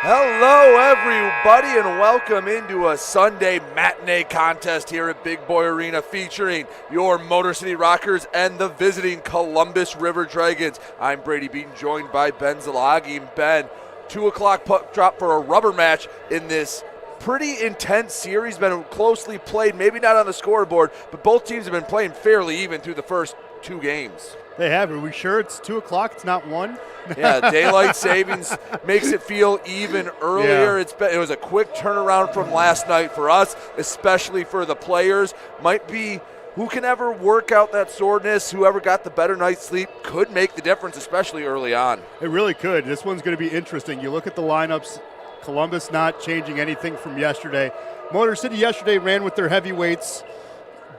Hello, everybody, and welcome into a Sunday matinee contest here at Big Boy Arena featuring your Motor City Rockers and the visiting Columbus River Dragons. I'm Brady Beaton, joined by Ben Zalagi. And Ben, 2 o'clock puck drop for a rubber match in this pretty intense series. Been closely played, maybe not on the scoreboard, but both teams have been playing fairly even through the first 2 games. They have. Are we sure it's 2 o'clock? It's not 1? Yeah, daylight savings makes it feel even earlier. Yeah. It was a quick turnaround from last night for us, especially for the players. Might be who can ever work out that soreness, whoever got the better night's sleep could make the difference, especially early on. It really could. This one's going to be interesting. You look at the lineups, Columbus not changing anything from yesterday. Motor City yesterday ran with their heavyweights,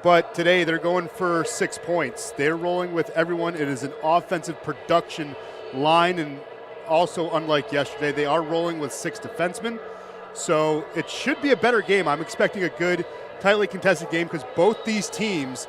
but today they're going for 6 points. They're rolling with everyone. It is an offensive production line, and also unlike yesterday, they are rolling with 6 defensemen. So it should be a better game. I'm expecting a good, tightly contested game because both these teams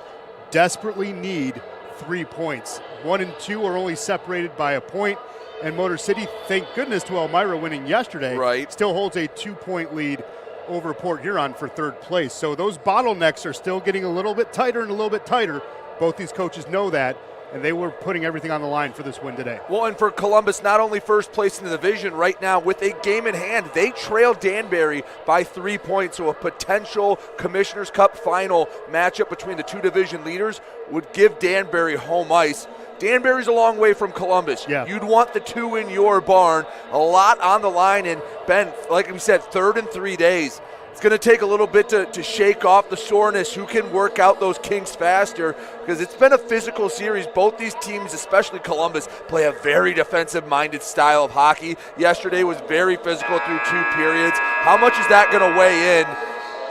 desperately need 3 points. 1 and 2 are only separated by a point, and Motor City, thank goodness to Elmira winning yesterday, still holds a 2-point lead over Port Huron for 3rd place. So those bottlenecks are still getting a little bit tighter and a little bit tighter. Both these coaches know that, and they were putting everything on the line for this win today. Well, and for Columbus, not only first place in the division right now with a game in hand, they trail Danbury by 3 points. So a potential Commissioner's Cup final matchup between the 2 division leaders would give Danbury home ice. Danbury's a long way from Columbus. Yeah. You'd want the 2 in your barn. A lot on the line. And Ben, like we said, 3rd in 3 days. It's going to take a little bit to shake off the soreness. Who can work out those kinks faster? Because it's been a physical series. Both these teams, especially Columbus, play a very defensive-minded style of hockey. Yesterday was very physical through 2 periods. How much is that going to weigh in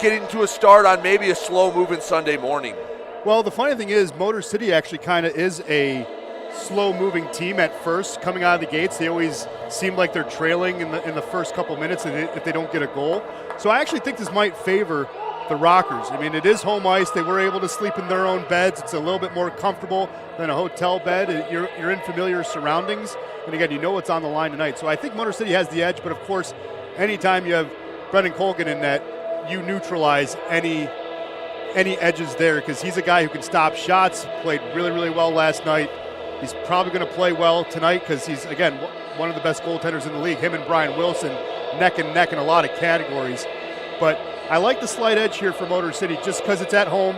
getting to a start on maybe a slow-moving Sunday morning? Well, the funny thing is Motor City actually kind of is a slow-moving team at first. Coming out of the gates, they always seem like they're trailing in the first couple minutes if they don't get a goal. So I actually think this might favor the Rockers. I mean, it is home ice. They were able to sleep in their own beds. It's a little bit more comfortable than a hotel bed. You're in familiar surroundings. And again, you know what's on the line tonight. So I think Motor City has the edge. But of course, anytime you have Brendan Colgan in net, you neutralize any edges there because he's a guy who can stop shots. Played really, really well last night. He's probably going to play well tonight because he's, again, one of the best goaltenders in the league. Him and Brian Wilson neck and neck in a lot of categories. But I like the slight edge here for Motor City just because it's at home.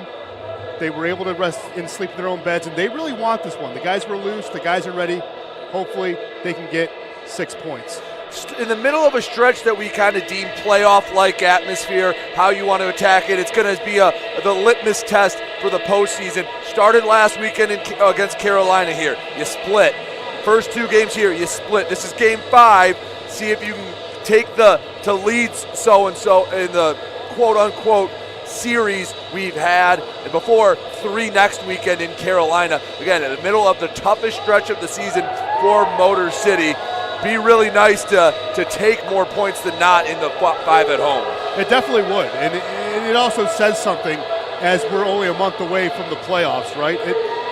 They were able to rest and sleep in their own beds, and they really want this one. The guys were loose. The guys are ready. Hopefully they can get 6 points. In the middle of a stretch that we kind of deem playoff-like atmosphere, how you want to attack it, it's going to be the litmus test for the postseason. Started last weekend against Carolina here. You split. First 2 games here, you split. This is game 5. See if you can take to leads so-and-so in the quote-unquote series we've had, and before 3 next weekend in Carolina. Again, in the middle of the toughest stretch of the season for Motor City. Be really nice to take more points than not in the 5 at home. It definitely would, and it also says something as we're only a month away from the playoffs, right?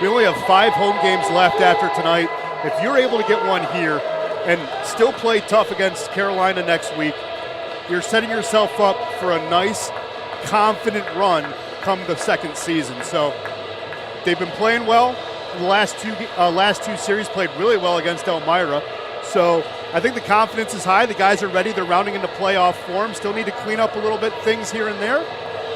We only have 5 home games left after tonight. If you're able to get one here and still play tough against Carolina next week, you're setting yourself up for a nice, confident run come the second season. So they've been playing well. The last two series played really well against Elmira. So I think the confidence is high. The guys are ready. They're rounding into playoff form. Still need to clean up a little bit things here and there.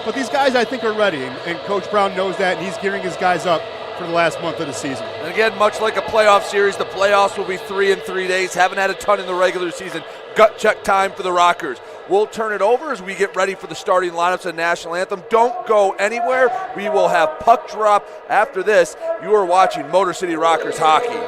But these guys, I think, are ready. And Coach Brown knows that, and he's gearing his guys up for the last month of the season. And again, much like a playoff series, the playoffs will be 3 in 3 days. Haven't had a ton in the regular season. Gut check time for the Rockers. We'll turn it over as we get ready for the starting lineups and national anthem. Don't go anywhere. We will have puck drop after this. You are watching Motor City Rockers hockey.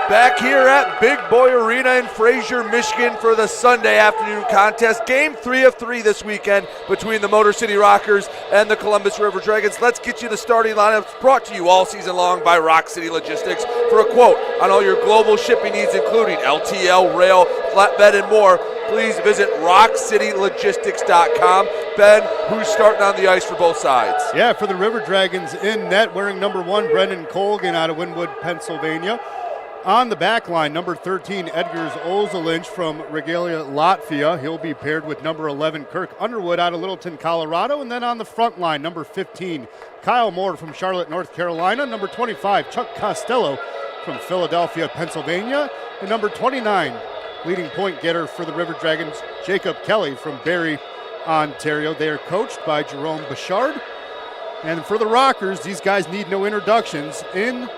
Back here at Big Boy Arena in Fraser, Michigan for the Sunday afternoon contest. Game 3 of 3 this weekend between the Motor City Rockers and the Columbus River Dragons. Let's get you the starting lineups brought to you all season long by Rock City Logistics. For a quote on all your global shipping needs, including LTL, rail, flatbed, and more, please visit rockcitylogistics.com. Ben, who's starting on the ice for both sides? Yeah, for the River Dragons in net, wearing number 1, Brendan Colgan out of Wynwood, Pennsylvania. On the back line, number 13, Edgars Ozelinch from Regalia, Latvia. He'll be paired with number 11, Kirk Underwood out of Littleton, Colorado. And then on the front line, number 15, Kyle Moore from Charlotte, North Carolina. Number 25, Chuck Costello from Philadelphia, Pennsylvania. And number 29, leading point getter for the River Dragons, Jacob Kelly from Barrie, Ontario. They are coached by Jerome Bouchard. And for the Rockers, these guys need no introductions. In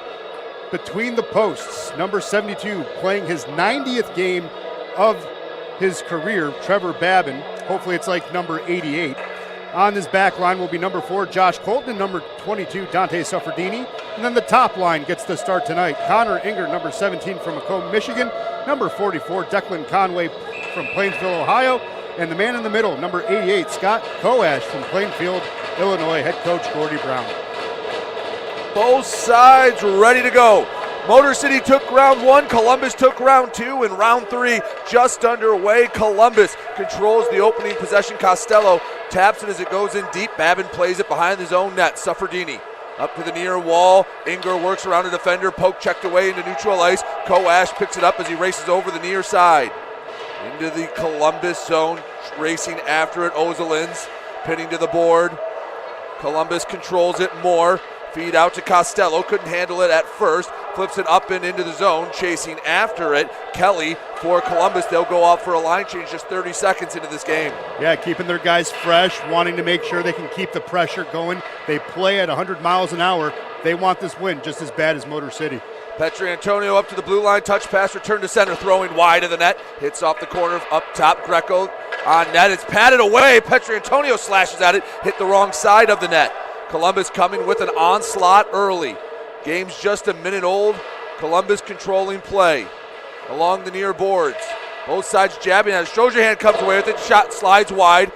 between the posts, number 72, playing his 90th game of his career, Trevor Babin. Hopefully it's like number 88. On his back line will be number 4, Josh Colton, and number 22, Dante Suffredini. And then the top line gets the start tonight. Connor Inger, number 17 from Macomb, Michigan. Number 44, Declan Conway from Plainfield, Ohio. And the man in the middle, number 88, Scott Koash from Plainfield, Illinois, head coach Gordy Brown. Both sides ready to go. Motor City took round 1, Columbus took round 2, and round 3 just underway. Columbus controls the opening possession. Costello taps it as it goes in deep. Babin plays it behind his own net. Suffredini up to the near wall. Inger works around a defender. Poke checked away into neutral ice. Koash picks it up as he races over the near side. Into the Columbus zone, racing after it. Ozelins pinning to the board. Columbus controls it more. Feed out to Costello, couldn't handle it at first. Flips it up and into the zone, chasing after it. Kelly for Columbus. They'll go off for a line change just 30 seconds into this game. Yeah, keeping their guys fresh, wanting to make sure they can keep the pressure going. They play at 100 miles an hour. They want this win just as bad as Motor City. Petrantonio up to the blue line, touch pass, return to center, throwing wide of the net. Hits off the corner up top. Greco on net. It's patted away. Petrantonio slashes at it, hit the wrong side of the net. Columbus coming with an onslaught early. Game's just a minute old. Columbus controlling play along the near boards. Both sides jabbing at it. Strojahan comes away with it. Shot slides wide.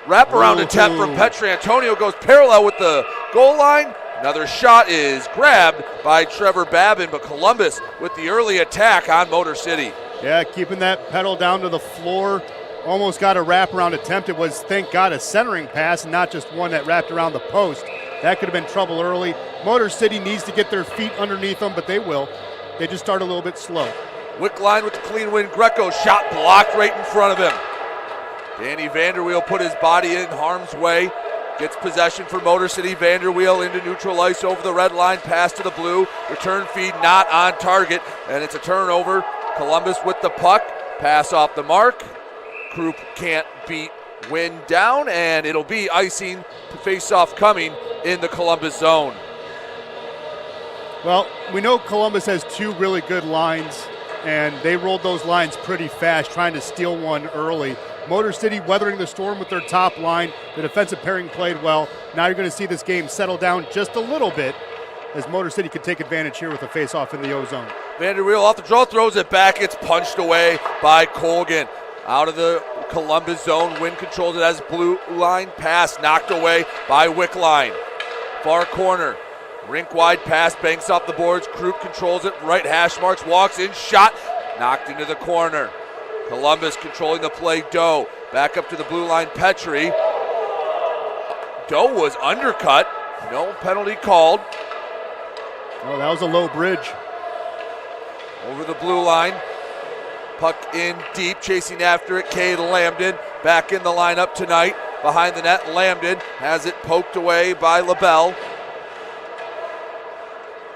Wraparound attempt from Petrantonio goes parallel with the goal line. Another shot is grabbed by Trevor Babin, but Columbus with the early attack on Motor City. Yeah, keeping that pedal down to the floor. Almost got a wraparound attempt. It was, thank God, a centering pass and not just one that wrapped around the post. That could have been trouble early. Motor City needs to get their feet underneath them, but they will. They just start a little bit slow. Wickline with the clean win. Greco shot blocked right in front of him. Danny Vanderweel put his body in harm's way. Gets possession for Motor City. Vanderweel into neutral ice over the red line. Pass to the blue. Return feed not on target, and it's a turnover. Columbus with the puck. Pass off the mark. Krupp can't beat Wynn down, and it'll be icing to face-off coming in the Columbus zone. Well, we know Columbus has 2 really good lines, and they rolled those lines pretty fast, trying to steal one early. Motor City weathering the storm with their top line. The defensive pairing played well. Now you're going to see this game settle down just a little bit as Motor City could take advantage here with a face-off in the O-zone. Vanderweel off the draw, throws it back. It's punched away by Colgan. Out of the Columbus zone, Wynn controls it as blue line pass, knocked away by Wickline. Far corner, rink wide pass, banks off the boards. Krupp controls it, right hash marks, walks in, shot, knocked into the corner. Columbus controlling the play. Doe back up to the blue line. Petrie. Doe was undercut. No penalty called. Oh, that was a low bridge. Over the blue line. Puck in deep, chasing after it. Cade Lambden back in the lineup tonight. Behind the net, Lambden has it poked away by LaBelle.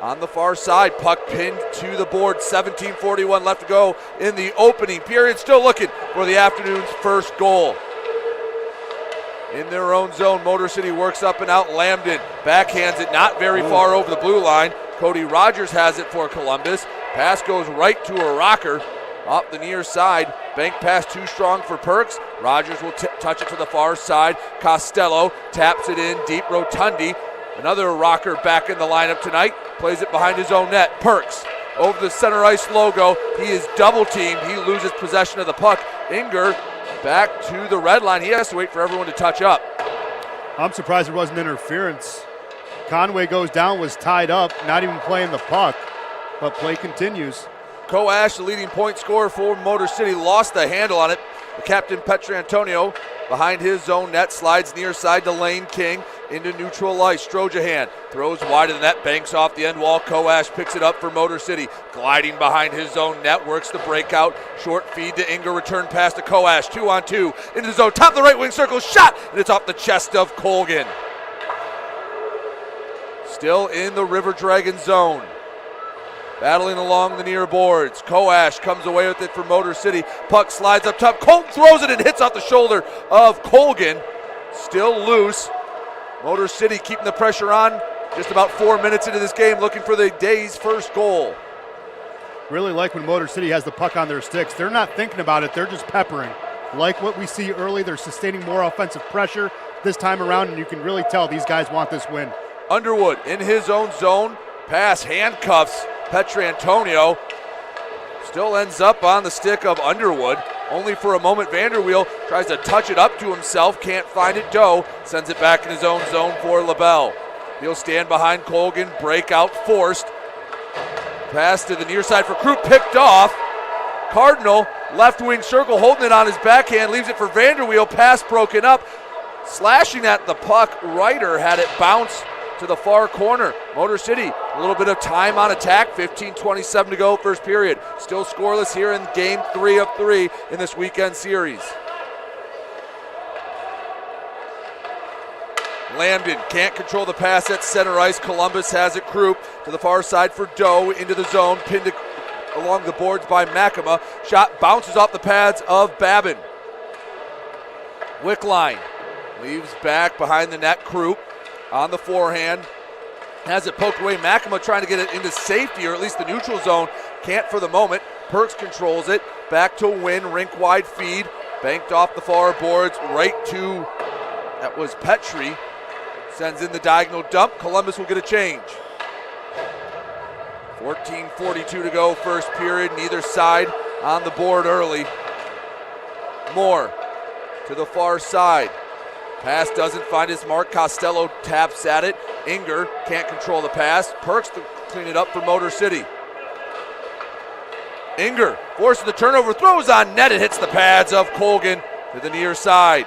On the far side, puck pinned to the board. 17:41 left to go in the opening period. Still looking for the afternoon's first goal. In their own zone, Motor City works up and out. Lambden backhands it not very far over the blue line. Cody Rogers has it for Columbus. Pass goes right to a rocker. Up the near side, bank pass too strong for Perks. Rogers will touch it to the far side. Costello taps it in deep. Rotundi, another rocker back in the lineup tonight, plays it behind his own net. Perks over the center ice logo. He is double teamed. He loses possession of the puck. Inger back to the red line. He has to wait for everyone to touch up. I'm surprised there wasn't interference. Conway goes down, was tied up, not even playing the puck, but play continues. Koash, the leading point scorer for Motor City, lost the handle on it. The captain, Petrantonio, behind his own net, slides near side to Lane King into neutral ice. Strojahan throws wide of the net, banks off the end wall. Koash picks it up for Motor City, gliding behind his own net, works the breakout. Short feed to Inger, return pass to Koash, 2-on-2 into the zone, top of the right wing circle, shot, and it's off the chest of Colgan. Still in the River Dragon zone. Battling along the near boards. Koash comes away with it for Motor City. Puck slides up top. Colton throws it and hits off the shoulder of Colgan. Still loose. Motor City keeping the pressure on. Just about 4 minutes into this game, looking for the day's first goal. Really like when Motor City has the puck on their sticks. They're not thinking about it. They're just peppering. Like what we see early, they're sustaining more offensive pressure this time around, and you can really tell these guys want this win. Underwood in his own zone. Pass handcuffs Petrantonio. Still ends up on the stick of Underwood. Only for a moment. Vanderweel tries to touch it up to himself. Can't find it. Doe sends it back in his own zone for LaBelle. He'll stand behind Colgan. Breakout forced. Pass to the near side for Krupp. Picked off. Cardinal left wing circle holding it on his backhand. Leaves it for Vanderweel. Pass broken up. Slashing at the puck. Ryder had it bounce to the far corner. Motor City, a little bit of time on attack. 15:27 to go, first period. Still scoreless here in game 3 of 3 in this weekend series. Lambden can't control the pass at center ice. Columbus has it. Krupp to the far side for Doe into the zone. Pinned along the boards by Makema. Shot bounces off the pads of Babin. Wickline leaves back behind the net. Krupp on the forehand, has it poked away. Makema trying to get it into safety, or at least the neutral zone. Can't for the moment. Perks controls it. Back to Wynn, rink wide feed. Banked off the far boards, right to, that was Petrie. Sends in the diagonal dump. Columbus will get a change. 14:42 to go, first period. Neither side on the board early. Moore to the far side. Pass doesn't find his mark. Costello taps at it. Inger can't control the pass. Perks to clean it up for Motor City. Inger forces the turnover, throws on net. It hits the pads of Colgan to the near side.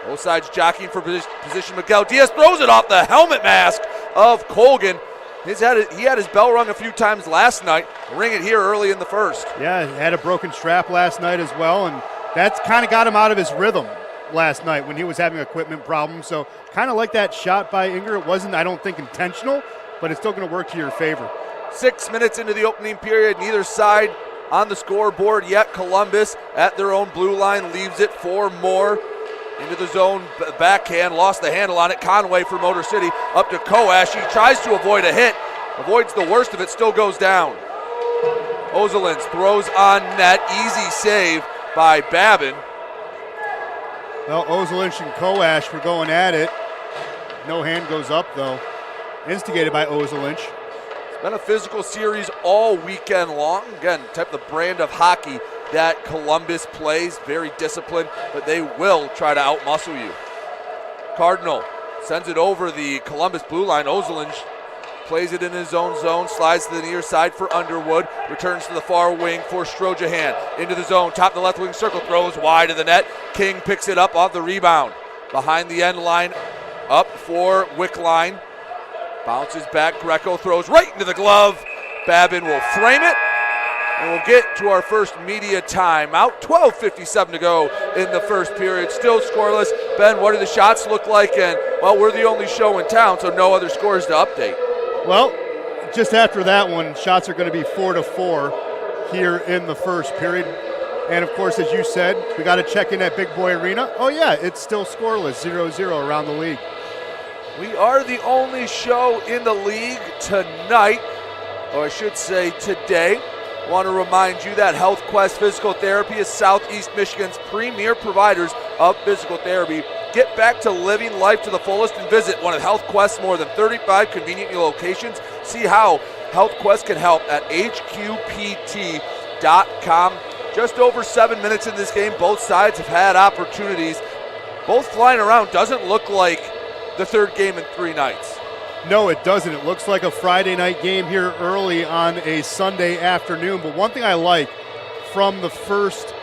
Both sides jockeying for position. Miguel Diaz throws it off the helmet mask of Colgan. He had his bell rung a few times last night. Ring it here early in the first. Yeah, had a broken strap last night as well, and that's kind of got him out of his rhythm last night when he was having equipment problems. So kind of like that shot by Inger. It wasn't, I don't think, intentional, but it's still going to work to your favor. 6 minutes into the opening period, neither side on the scoreboard yet. Columbus at their own blue line leaves it for Moore. Into the zone, backhand, lost the handle on it. Conway for Motor City, up to Koash. He tries to avoid a hit, avoids the worst of it, still goes down. Ozelins throws on net, easy save by Babin. Well, Ozelinch and Koash were going at it. No hand goes up, though. Instigated by Ozelinch. It's been a physical series all weekend long. Again, type of brand of hockey that Columbus plays. Very disciplined, but they will try to outmuscle you. Cardinal sends it over the Columbus blue line. Ozelinch plays it in his own zone, slides to the near side for Underwood, returns to the far wing for Strojahan. Into the zone, top of the left wing circle, throws wide of the net. King picks it up off the rebound. Behind the end line, up for Wickline. Bounces back, Greco throws right into the glove. Babin will frame it, and we'll get to our first media timeout. 12:57 to go in the first period. Still scoreless. Ben, what do the shots look like? And, well, we're the only show in town, so no other scores to update. Well, just after that one, shots are going to be 4-4 here in the first period. And, of course, as you said, we got to check in at Big Boy Arena. Oh, yeah, it's still scoreless, 0-0 around the league. We are the only show in the league tonight, or I should say today. Want to remind you that Health Quest Physical Therapy is Southeast Michigan's premier providers of physical therapy. Get back to living life to the fullest and visit one of Health Quest's more than 35 convenient locations. See how HealthQuest can help at hqpt.com. Just over 7 minutes in this game. Both sides have had opportunities. Both flying around. Doesn't look like the third game in 3 nights. No, it doesn't. It looks like a Friday night game here early on a Sunday afternoon. But one thing I like from the first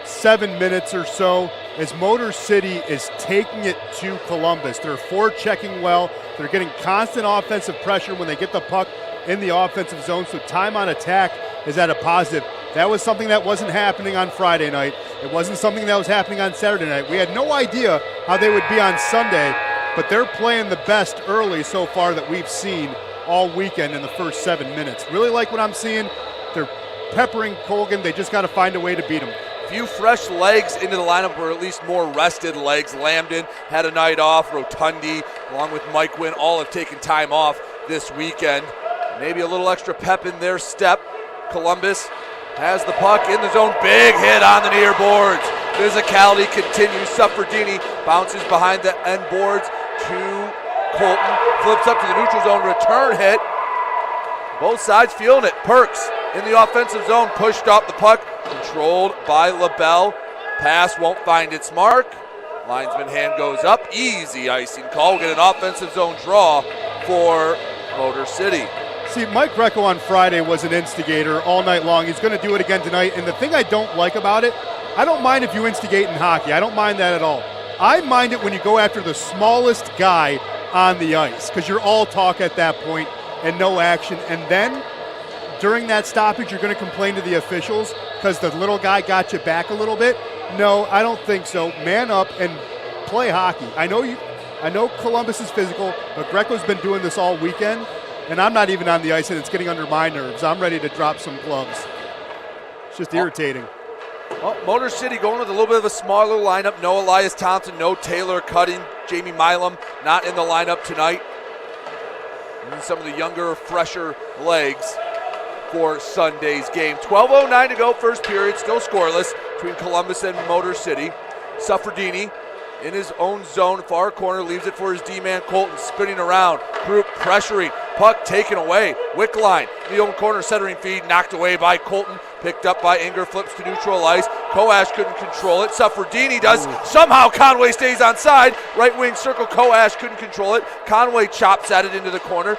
7 minutes or so is Motor City is taking it to Columbus. They're forechecking well. They're getting constant offensive pressure when they get the puck in the offensive zone. So time on attack is at a positive. That was something that wasn't happening on Friday night. It wasn't something that was happening on Saturday night. We had no idea how they would be on Sunday, but they're playing the best early so far that we've seen all weekend in the first 7 minutes. Really like what I'm seeing. They're peppering Colgan. They just got to find a way to beat them. Few fresh legs into the lineup, or at least more rested legs. Lambden had a night off. Rotundi, along with Mike Wynn, all have taken time off this weekend. Maybe a little extra pep in their step. Columbus has the puck in the zone. Big hit on the near boards. Physicality continues. Suffredini bounces behind the end boards to Colton. Flips up to the neutral zone. Return hit. Both sides feeling it. Perks in the offensive zone. Pushed off the puck. Controlled by LaBelle. Pass won't find its mark. Linesman hand goes up. Easy icing call. We'll get an offensive zone draw for Motor City. See, Mike Greco on Friday was an instigator all night long. He's going to do it again tonight. And the thing I don't like about it, I don't mind if you instigate in hockey. I don't mind that at all. I mind it when you go after the smallest guy on the ice because you're all talk at that point and no action. And then during that stoppage, you're going to complain to the officials because the little guy got you back a little bit. No, I don't think so. Man up and play hockey. I know Columbus is physical, but Greco's been doing this all weekend. And I'm not even on the ice, and it's getting under my nerves. I'm ready to drop some gloves. It's just irritating. Well, Motor City going with a little bit of a smaller lineup. No Elias Thompson, no Taylor Cutting. Jamie Milam not in the lineup tonight. And some of the younger, fresher legs for Sunday's game. 12:09 to go, first period, still scoreless between Columbus and Motor City. Suffredini in his own zone, far corner, leaves it for his D-man Colton, spinning around, group pressuring, puck taken away. Wickline, the own corner centering feed, knocked away by Colton, picked up by Inger, flips to neutral ice. Koash couldn't control it. Suffredini does. Somehow Conway stays on side. Right wing circle, Koash couldn't control it. Conway chops at it into the corner.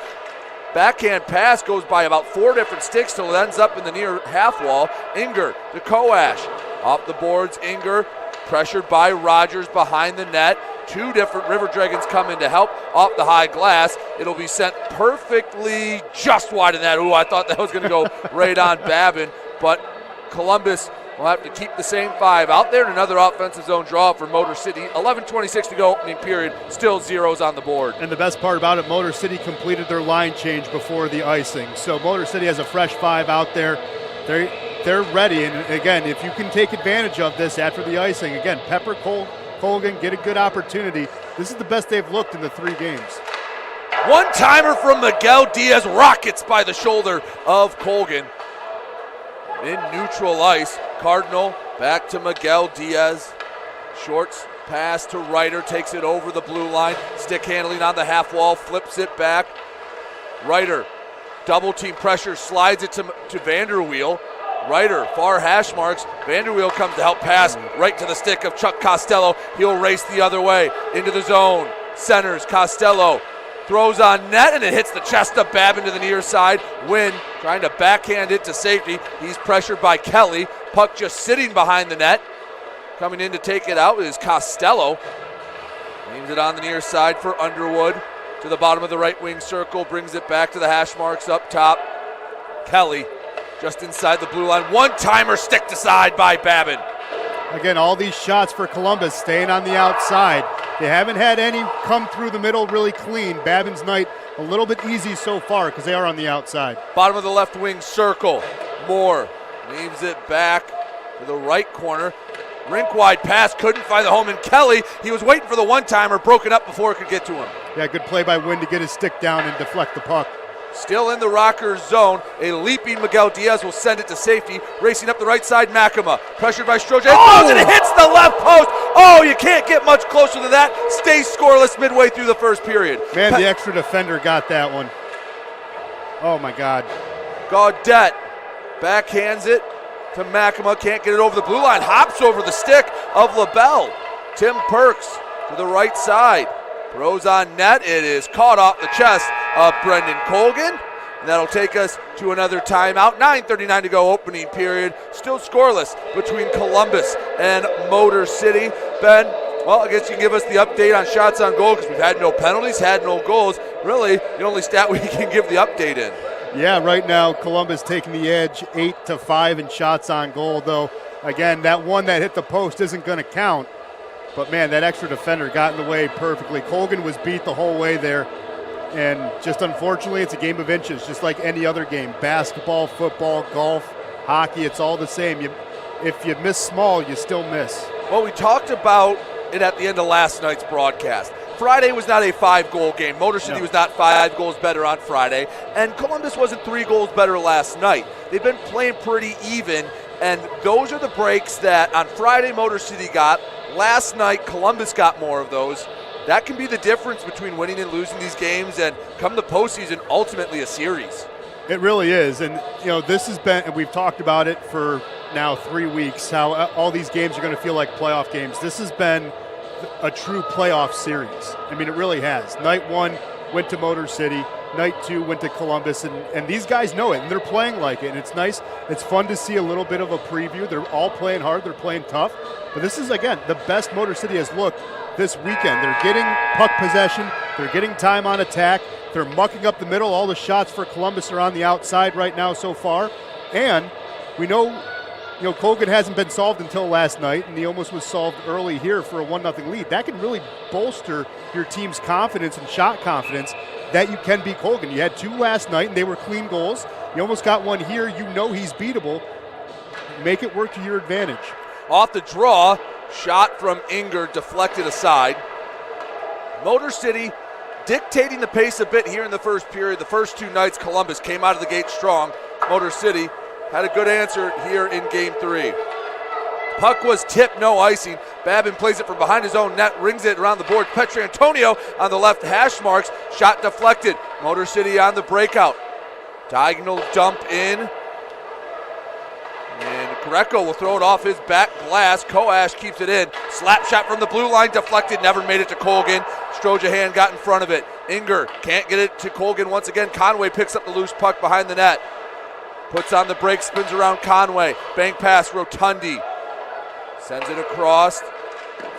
Backhand pass goes by about 4 different sticks till it ends up in the near half wall. Inger to Koash. Off the boards, Inger pressured by Rogers behind the net. 2 different River Dragons come in to help off the high glass. It'll be sent perfectly just wide of that. Ooh, I thought that was going to go right on Babin, but Columbus will have to keep the same 5 out there, and another offensive zone draw for Motor City. 11:26 to go, opening period, still zeros on the board. And the best part about it, Motor City completed their line change before the icing. So Motor City has a fresh 5 out there. They're ready, and again, if you can take advantage of this after the icing, again, pepper Colgan, get a good opportunity. This is the best they've looked in the 3 games. One-timer from Miguel Diaz, rockets by the shoulder of Colgan. In neutral ice, Cardinal back to Miguel Diaz. Shorts pass to Ryder, takes it over the blue line. Stick handling on the half wall, flips it back. Ryder, double team pressure, slides it to Vanderweel. Ryder, far hash marks. Vanderweel comes to help pass right to the stick of Chuck Costello. He'll race the other way into the zone. Centers, Costello throws on net, and it hits the chest of Babin to the near side. Wynn trying to backhand it to safety. He's pressured by Kelly. Puck just sitting behind the net. Coming in to take it out is Costello. Aims it on the near side for Underwood. To the bottom of the right wing circle. Brings it back to the hash marks up top. Kelly just inside the blue line. One-timer sticked aside by Babin. Again, all these shots for Columbus staying on the outside. They haven't had any come through the middle really clean. Babin's night a little bit easy so far because they are on the outside. Bottom of the left wing circle. Moore leaves it back to the right corner. Rink wide pass, couldn't find the home. And Kelly, he was waiting for the one-timer, broke it up before it could get to him. Yeah, good play by Wynn to get his stick down and deflect the puck. Still in the Rockers zone. A leaping Miguel Diaz will send it to safety. Racing up the right side, Makema. Pressured by Strojan. Oh! And it hits the left post. Oh, you can't get much closer than that. Stays scoreless midway through the first period. Man, the extra defender got that one. Oh, my God. Gaudette backhands it to Makema. Can't get it over the blue line. Hops over the stick of LaBelle. Tim Perks to the right side. Throws on net. It is caught off the chest of Brendan Colgan. And that'll take us to another timeout. 9:39 to go, opening period. Still scoreless between Columbus and Motor City. Ben, well, I guess you can give us the update on shots on goal because we've had no penalties, had no goals. Really, the only stat we can give the update in. Yeah, right now Columbus taking the edge 8-5 in shots on goal, though. Again, that one that hit the post isn't going to count. But, man, that extra defender got in the way perfectly. Colgan was beat the whole way there. And just unfortunately, it's a game of inches, just like any other game. Basketball, football, golf, hockey, it's all the same. If you miss small, you still miss. Well, we talked about it at the end of last night's broadcast. Friday was not a 5-goal game. Motor City was not 5 goals better on Friday. And Columbus wasn't 3 goals better last night. They've been playing pretty even. And those are the breaks that on Friday Motor City got. Last night, Columbus got more of those. That can be the difference between winning and losing these games and come the postseason, ultimately a series. It really is. And, this has been, and we've talked about it for now 3 weeks, how all these games are going to feel like playoff games. This has been a true playoff series. I mean, it really has. Night 1 went to Motor City. Night 2 went to Columbus. And these guys know it, and they're playing like it. And it's nice. It's fun to see a little bit of a preview. They're all playing hard. They're playing tough. But this is, again, the best Motor City has looked this weekend. They're getting puck possession. They're getting time on attack. They're mucking up the middle. All the shots for Columbus are on the outside right now so far. And we know, Colgan hasn't been solved until last night, and he almost was solved early here for a 1-0 lead. That can really bolster your team's confidence and shot confidence that you can beat Colgan. You had 2 last night, and they were clean goals. You almost got 1 here. You know he's beatable. Make it work to your advantage. Off the draw, shot from Inger deflected aside. Motor City dictating the pace a bit here in the first period. The first 2 nights, Columbus came out of the gate strong. Motor City had a good answer here in game 3. Puck was tipped, no icing. Babin plays it from behind his own net, rings it around the board. Petrantonio on the left hash marks. Shot deflected. Motor City on the breakout. Diagonal dump in. And Greco will throw it off his back glass. Koash keeps it in. Slap shot from the blue line, deflected, never made it to Colgan. Strojahan got in front of it. Inger can't get it to Colgan once again. Conway picks up the loose puck behind the net. Puts on the brake, spins around Conway. Bank pass, Rotundi. Sends it across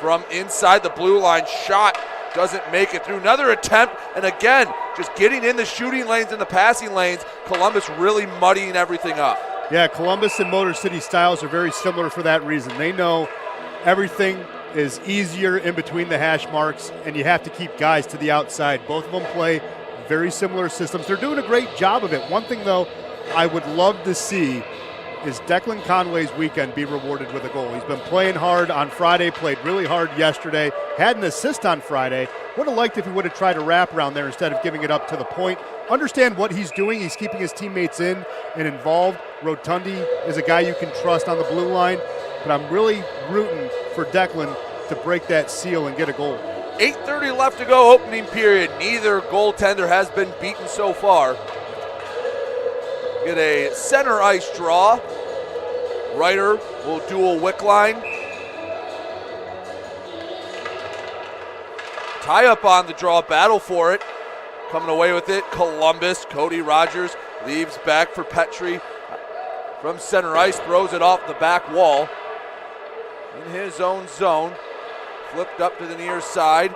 from inside the blue line. Shot doesn't make it through. Another attempt, and again, just getting in the shooting lanes and the passing lanes. Columbus really muddying everything up. Yeah, Columbus and Motor City styles are very similar for that reason. They know everything is easier in between the hash marks, and you have to keep guys to the outside. Both of them play very similar systems. They're doing a great job of it. One thing, though, I would love to see is Declan Conway's weekend be rewarded with a goal. He's been playing hard on Friday, played really hard yesterday, had an assist on Friday. Would have liked if he would have tried a wrap around there instead of giving it up to the point. Understand what he's doing. He's keeping his teammates in and involved. Rotundi is a guy you can trust on the blue line, but I'm really rooting for Declan to break that seal and get a goal. 8:30 left to go, opening period. Neither goaltender has been beaten so far. Get a center ice draw. Ryder will dual wick line. Tie up on the draw, battle for it. Coming away with it, Columbus. Cody Rogers leaves back for Petrie. From center ice, throws it off the back wall. In his own zone. Flipped up to the near side.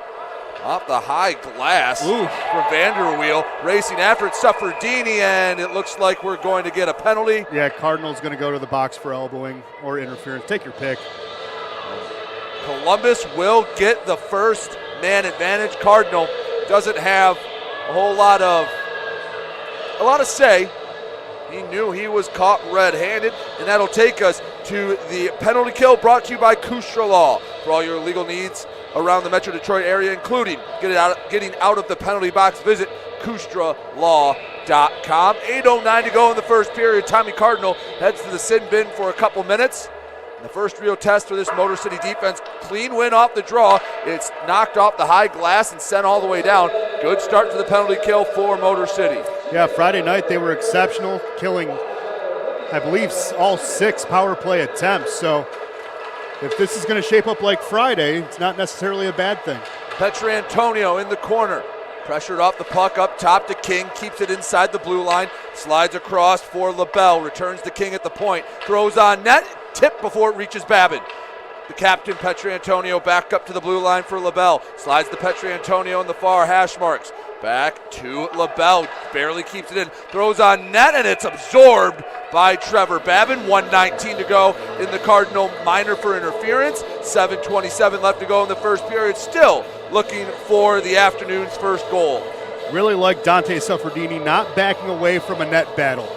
Off the high glass from Vanderweel. Racing after it, Suffredini, and it looks like we're going to get a penalty. Yeah, Cardinal's going to go to the box for elbowing or interference. Take your pick. Columbus will get the first man advantage. Cardinal doesn't have a whole lot of say. He knew he was caught red-handed, and that'll take us to the penalty kill brought to you by Kustra Law. For all your legal needs around the Metro Detroit area, including getting out of the penalty box, visit KustraLaw.com. 8:09 to go in the first period. Tommy Cardinal heads to the sin bin for a couple minutes. And the first real test for this Motor City defense. Clean win off the draw. It's knocked off the high glass and sent all the way down. Good start to the penalty kill for Motor City. Yeah, Friday night they were exceptional, killing, I believe, all 6 power play attempts. So if this is going to shape up like Friday, it's not necessarily a bad thing. Petrantonio in the corner. Pressured off the puck up top to King, keeps it inside the blue line, slides across for LaBelle, returns to King at the point, throws on net, tipped before it reaches Babin. The captain, Petrantonio, back up to the blue line for LaBelle, slides to Petrantonio in the far hash marks, back to LaBelle, barely keeps it in, throws on net, and it's absorbed by Trevor Babin. 1:19 to go in the Cardinal minor for interference, 7:27 left to go in the first period, still looking for the afternoon's first goal. Really like Dante Suffredini not backing away from a net battle.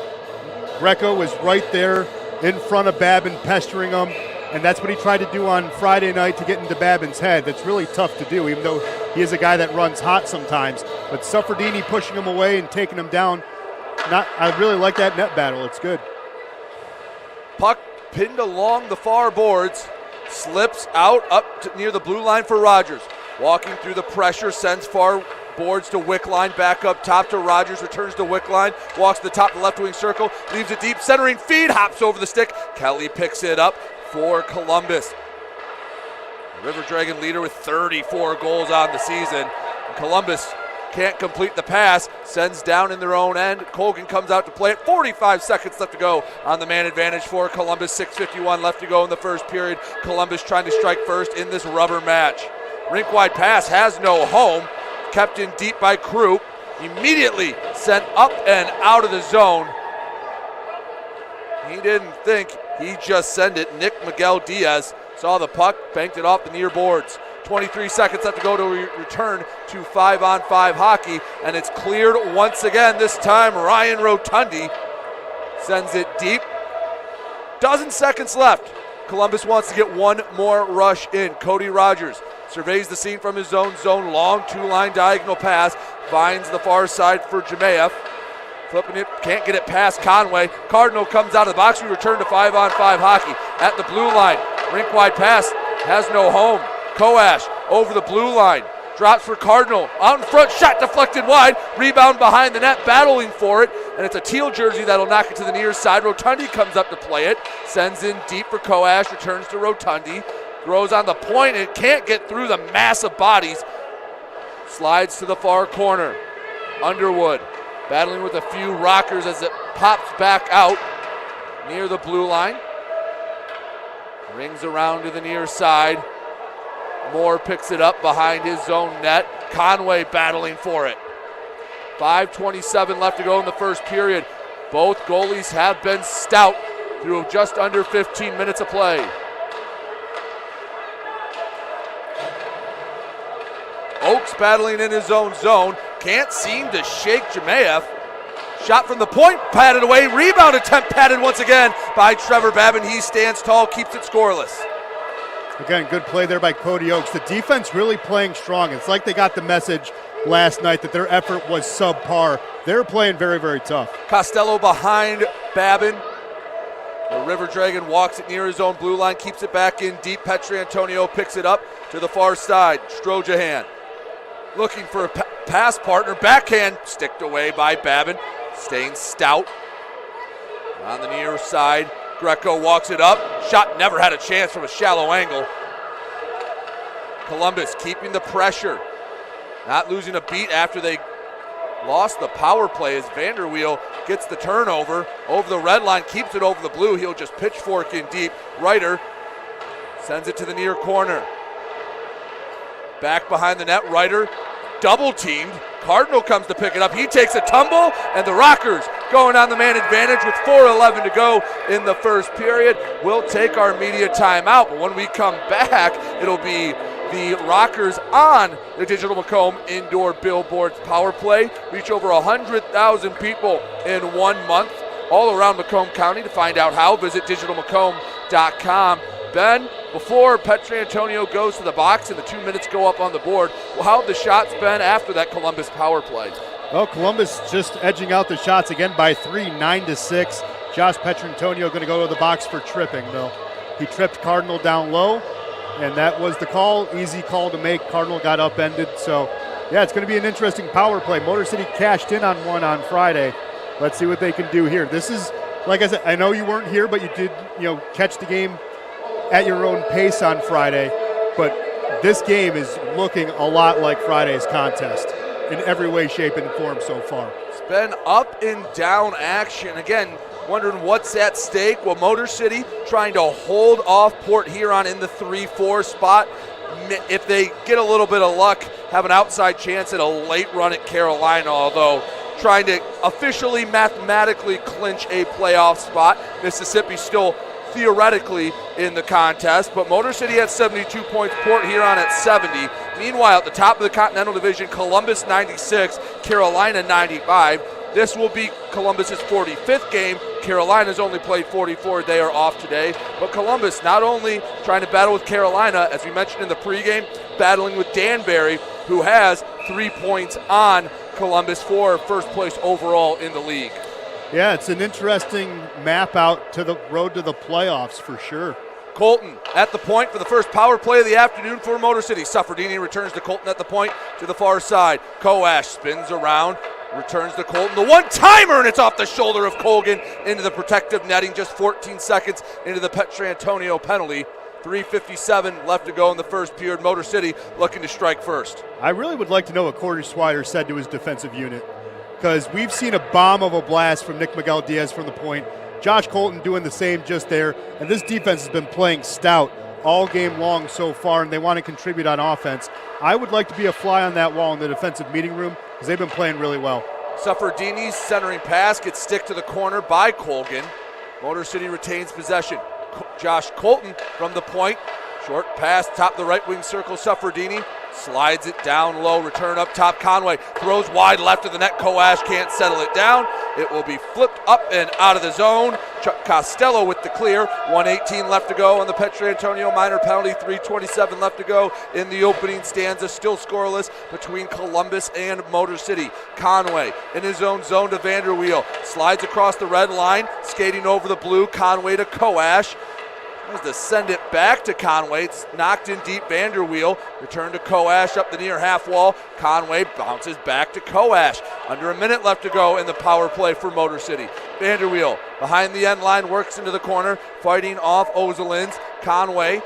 Greco was right there in front of Babin, pestering him, and that's what he tried to do on Friday night to get into Babin's head. That's really tough to do, even though he is a guy that runs hot sometimes. But Suffredini pushing him away and taking him down, I really like that net battle. It's good. Puck pinned along the far boards, slips out up to near the blue line for Rogers. Walking through the pressure, sends far boards to Wickline, back up top to Rogers, returns to Wickline, walks to the top of the left wing circle, leaves it deep, centering feed, hops over the stick. Kelly picks it up for Columbus. River Dragon leader with 34 goals on the season. Columbus can't complete the pass, sends down in their own end. Colgan comes out to play it. 45 seconds left to go on the man advantage for Columbus. 6:51 left to go in the first period. Columbus trying to strike first in this rubber match. Rink-wide pass has no home. Kept in deep by Krupp. Immediately sent up and out of the zone. He didn't think, he just sent it. Nick Miguel Diaz saw the puck, banked it off the near boards. 23 seconds left to go to return to 5-on-5 hockey, and it's cleared once again. This time Ryan Rotundi sends it deep. Dozen seconds left. Columbus wants to get one more rush in. Cody Rogers surveys the scene from his own zone. Long two-line diagonal pass. Finds the far side for Jemayev. Flipping it, can't get it past Conway. Cardinal comes out of the box. We return to 5-on-5 hockey at the blue line. Rink-wide pass has no home. Koash over the blue line. Drops for Cardinal. Out in front, shot deflected wide. Rebound behind the net, battling for it. And it's a teal jersey that'll knock it to the near side. Rotundi comes up to play it. Sends in deep for Koash. Returns to Rotundi. Throws on the point and can't get through the mass of bodies. Slides to the far corner. Underwood battling with a few rockers as it pops back out near the blue line. Rings around to the near side. Moore picks it up behind his own net. Conway battling for it. 5:27 left to go in the first period. Both goalies have been stout through just under 15 minutes of play. Oakes battling in his own zone. Can't seem to shake Jemayev. Shot from the point, patted away. Rebound attempt patted once again by Trevor Babin. He stands tall, keeps it scoreless. Again, good play there by Cody Oakes. The defense really playing strong. It's like they got the message last night that their effort was subpar. They're playing very, very tough. Costello behind Babin. The River Dragon walks it near his own blue line, keeps it back in deep. Petrantonio picks it up to the far side. Strojahan looking for a pass partner. Backhand sticked away by Babin. Staying stout. On the near side, Greco walks it up. Shot never had a chance from a shallow angle. Columbus keeping the pressure. Not losing a beat after they lost the power play as Vanderweel gets the turnover over the red line, keeps it over the blue. He'll just pitchfork in deep. Reiter sends it to the near corner. Back behind the net, Reiter double teamed. Cardinal comes to pick it up. He takes a tumble, and the Rockers going on the man advantage with 4:11 to go in the first period. We'll take our media timeout, but when we come back, it'll be the Rockers on the Digital Macomb Indoor Billboards power play. Reach over 100,000 people in 1 month all around Macomb County. To find out how, visit digitalmacomb.com. Ben, before Petrantonio goes to the box and the 2 minutes go up on the board, well, how have the shots been after that Columbus power play? Well, Columbus just edging out the shots again by 3, 9-6. Josh Petrantonio going to go to the box for tripping, though. He tripped Cardinal down low, and that was the call. Easy call to make. Cardinal got upended, so Yeah, it's going to be an interesting power play. Motor City cashed in on one on Friday. Let's see what they can do here. This is, like I said, I know you weren't here, but you did, catch the game at your own pace on Friday. But this game is looking a lot like Friday's contest in every way, shape, and form so far. It's been up and down action. Again, wondering what's at stake. Well, Motor City trying to hold off Port Huron in the 3-4 spot. If they get a little bit of luck, have an outside chance at a late run at Carolina, although trying to officially mathematically clinch a playoff spot. Mississippi still theoretically in the contest, but Motor City at 72 points, Port Huron at 70. Meanwhile, at the top of the Continental Division, Columbus 96, Carolina 95. This will be Columbus's 45th game. Carolina's only played 44. They are off today. But Columbus not only trying to battle with Carolina, as we mentioned in the pregame, battling with Danbury, who has 3 points on Columbus for first place overall in the league. Yeah, it's an interesting map out to the road to the playoffs for sure. Colton at the point for the first power play of the afternoon for Motor City. Suffredini returns to Colton at the point to the far side. Koash spins around, returns to Colton. The one-timer, and it's off the shoulder of Colgan into the protective netting. Just 14 seconds into the Petrantonio penalty. 3:57 left to go in the first period. Motor City looking to strike first. I really would like to know what Corey Swider said to his defensive unit, because we've seen a bomb of a blast from Nick Miguel Diaz from the point. Josh Colton doing the same just there, and this defense has been playing stout all game long so far, and they want to contribute on offense. I would like to be a fly on that wall in the defensive meeting room because they've been playing really well. Suffredini's centering pass gets stick to the corner by Colgan. Motor City retains possession. Josh Colton from the point. Short pass, top of the right wing circle. Suffredini slides it down low. Return up top. Conway throws wide left of the net. Koash can't settle it down. It will be flipped up and out of the zone. Chuck Costello with the clear. 1:18 left to go on the Petrantonio minor penalty. 3:27 left to go in the opening stanza. Still scoreless between Columbus and Motor City. Conway in his own zone to Vanderweel. Slides across the red line. Skating over the blue. Conway to Koash. To send it back to Conway. It's knocked in deep. Vanderweel. Return to Koash up the near half wall. Conway bounces back to Koash. Under a minute left to go in the power play for Motor City. Vanderweel behind the end line, works into the corner, fighting off Ozelins. Conway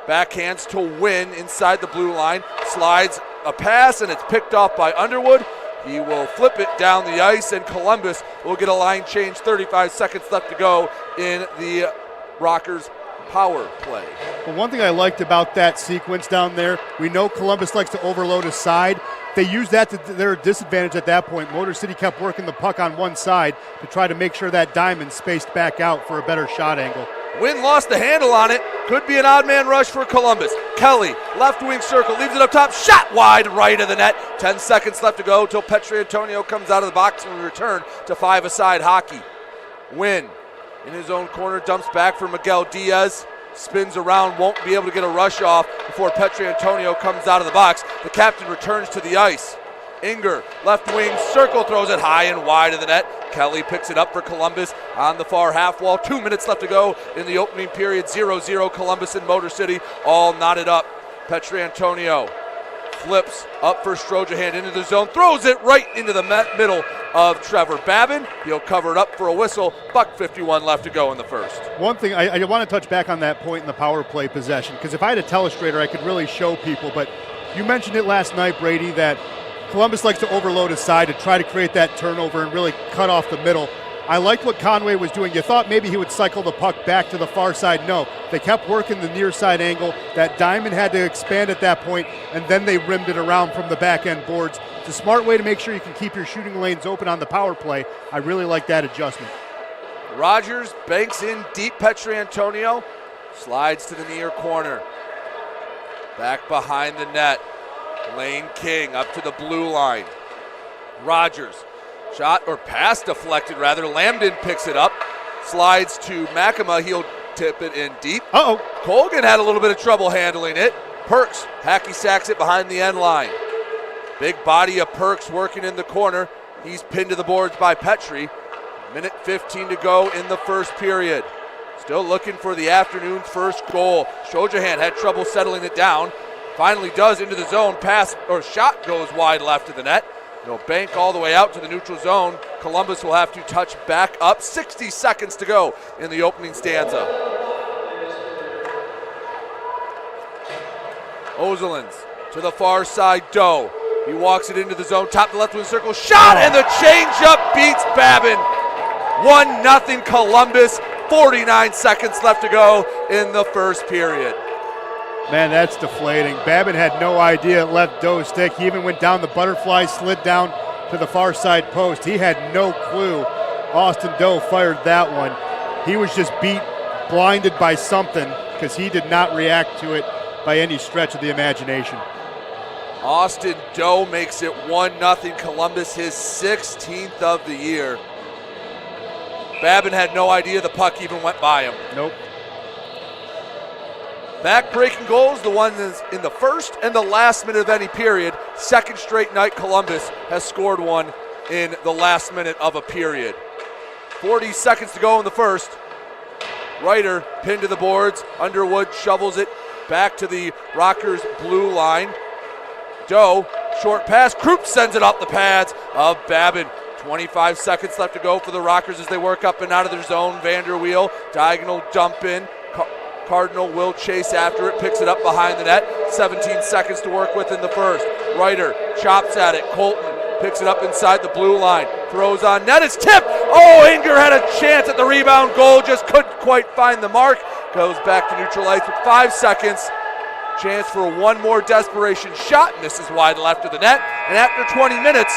backhands to Win inside the blue line. Slides a pass, and it's picked off by Underwood. He will flip it down the ice, and Columbus will get a line change. 35 seconds left to go in the Rockers power play. Well, one thing I liked about that sequence down there, we know Columbus likes to overload a side. They used that to their disadvantage at that point. Motor City kept working the puck on one side to try to make sure that diamond spaced back out for a better shot angle. Wynn lost the handle on it. Could be an odd man rush for Columbus. Kelly, left wing circle, leaves it up top. Shot wide right of the net. 10 seconds left to go till Petrantonio comes out of the box and we return to five-a-side hockey. Wynn in his own corner, dumps back for Miguel Diaz. Spins around, won't be able to get a rush off before Petrantonio comes out of the box. The captain returns to the ice. Inger, left wing circle, throws it high and wide of the net. Kelly picks it up for Columbus on the far half wall. 2 minutes left to go in the opening period. 0-0 Columbus and Motor City all knotted up. Petrantonio flips up for Strojahan into the zone, throws it right into the middle of Trevor Babin. He'll cover it up for a whistle. $1:51 left to go in the first. One thing, I want to touch back on that point in the power play possession, because if I had a telestrator, I could really show people, but you mentioned it last night, Brady, that Columbus likes to overload a side to try to create that turnover and really cut off the middle. I liked what Conway was doing. You thought maybe he would cycle the puck back to the far side. No, they kept working the near side angle. That diamond had to expand at that point, and then they rimmed it around from the back end boards. It's a smart way to make sure you can keep your shooting lanes open on the power play. I really like that adjustment. Rogers banks in deep. Petrantonio slides to the near corner. Back behind the net. Lane King up to the blue line. Rogers. Shot or pass deflected rather. Lambden picks it up. Slides to Makema. He'll tip it in deep. Uh-oh. Colgan had a little bit of trouble handling it. Perks hacky sacks it behind the end line. Big body of Perks working in the corner. He's pinned to the boards by Petrie. Minute 15 to go in the first period. Still looking for the afternoon's first goal. Shojahan had trouble settling it down. Finally does into the zone. Pass or shot goes wide left of the net. No bank all the way out to the neutral zone. Columbus will have to touch back up. 60 seconds to go in the opening stanza. Ozelins to the far side, Doe. He walks it into the zone, top to left wing circle, shot, and the changeup beats Babin. 1-0 Columbus, 49 seconds left to go in the first period. Man, that's deflating. Babin had no idea it left Doe's stick. He even went down the butterfly, slid down to the far side post. He had no clue Austin Doe fired that one. He was just blinded by something, because he did not react to it by any stretch of the imagination. Austin Doe makes it 1-0 Columbus, his 16th of the year. Babin had no idea the puck even went by him. Nope. Back-breaking goals, the one is in the first and the last minute of any period. Second straight night Columbus has scored one in the last minute of a period. 40 seconds to go in the first. Ryder pinned to the boards. Underwood shovels it back to the Rockers' blue line. Doe, short pass. Krupp sends it off the pads of Babin. 25 seconds left to go for the Rockers as they work up and out of their zone. Vanderweel, diagonal dump in. Cardinal will chase after it, picks it up behind the net. 17 seconds to work with in the first. Ryder chops at it. Colton picks it up inside the blue line. Throws on net. It's tipped. Oh, Inger had a chance at the rebound goal. Just couldn't quite find the mark. Goes back to neutral ice with 5 seconds. Chance for one more desperation shot. Misses wide left of the net. And after 20 minutes,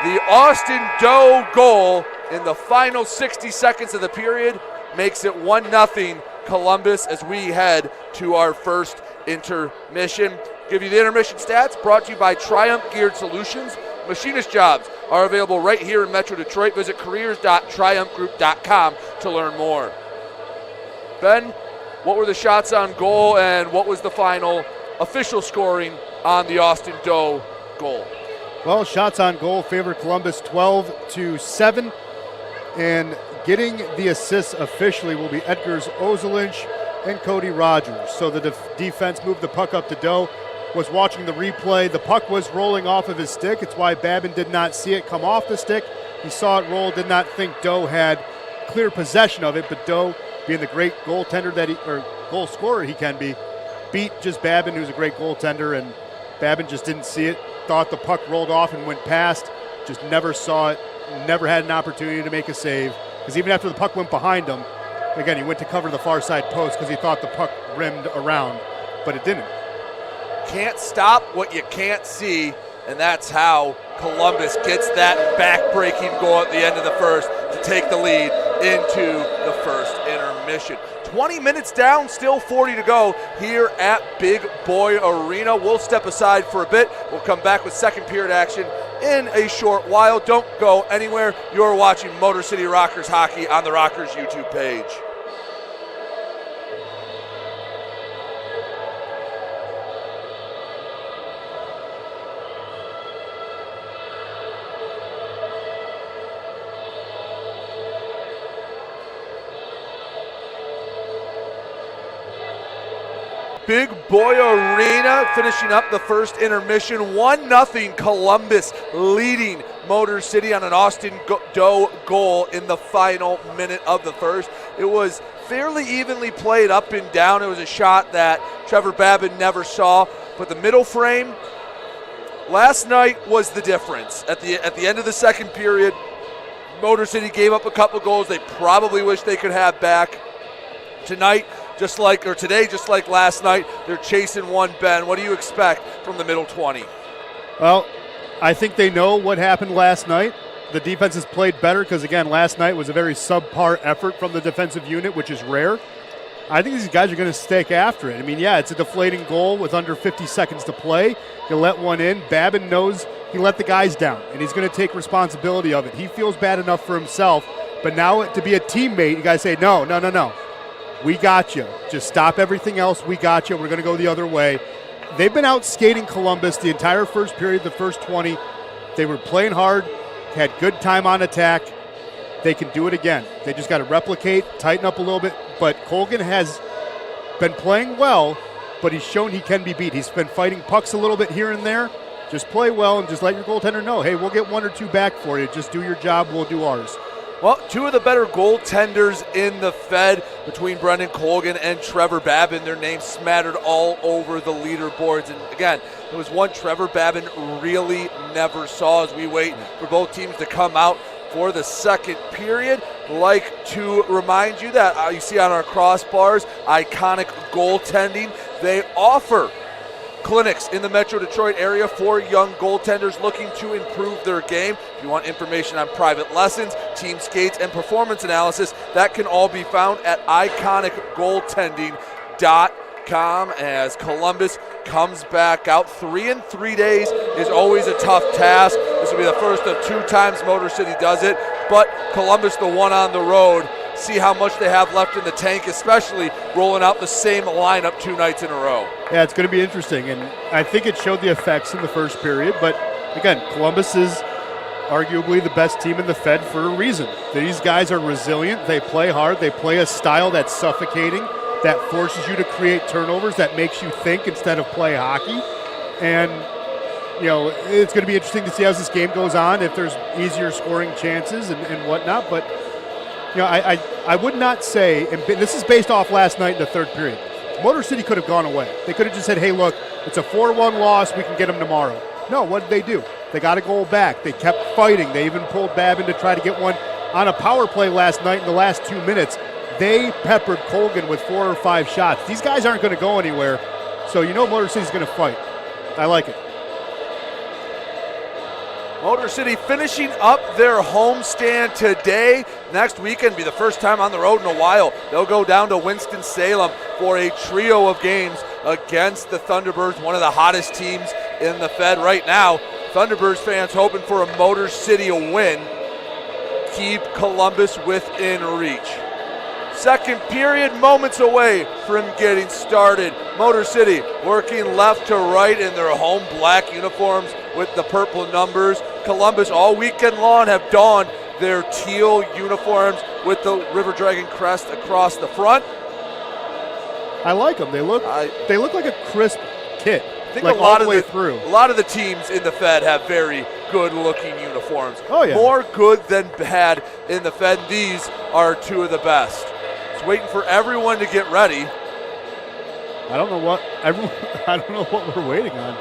the Austin Doe goal in the final 60 seconds of the period makes it 1-0 Columbus as we head to our first intermission. Give you the intermission stats brought to you by Triumph Geared Solutions. Machinist jobs are available right here in Metro Detroit. Visit careers.triumphgroup.com to learn more. Ben, what were the shots on goal and what was the final official scoring on the Austin Doe goal? Well, shots on goal favor Columbus 12-7, and getting the assists officially will be Edgars Ozelinch and Cody Rogers. So the defense moved the puck up to Doe, was watching the replay. The puck was rolling off of his stick. It's why Babin did not see it come off the stick. He saw it roll, did not think Doe had clear possession of it, but Doe, being the great goaltender or goal scorer he can be, beat just Babin, who's a great goaltender, and Babin just didn't see it, thought the puck rolled off and went past, just never saw it, never had an opportunity to make a save. Because even after the puck went behind him, again, he went to cover the far side post because he thought the puck rimmed around, but it didn't. Can't stop what you can't see, and that's how Columbus gets that back-breaking goal at the end of the first to take the lead into the first intermission. 20 minutes down, still 40 to go here at Big Boy Arena. We'll step aside for a bit. We'll come back with second period action in a short while. Don't go anywhere. You're watching Motor City Rockers hockey on the Rockers YouTube page. Big Boy Arena finishing up the first intermission. 1-0 Columbus leading Motor City on an Austin Doe goal in the final minute of the first. It was fairly evenly played up and down. It was a shot that Trevor Babin never saw, but the middle frame last night was the difference. At the end of the second period, Motor City gave up a couple goals they probably wish they could have back. Today, just like last night, they're chasing one. Ben, what do you expect from the middle 20? Well, I think they know what happened last night. The defense has played better because, again, last night was a very subpar effort from the defensive unit, which is rare. I think these guys are going to stick after it. I mean, yeah, it's a deflating goal with under 50 seconds to play. You let one in. Babin knows he let the guys down, and he's going to take responsibility of it. He feels bad enough for himself, but now to be a teammate, you guys say, no. We got you. Just stop everything else. We got you. We're going to go the other way. They've been out skating Columbus the entire first period, the first 20. They were playing hard, had good time on attack. They can do it again. They just got to replicate, tighten up a little bit. But Colgan has been playing well, but he's shown he can be beat. He's been fighting pucks a little bit here and there. Just play well and just let your goaltender know, hey, we'll get 1 or 2 back for you. Just do your job, we'll do ours. Well, 2 of the better goaltenders in the Fed between Brendan Colgan and Trevor Babin. Their names smattered all over the leaderboards. And again, it was one Trevor Babin really never saw as we wait for both teams to come out for the second period. Like to remind you that you see on our crossbars, Iconic Goaltending. They offer clinics in the Metro Detroit area for young goaltenders looking to improve their game. If you want information on private lessons, team skates, and performance analysis, that can all be found at iconicgoaltending.com as Columbus comes back out. 3 in 3 days is always a tough task. This will be the first of 2 times Motor City does it, but Columbus, the one on the road, see how much they have left in the tank, especially rolling out the same lineup 2 nights in a row. Yeah, it's going to be interesting, and I think it showed the effects in the first period, but again, Columbus is arguably the best team in the Fed for a reason. These guys are resilient, they play hard, they play a style that's suffocating, that forces you to create turnovers, that makes you think instead of play hockey, and you know, it's going to be interesting to see as this game goes on, if there's easier scoring chances and whatnot, but you know, I would not say, and this is based off last night in the third period, Motor City could have gone away. They could have just said, hey, look, it's a 4-1 loss. We can get them tomorrow. No, what did they do? They got a goal back. They kept fighting. They even pulled Babin to try to get one on a power play last night in the last 2 minutes. They peppered Colgan with 4 or 5 shots. These guys aren't going to go anywhere, so you know Motor City's going to fight. I like it. Motor City finishing up their homestand today. Next weekend will be the first time on the road in a while. They'll go down to Winston-Salem for a trio of games against the Thunderbirds, one of the hottest teams in the Fed right now. Thunderbirds fans hoping for a Motor City win. Keep Columbus within reach. Second period, moments away from getting started. Motor City working left to right in their home black uniforms with the purple numbers. Columbus all weekend long have donned their teal uniforms with the River Dragon crest across the front. I like them. They look like a crisp kit. I think like a lot all the of way through. A lot of the teams in the Fed have very good-looking uniforms. Oh yeah, more good than bad in the Fed. These are 2 of the best. Just waiting for everyone to get ready. I don't know what we're waiting on.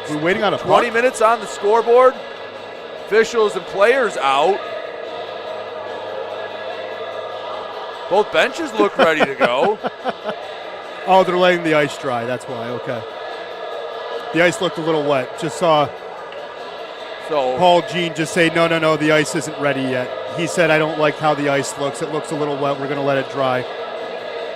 We're waiting on a 20 puck? minutes on the scoreboard. Officials and players out. Both benches look ready to go. Oh, they're letting the ice dry. That's why. Okay. The ice looked a little wet. Just saw Paul Jean just say, no, the ice isn't ready yet. He said, I don't like how the ice looks. It looks a little wet. We're going to let it dry.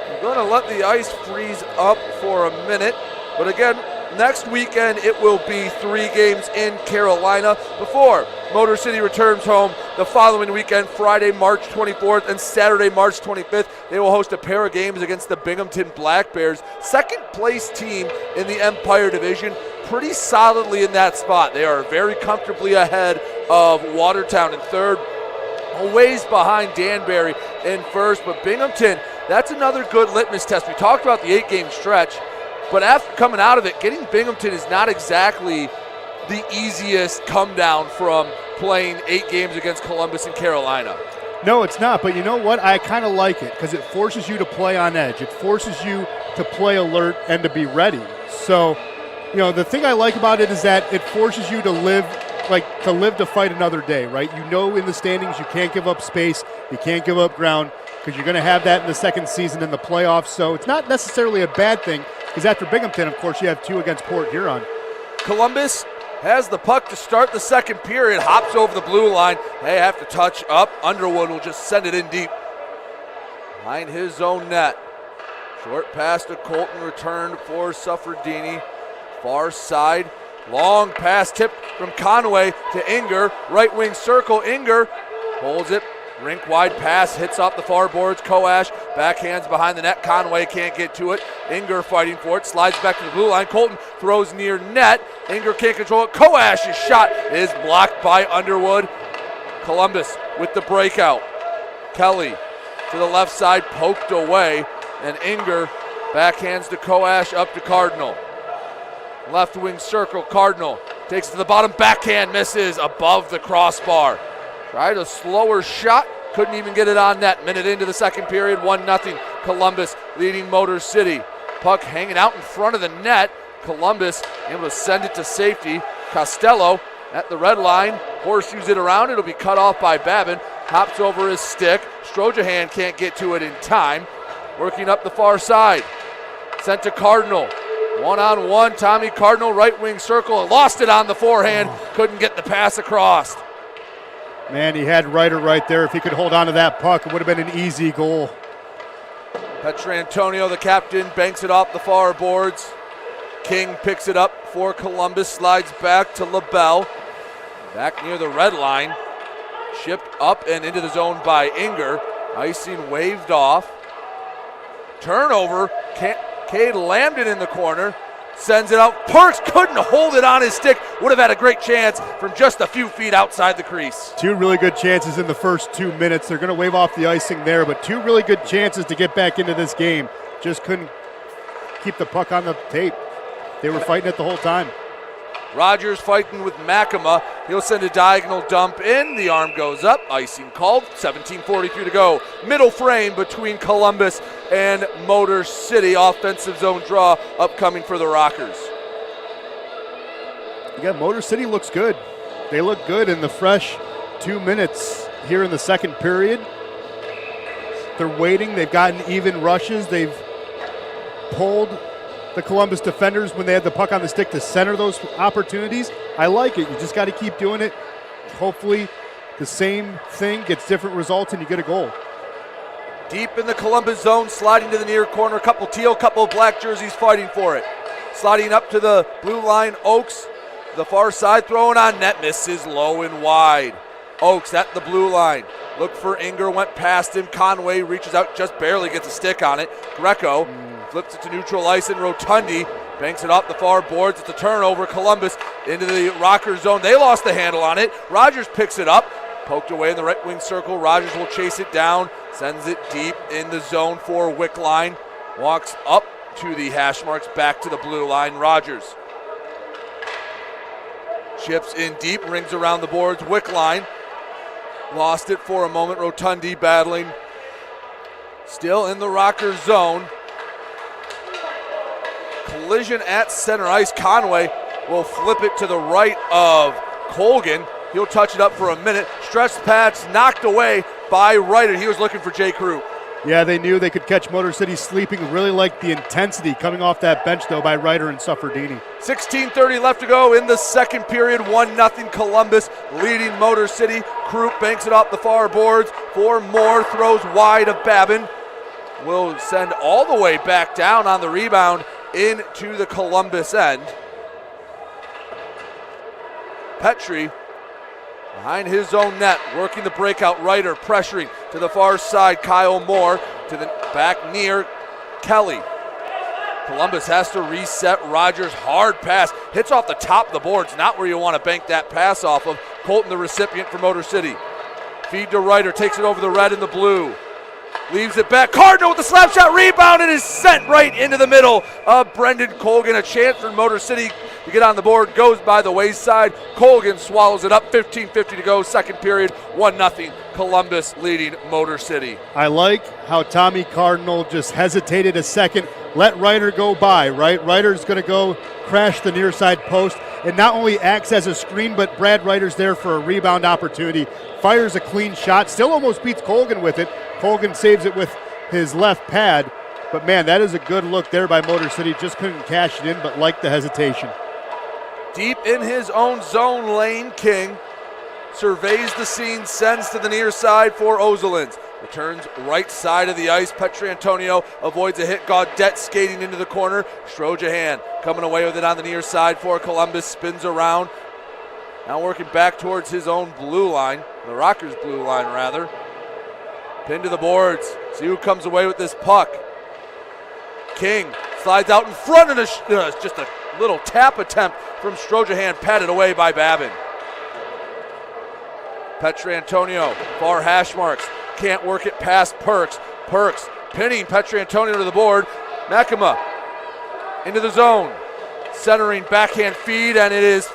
We're going to let the ice freeze up for a minute. But again, next weekend it will be 3 games in Carolina before Motor City returns home the following weekend, Friday, March 24th and Saturday, March 25th. They will host a pair of games against the Binghamton Black Bears, second place team in the Empire Division, pretty solidly in that spot. They are very comfortably ahead of Watertown in third, a ways behind Danbury in first, but Binghamton, that's another good litmus test. We talked about the 8-game stretch, but after coming out of it, getting Binghamton is not exactly the easiest come down from playing 8 games against Columbus and Carolina. No, it's not, but you know what? I kind of like it because it forces you to play on edge. It forces you to play alert and to be ready. So, you know, the thing I like about it is that it forces you to live to fight another day, right? You know in the standings you can't give up space, you can't give up ground because you're going to have that in the second season in the playoffs. So it's not necessarily a bad thing because after Binghamton, of course, you have 2 against Port Huron. Columbus has the puck to start the second period, hops over the blue line. They have to touch up. Underwood will just send it in deep behind his own net. Short pass to Colton, returned for Suffredini. Far side, long pass tipped from Conway to Inger. Right wing circle, Inger holds it. Rink wide pass, hits off the far boards. Koash backhands behind the net. Conway can't get to it. Inger fighting for it, slides back to the blue line. Colton throws near net. Inger can't control it. Koash's shot is blocked by Underwood. Columbus with the breakout. Kelly to the left side, poked away, and Inger Backhands to Koash, up to Cardinal. Left wing circle, Cardinal takes it to the bottom, backhand misses above the crossbar. Tried a slower shot, couldn't even get it on net. Minute into the second period, 1-0. Columbus leading Motor City. Puck hanging out in front of the net. Columbus able to send it to safety. Costello at the red line, horseshoes it around. It'll be cut off by Babin. Hops over his stick. Strojahan can't get to it in time. Working up the far side. Sent to Cardinal. One-on-one, Tommy Cardinal, right wing circle. Lost it on the forehand. Couldn't get the pass across. Man, he had Ryder right there. If he could hold on to that puck, it would have been an easy goal. Petrantonio, the captain, banks it off the far boards. King picks it up for Columbus, slides back to LaBelle. Back near the red line. Shipped up and into the zone by Inger. Icing waved off. Turnover. Cade Lambden in the corner. Sends it out. Perks couldn't hold it on his stick. Would have had a great chance from just a few feet outside the crease. Two really good chances in the first 2 minutes. They're going to wave off the icing there, but two really good chances to get back into this game. Just couldn't keep the puck on the tape. They were fighting it the whole time. Rogers fighting with Makema. He'll send a diagonal dump in. The arm goes up. Icing called. 17:43 to go. Middle frame between Columbus and Motor City. Offensive zone draw upcoming for the Rockers. Yeah, Motor City looks good. They look good in the fresh 2 minutes here in the second period. They're waiting. They've gotten even rushes. They've pulled the Columbus defenders when they had the puck on the stick to center those opportunities. I like it. You just got to keep doing it. Hopefully the same thing gets different results and you get a goal. Deep in the Columbus zone, sliding to the near corner. Couple teal, couple black jerseys fighting for it. Sliding up to the blue line, Oakes. The far side, throwing on net, misses low and wide. Oakes at the blue line. Look for Inger, went past him. Conway reaches out, just barely gets a stick on it. Greco flips it to neutral ice, and Rotundi banks it off the far boards. It's a turnover. Columbus into the Rocker zone. They lost the handle on it. Rogers picks it up. Poked away in the right wing circle. Rogers will chase it down. Sends it deep in the zone for Wickline. Walks up to the hash marks, back to the blue line. Rogers chips in deep, rings around the boards. Wickline lost it for a moment. Rotundi battling. Still in the Rocker zone. Collision at center ice. Conway will flip it to the right of Colgan. He'll touch it up for a minute. Stretch pass knocked away by Ryder. He was looking for Jay Crew. Yeah, they knew they could catch Motor City sleeping. Really liked the intensity coming off that bench, though, by Ryder and Suffredini. 16:30 left to go in the second period. 1-0 Columbus leading Motor City. Crew banks it off the far boards for Moore. Throws wide of Babin. Will send all the way back down on the rebound into the Columbus end. Petrie behind his own net, working the breakout. Ryder pressuring to the far side. Kyle Moore to the back near Kelly. Columbus has to reset. Rogers, hard pass, hits off the top of the boards. Not where you want to bank that pass off of. Colton, the recipient for Motor City. Feed to Ryder, takes it over the red and the blue. Leaves it back. Cardinal with the slap shot, rebound, and is sent right into the middle of Brendan Colgan. A chance for Motor City to get on the board. Goes by the wayside. Colgan swallows it up. 15:50 to go. Second period. 1-0. Columbus leading Motor City. I like how Tommy Cardinal just hesitated a second. Let Ryder go by, right? Ryder's going to go crash the near side post and not only acts as a screen, but Brad Ryder's there for a rebound opportunity. Fires a clean shot. Still almost beats Colgan with it. Colgan saves it with his left pad. But, man, that is a good look there by Motor City. Just couldn't cash it in, but liked the hesitation. Deep in his own zone lane, King surveys the scene, sends to the near side for Ozelins. Returns right side of the ice. Petrantonio avoids a hit. Gaudette skating into the corner. Strojahan coming away with it on the near side for Columbus. Spins around. Now working back towards his own blue line. The Rockers' blue line, rather. Pinned to the boards. See who comes away with this puck. King slides out in front and just a little tap attempt from Strojahan, patted away by Babin. Petrantonio, far hash marks. Can't work it past Perks. Perks pinning Petrantonio to the board. Nakama into the zone. Centering backhand feed, and it is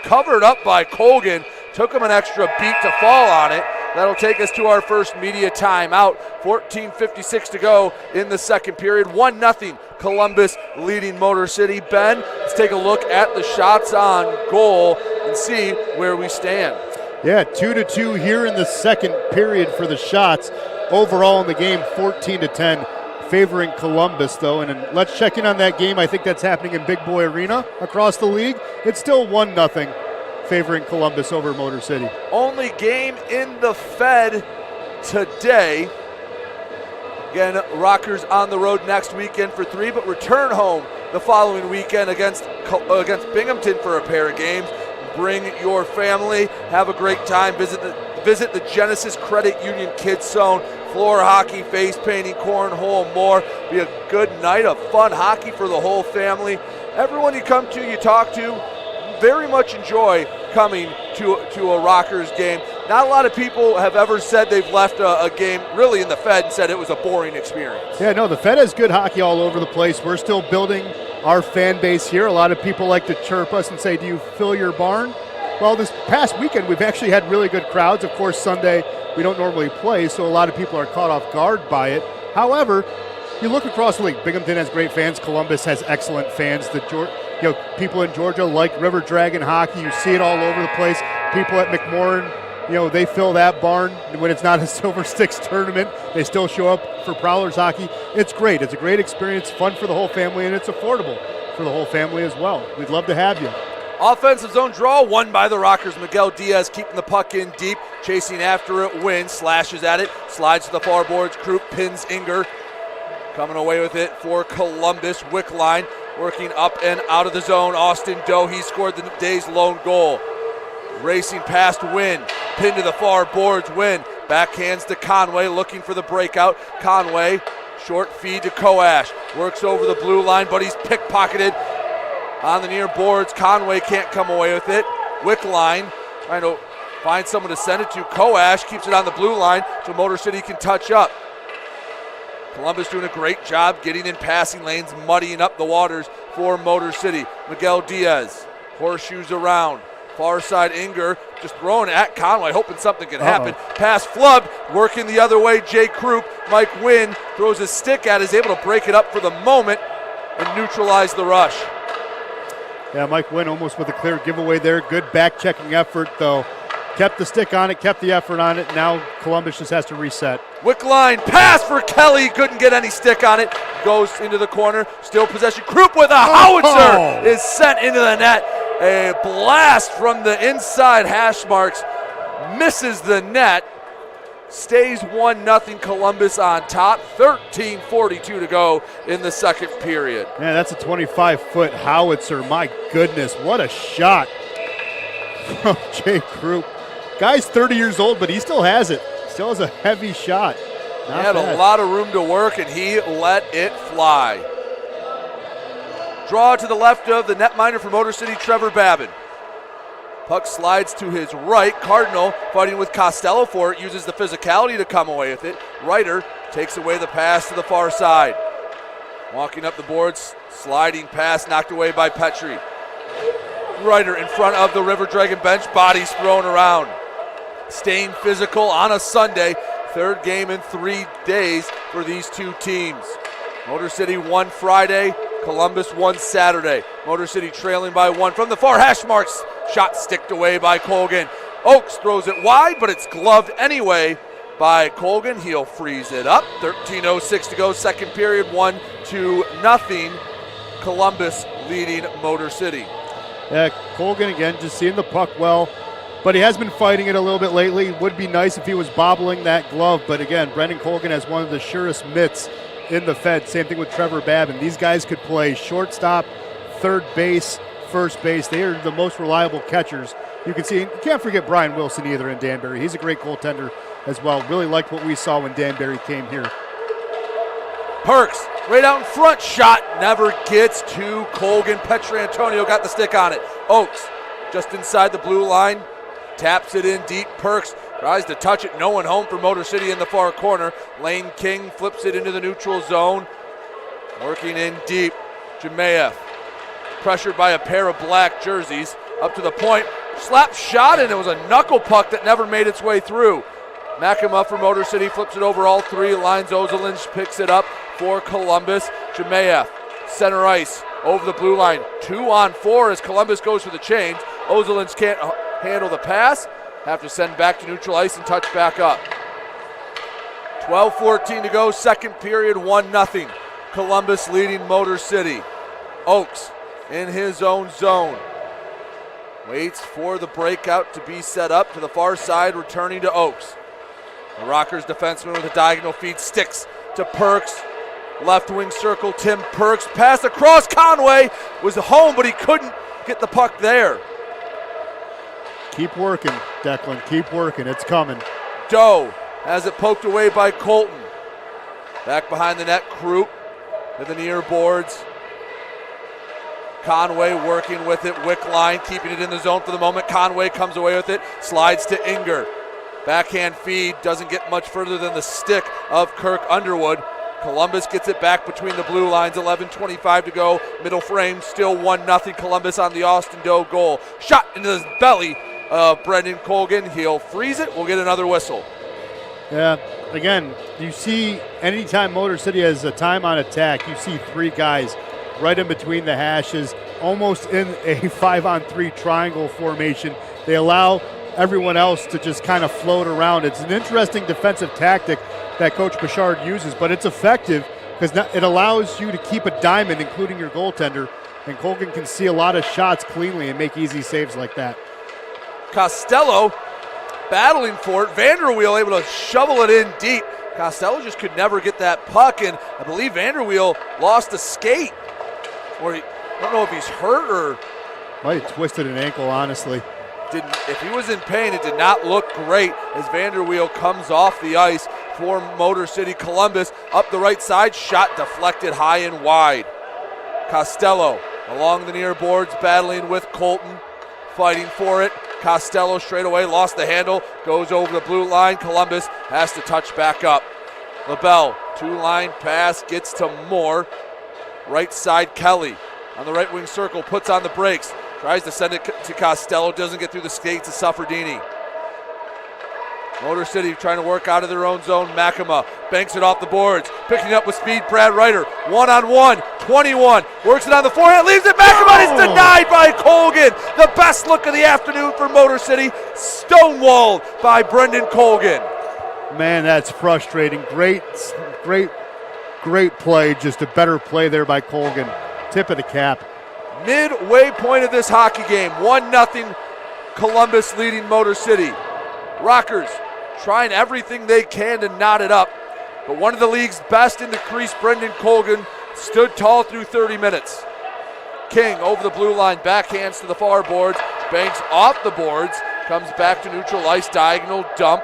covered up by Colgan. Took him an extra beat to fall on it. That'll take us to our first media timeout. 14:56 to go in the second period. 1-0 Columbus leading Motor City. Ben, let's take a look at the shots on goal and see where we stand. Yeah, 2-2 here in the second period for the shots. Overall in the game, 14-10, favoring Columbus, though. And let's check in on that game. I think that's happening in Big Boy Arena across the league. It's still 1-0, favoring Columbus over Motor City. Only game in the Fed today. Again, Rockers on the road next weekend for 3, but return home the following weekend against Binghamton for a pair of games. Bring your family, have a great time. Visit the Genesis Credit Union Kids Zone. Floor hockey, face painting, cornhole, and more. Be a good night of fun hockey for the whole family. Everyone you come to, you talk to, very much enjoy coming to a Rockers game. Not a lot of people have ever said they've left a game really in the Fed and said it was a boring experience. Yeah, no, the Fed has good hockey all over the place. We're still building our fan base here. A lot of people like to chirp us and say, do you fill your barn? Well, this past weekend, we've actually had really good crowds. Of course, Sunday, we don't normally play, so a lot of people are caught off guard by it. However, you look across the league, Binghamton has great fans. Columbus has excellent fans. People in Georgia like River Dragon hockey. You see it all over the place. People at McMorran, they fill that barn. When it's not a Silver Sticks tournament, they still show up for Prowlers hockey. It's great. It's a great experience, fun for the whole family, and it's affordable for the whole family as well. We'd love to have you. Offensive zone draw, won by the Rockers. Miguel Diaz keeping the puck in deep, chasing after it, wins, slashes at it, slides to the far boards, Krupp pins Inger. Coming away with it for Columbus. Wickline working up and out of the zone. Austin Doe, he scored the day's lone goal. Racing past Wynn, pinned to the far boards, Wynn. Backhands to Conway, looking for the breakout. Conway, short feed to Koash. Works over the blue line, but he's pickpocketed on the near boards. Conway can't come away with it. Wickline trying to find someone to send it to. Koash keeps it on the blue line so Motor City can touch up. Columbus doing a great job getting in passing lanes, muddying up the waters for Motor City. Miguel Diaz, horseshoes around. Far side Inger just throwing at Conway, hoping something can happen. Pass flubbed, working the other way. Jay Krupp, Mike Wynn throws his stick at, is able to break it up for the moment and neutralize the rush. Yeah, Mike Wynn almost with a clear giveaway there. Good back-checking effort, though. Kept the stick on it, kept the effort on it. Now Columbus just has to reset. Wickline, pass for Kelly. Couldn't get any stick on it. Goes into the corner. Still possession. Krupp with a howitzer is sent into the net. A blast from the inside hash marks. Misses the net. Stays 1-0 Columbus on top. 13:42 to go in the second period. Man, that's a 25-foot howitzer. My goodness, what a shot from Jay Krupp. Guy's 30 years old, but he still has it. Still has a heavy shot. He had a lot of room to work, and he let it fly. Draw to the left of the netminder for Motor City, Trevor Babin. Puck slides to his right. Cardinal fighting with Costello for it, uses the physicality to come away with it. Ryder takes away the pass to the far side. Walking up the boards, sliding pass knocked away by Petrie. Ryder in front of the River Dragon bench, bodies thrown around. Staying physical on a Sunday, third game in 3 days for these two teams. Motor City won Friday, Columbus won Saturday. Motor City trailing by 1 from the far hash marks. Shot sticked away by Colgan. Oakes throws it wide, but it's gloved anyway by Colgan. He'll freeze it up. 13:06 to go, second period, 1-0. Columbus leading Motor City. Yeah, Colgan again, just seeing the puck well, but he has been fighting it a little bit lately. Would be nice if he was bobbling that glove, but again, Brendan Colgan has one of the surest mitts in the Fed. Same thing with Trevor Babin. These guys could play shortstop, third base, first base. They are the most reliable catchers. You can see, you can't forget Brian Wilson either in Danbury. He's a great goaltender as well. Really liked what we saw when Danbury came here. Perks, right out in front, shot never gets to Colgan. Petrantonio got the stick on it. Oakes, just inside the blue line, taps it in deep. Perks tries to touch it, no one home for Motor City in the far corner. Lane King flips it into the neutral zone. Working in deep, Jemayev. Pressured by a pair of black jerseys. Up to the point. Slap shot, and it was a knuckle puck that never made its way through. Makima for Motor City flips it over all three lines. Ozolinsh picks it up for Columbus. Jemayev, center ice, over the blue line. 2-on-4 as Columbus goes for the change. Ozolinsh can't handle the pass. Have to send back to neutral ice and touch back up. 12:14 to go, second period, 1-0. Columbus leading Motor City. Oakes in his own zone. Waits for the breakout to be set up to the far side, returning to Oakes. The Rockers defenseman with a diagonal feed, sticks to Perks. Left wing circle, Tim Perks. Pass across, Conway was home, but he couldn't get the puck there. Keep working, Declan, keep working, it's coming. Doe has it poked away by Colton. Back behind the net, Krupp to the near boards. Conway working with it, Wickline keeping it in the zone for the moment. Conway comes away with it, slides to Inger. Backhand feed, doesn't get much further than the stick of Kirk Underwood. Columbus gets it back between the blue lines, 11:25 to go. Middle frame, still 1-0 Columbus on the Austin Doe goal. Shot into the belly of Brendan Colgan. He'll freeze it, we'll get another whistle. Yeah, again, you see anytime Motor City has a time on attack, you see three guys right in between the hashes, almost in a 5-on-3 triangle formation. They allow everyone else to just kind of float around. It's an interesting defensive tactic that Coach Bouchard uses, but it's effective because it allows you to keep a diamond, including your goaltender, and Colgan can see a lot of shots cleanly and make easy saves like that. Costello battling for it. Vanderweel able to shovel it in deep. Costello just could never get that puck, and I believe Vanderweel lost a skate. Or I don't know if he's hurt or might have twisted an ankle, honestly. If he was in pain, it did not look great as Vanderweel comes off the ice for Motor City. Columbus up the right side, shot deflected high and wide. Costello along the near boards, battling with Colton, fighting for it. Costello straight away, lost the handle, goes over the blue line. Columbus has to touch back up. LaBelle, two-line pass, gets to Moore. Right side, Kelly on the right wing circle, puts on the brakes, tries to send it to Costello, doesn't get through the skates to Suffredini. Motor City trying to work out of their own zone. Makima banks it off the boards, picking up with speed, Brad Ryder, 1-on-1, 21, works it on the forehand, leaves it, Makima is denied by Colgan. The best look of the afternoon for Motor City, stonewalled by Brendan Colgan. Man, that's frustrating. Great play, just a better play there by Colgan. Tip of the cap. Midway point of this hockey game, 1-0 Columbus leading Motor City. Rockers trying everything they can to knot it up, but one of the league's best in the crease, Brendan Colgan, stood tall through 30 minutes. King over the blue line, backhands to the far boards, banks off the boards, comes back to neutral ice, diagonal dump.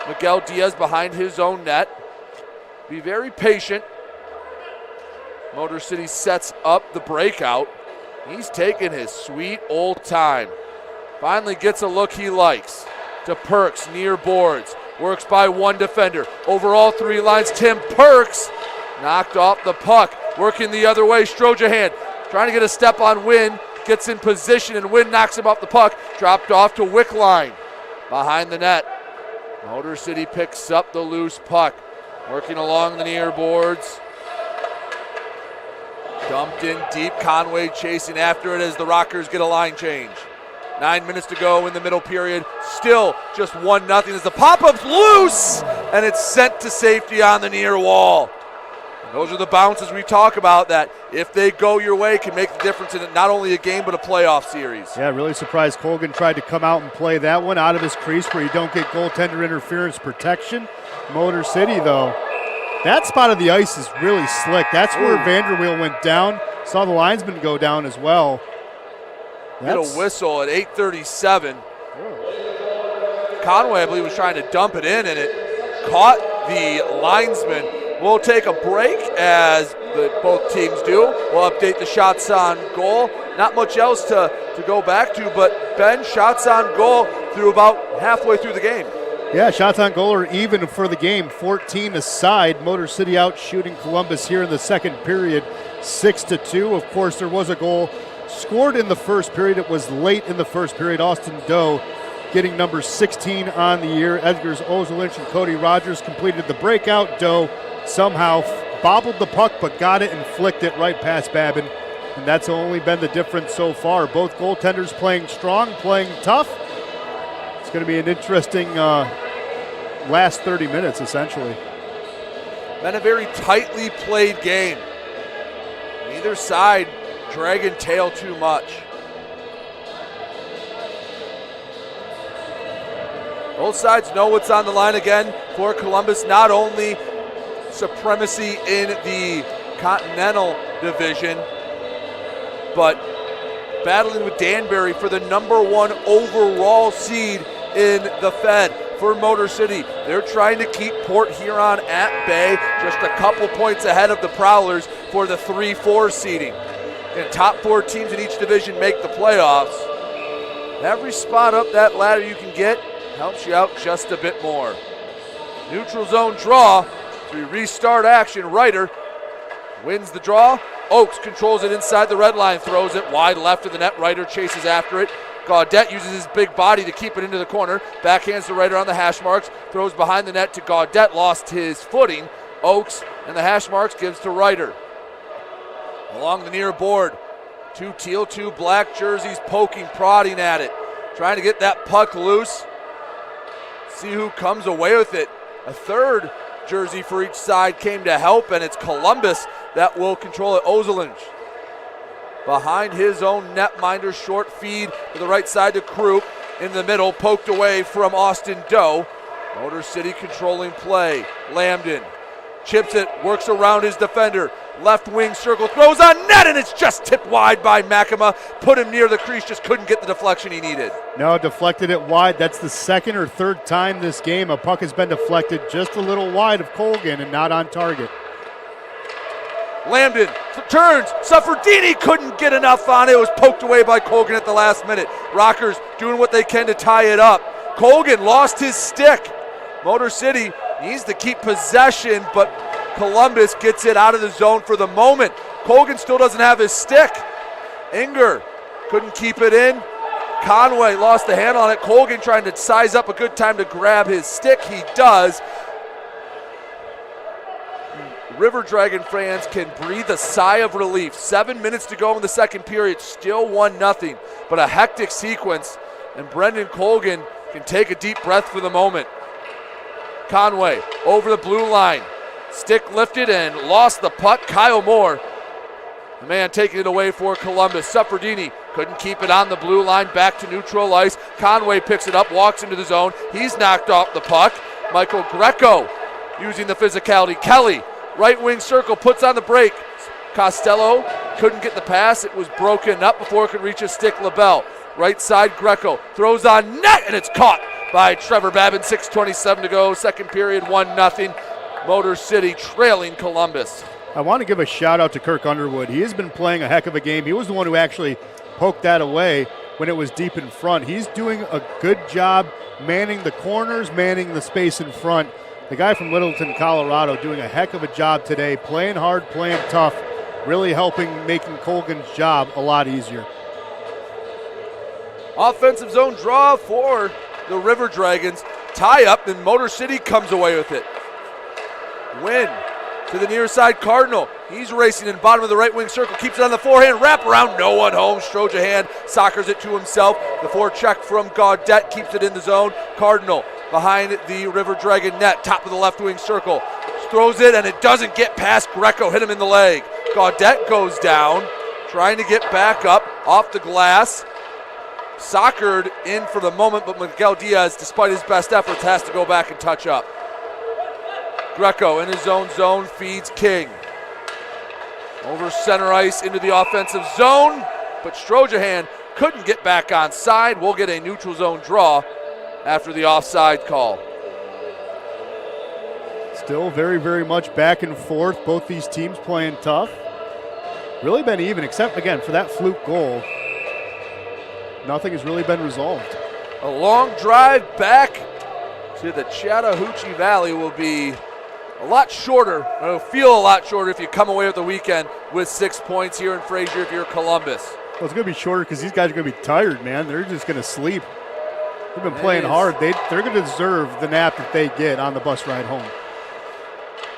Miguel Diaz behind his own net. Be very patient. Motor City sets up the breakout. He's taking his sweet old time. Finally gets a look he likes. To Perks, near boards. Works by one defender. Over all three lines, Tim Perks knocked off the puck. Working the other way, Strojahan trying to get a step on Wynn. Gets in position and Wynn knocks him off the puck. Dropped off to Wickline behind the net. Motor City picks up the loose puck. Working along the near boards. Dumped in deep. Conway chasing after it as the Rockers get a line change. 9 minutes to go in the middle period. Still just 1-0 as the pop-up's loose and it's sent to safety on the near wall. And those are the bounces we talk about that if they go your way can make the difference in not only a game but a playoff series. Yeah, really surprised Colgan tried to come out and play that one out of his crease where you don't get goaltender interference protection. Motor City, though, that spot of the ice is really slick. That's where Vanderweel went down. Saw the linesman go down as well. Get a whistle at 8:37. Conway, I believe, was trying to dump it in, and it caught the linesman. We'll take a break, as both teams do. We'll update the shots on goal. Not much else to go back to, but Ben, shots on goal through about halfway through the game. Yeah, shots on goal are even for the game, 14 aside. Motor City out shooting Columbus here in the second period, 6-2. Of course, there was a goal scored in the first period. It was late in the first period. Austin Doe getting number 16 on the year. Edgars Ozolinsh and Cody Rogers completed the breakout. Doe somehow bobbled the puck but got it and flicked it right past Babin. And that's only been the difference so far. Both goaltenders playing strong, playing tough. It's going to be an interesting last 30 minutes, essentially. Been a very tightly played game. Neither side dragging tail too much. Both sides know what's on the line again for Columbus. Not only supremacy in the Continental Division, but battling with Danbury for the #1 overall seed in the Fed. For Motor City, they're trying to keep Port Huron at bay, just a couple points ahead of the Prowlers for the 3-4 seeding. And top 4 teams in each division make the playoffs. Every spot up that ladder you can get helps you out just a bit more. Neutral zone draw. As we restart action, Ryder wins the draw. Oakes controls it inside the red line, throws it wide left of the net. Ryder chases after it. Gaudette uses his big body to keep it into the corner. Backhands to Ryder on the hash marks. Throws behind the net to Gaudette. Lost his footing. Oakes and the hash marks gives to Ryder. Along the near board. 2 teal, 2 black jerseys poking, prodding at it. Trying to get that puck loose. See who comes away with it. A third jersey for each side came to help, and it's Columbus that will control it. Ozolinsh behind his own netminder, short feed to the right side to Krupp. In the middle, poked away from Austin Doe. Motor City controlling play. Lambden chips it, works around his defender. Left wing circle, throws on net, and it's just tipped wide by Makema. Put him near the crease, just couldn't get the deflection he needed. No, deflected it wide. That's the second or third time this game a puck has been deflected just a little wide of Colgan and not on target. Lambden turns, Suffredini couldn't get enough on it. It was poked away by Colgan at the last minute. Rockers doing what they can to tie it up. Colgan lost his stick. Motor City needs to keep possession, but Columbus gets it out of the zone for the moment. Colgan still doesn't have his stick. Inger couldn't keep it in. Conway lost the handle on it. Colgan trying to size up a good time to grab his stick. He does. River Dragon fans can breathe a sigh of relief. 7 minutes to go in the second period, still 1-0, but a hectic sequence, and Brendan Colgan can take a deep breath for the moment. Conway over the blue line, stick lifted and lost the puck. Kyle Moore, the man taking it away for Columbus. Suffredini couldn't keep it on the blue line, back to neutral ice. Conway picks it up, walks into the zone. He's knocked off the puck. Michael Greco using the physicality. Kelly, right wing circle, puts on the break. Costello couldn't get the pass. It was broken up before it could reach his stick. LaBelle, right side, Greco throws on net, and it's caught by Trevor Babin. 6:27 to go, second period, 1-0. Motor City trailing Columbus. I want to give a shout out to Kirk Underwood. He has been playing a heck of a game. He was the one who actually poked that away when it was deep in front. He's doing a good job manning the corners, manning the space in front. The guy from Littleton, Colorado, doing a heck of a job today, playing hard, playing tough, really helping making Colgan's job a lot easier. Offensive zone draw for the River Dragons. Tie up, and Motor City comes away with it. Win to the near side, Cardinal. He's racing in bottom of the right wing circle, keeps it on the forehand, wrap around, no one home. Strojahan soccers it to himself. The forecheck from Gaudette keeps it in the zone. Cardinal behind the River Dragon net, top of the left wing circle. Throws it, and it doesn't get past Greco, hit him in the leg. Gaudette goes down, trying to get back up off the glass. Soccered in for the moment, but Miguel Diaz, despite his best efforts, has to go back and touch up. Greco in his own zone feeds King. Over center ice into the offensive zone, but Strojahan couldn't get back on side. We'll get a neutral zone draw after the offside call. Still very, very much back and forth. Both these teams playing tough. Really been even, except, again, for that fluke goal. Nothing has really been resolved. A long drive back So the Chattahoochee Valley will be a lot shorter. It'll feel a lot shorter if you come away with the weekend with 6 points here in Frazier if you're Columbus. Well, it's going to be shorter because these guys are going to be tired, man. They're just going to sleep. They've been playing hard. They're going to deserve the nap that they get on the bus ride home.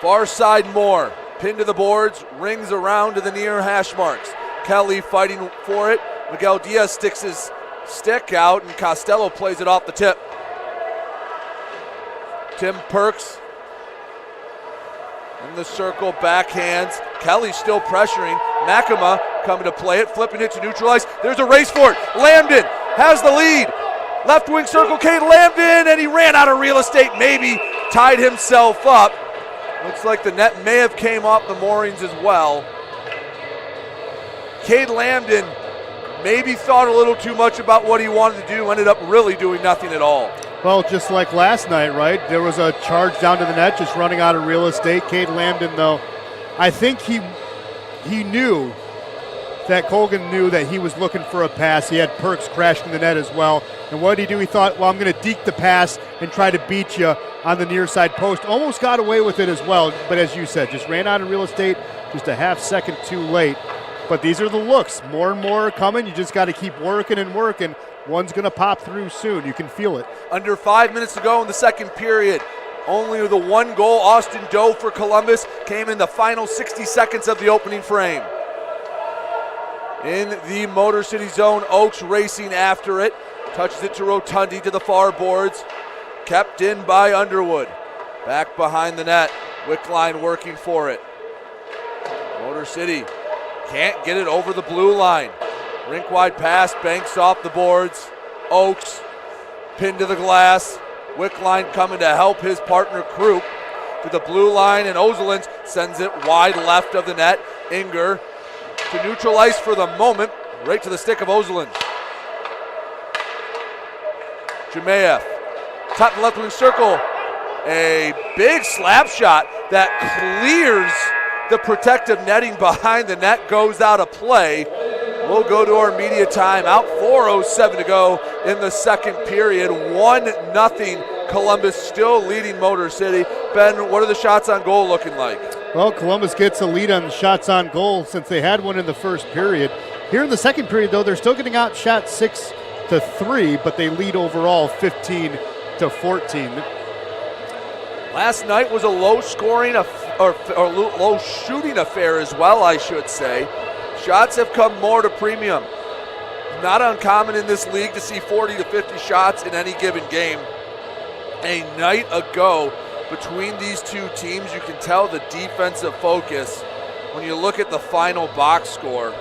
Far side Moore, pinned to the boards, rings around to the near hash marks. Kelly fighting for it. Miguel Diaz sticks his stick out, and Costello plays it off the tip. Tim Perks in the circle, backhands. Kelly still pressuring. Makema coming to play it, flipping it to neutralize. There's a race for it. Lambden has the lead. Left wing circle, Cade Lambden, and he ran out of real estate, maybe tied himself up. Looks like the net may have came off the moorings as well. Cade Lambden maybe thought a little too much about what he wanted to do, ended up really doing nothing at all. Well, just like last night, right? There was a charge down to the net, just running out of real estate. Cade Lambden, though, I think he knew that Colgan knew that he was looking for a pass. He had Perks crashing the net as well. And what did he do? He thought, well, I'm going to deke the pass and try to beat you on the near side post. Almost got away with it as well. But as you said, just ran out of real estate just a half second too late. But these are the looks. More and more are coming. You just got to keep working and working. One's going to pop through soon. You can feel it. Under 5 minutes to go in the second period. Only the one goal, Austin Doe for Columbus, came in the final 60 seconds of the opening frame. In the Motor City zone, Oaks racing after it. Touches it to Rotundi to the far boards. Kept in by Underwood. Back behind the net. Wickline working for it. Motor City can't get it over the blue line. Rink wide pass, banks off the boards. Oaks pinned to the glass. Wickline coming to help his partner Krupp to the blue line, and Ozelins sends it wide left of the net. Inger to neutralize for the moment, right to the stick of Ozelins. Jemayev, top left wing circle. A big slap shot that clears the protective netting behind the net, goes out of play. We'll go to our media timeout. 4:07 to go in the second period. 1-0 Columbus, still leading Motor City. Ben, what are the shots on goal looking like? Well, Columbus gets a lead on the shots on goal since they had one in the first period. Here in the second period, though, they're still getting outshot 6-3, but they lead overall 15-14. Last night was a low-scoring or low-shooting affair as well, I should say. Shots have come more to premium. Not uncommon in this league to see 40 to 50 shots in any given game. A night ago, between these two teams, you can tell the defensive focus. When you look at the final box score,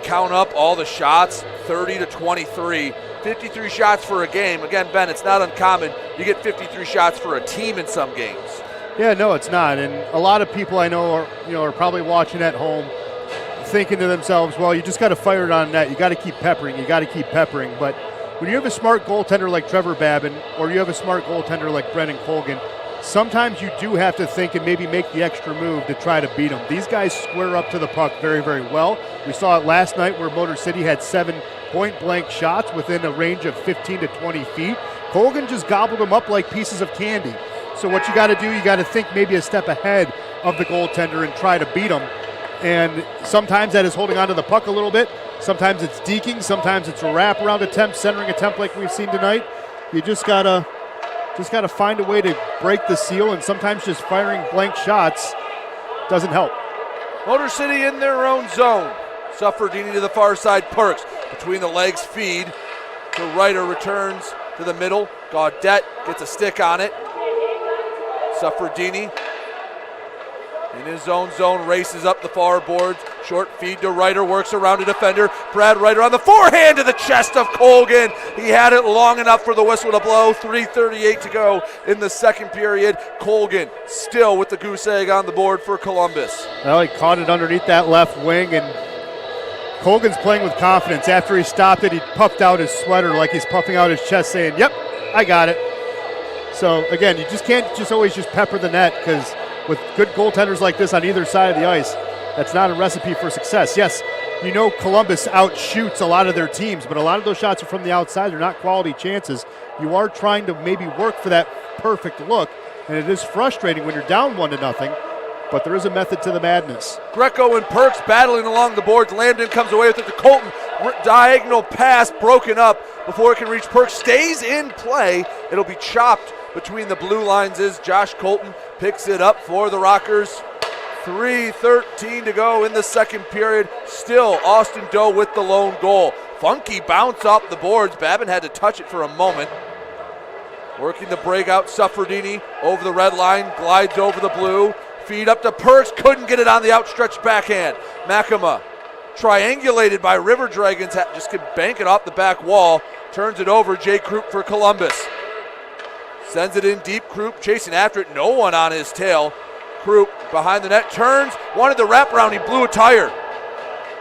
count up all the shots, 30 to 23. 53 shots for a game. Again, Ben, it's not uncommon. You get 53 shots for a team in some games. Yeah, no, it's not. And a lot of people I know are probably watching at home thinking to themselves, well, you just got to fire it on net. You got to keep peppering. You got to keep peppering. But when you have a smart goaltender like Trevor Babin, or you have a smart goaltender like Brendan Colgan, sometimes you do have to think and maybe make the extra move to try to beat them. These guys square up to the puck very, very well. We saw it last night where Motor City had 7 point-blank shots within a range of 15 to 20 feet. Colgan just gobbled them up like pieces of candy. So what you got to do, you got to think maybe a step ahead of the goaltender and try to beat them. And sometimes that is holding on to the puck a little bit. Sometimes it's deking. Sometimes it's a wraparound attempt, centering attempt like we've seen tonight. You just gotta find a way to break the seal, and sometimes just firing blank shots doesn't help. Motor City in their own zone. Sufferdini to the far side, Perks between the legs, feed. The Ryder returns to the middle. Gaudette gets a stick on it. Sufferdini in his own zone, races up the far boards. Short feed to Ryder, works around a defender. Brad Ryder on the forehand to the chest of Colgan. He had it long enough for the whistle to blow. 3:38 to go in the second period. Colgan still with the goose egg on the board for Columbus. Well, he caught it underneath that left wing, and Colgan's playing with confidence. After he stopped it, he puffed out his sweater like he's puffing out his chest saying, yep, I got it. So, again, you just can't always pepper the net, because with good goaltenders like this on either side of the ice, that's not a recipe for success. Yes, you know Columbus outshoots a lot of their teams, but a lot of those shots are from the outside. They're not quality chances. You are trying to maybe work for that perfect look, and it is frustrating when you're down 1-0, but there is a method to the madness. Greco and Perks battling along the boards. Lambden comes away with it to Colton. Diagonal pass broken up before it can reach Perks. Stays in play. It'll be chopped between the blue lines as Josh Colton picks it up for the Rockers. 3:13 to go in the second period. Still Austin Doe with the lone goal. Funky bounce off the boards. Babin had to touch it for a moment. Working the breakout, Suffredini over the red line, glides over the blue. Feed up to Perks, couldn't get it on the outstretched backhand. Makema, triangulated by River Dragons, just could bank it off the back wall. Turns it over, Jay Krupp for Columbus. Sends it in deep, Krupp chasing after it, no one on his tail. Krupp behind the net, turns, wanted the wraparound, he blew a tire.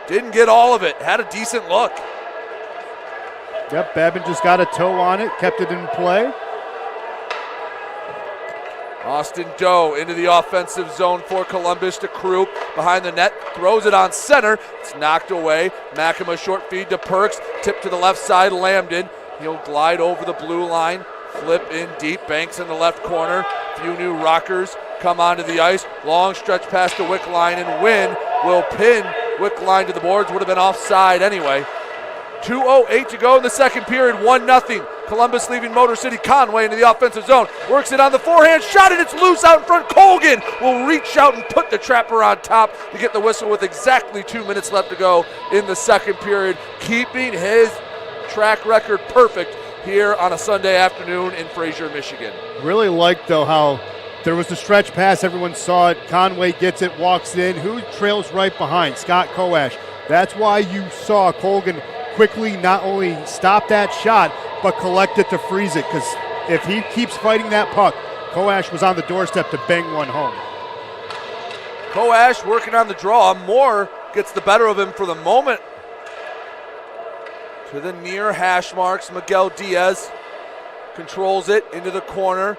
Didn't get all of it, had a decent look. Yep, Babin just got a toe on it, kept it in play. Austin Doe into the offensive zone for Columbus to Krupp. Behind the net, throws it on center. It's knocked away. Makema short feed to Perks. Tip to the left side, Lambden. He'll glide over the blue line. Flip in deep, Banks in the left corner. Few new Rockers come onto the ice. Long stretch pass to Wickline, and Wynn will pin Wickline to the boards. Would have been offside anyway. 2:08 to go in the second period, 1-0. Columbus leaving Motor City. Conway into the offensive zone. Works it on the forehand, shot it, it's loose out in front. Colgan will reach out and put the trapper on top to get the whistle with exactly 2 minutes left to go in the second period. Keeping his track record perfect here on a Sunday afternoon in Fraser, Michigan. Really liked, though, how there was the stretch pass. Everyone saw it. Conway gets it, walks in. Who trails right behind? Scott Koash. That's why you saw Colgan quickly not only stop that shot, but collect it to freeze it, because if he keeps fighting that puck, Koash was on the doorstep to bang one home. Koash working on the draw. Moore gets the better of him for the moment. To the near hash marks, Miguel Diaz controls it into the corner,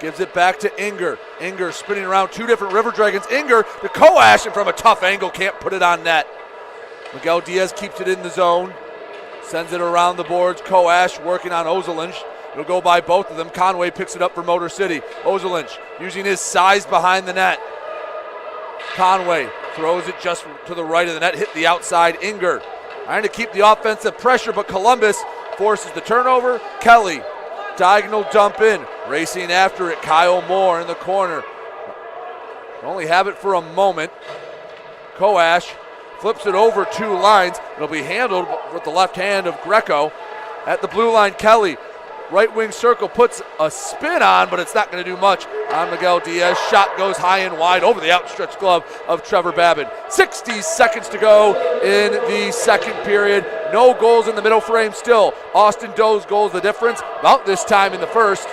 gives it back to Inger. Inger spinning around two different River Dragons. Inger to Koash, and from a tough angle can't put it on net. Miguel Diaz keeps it in the zone, sends it around the boards. Koash working on Ozolinsh. It'll go by both of them. Conway picks it up for Motor City. Ozolinsh using his size behind the net. Conway throws it just to the right of the net, hit the outside. Inger trying to keep the offensive pressure, but Columbus forces the turnover. Kelly, diagonal dump in, racing after it. Kyle Moore in the corner. Only have it for a moment. Koash flips it over two lines. It'll be handled with the left hand of Greco. At the blue line, Kelly, right wing circle, puts a spin on, but it's not going to do much on Miguel Diaz. Shot goes high and wide over the outstretched glove of Trevor Babin. 60 seconds to go in the second period. No goals in the middle frame still. Austin Doe's goal is the difference. About this time in the first.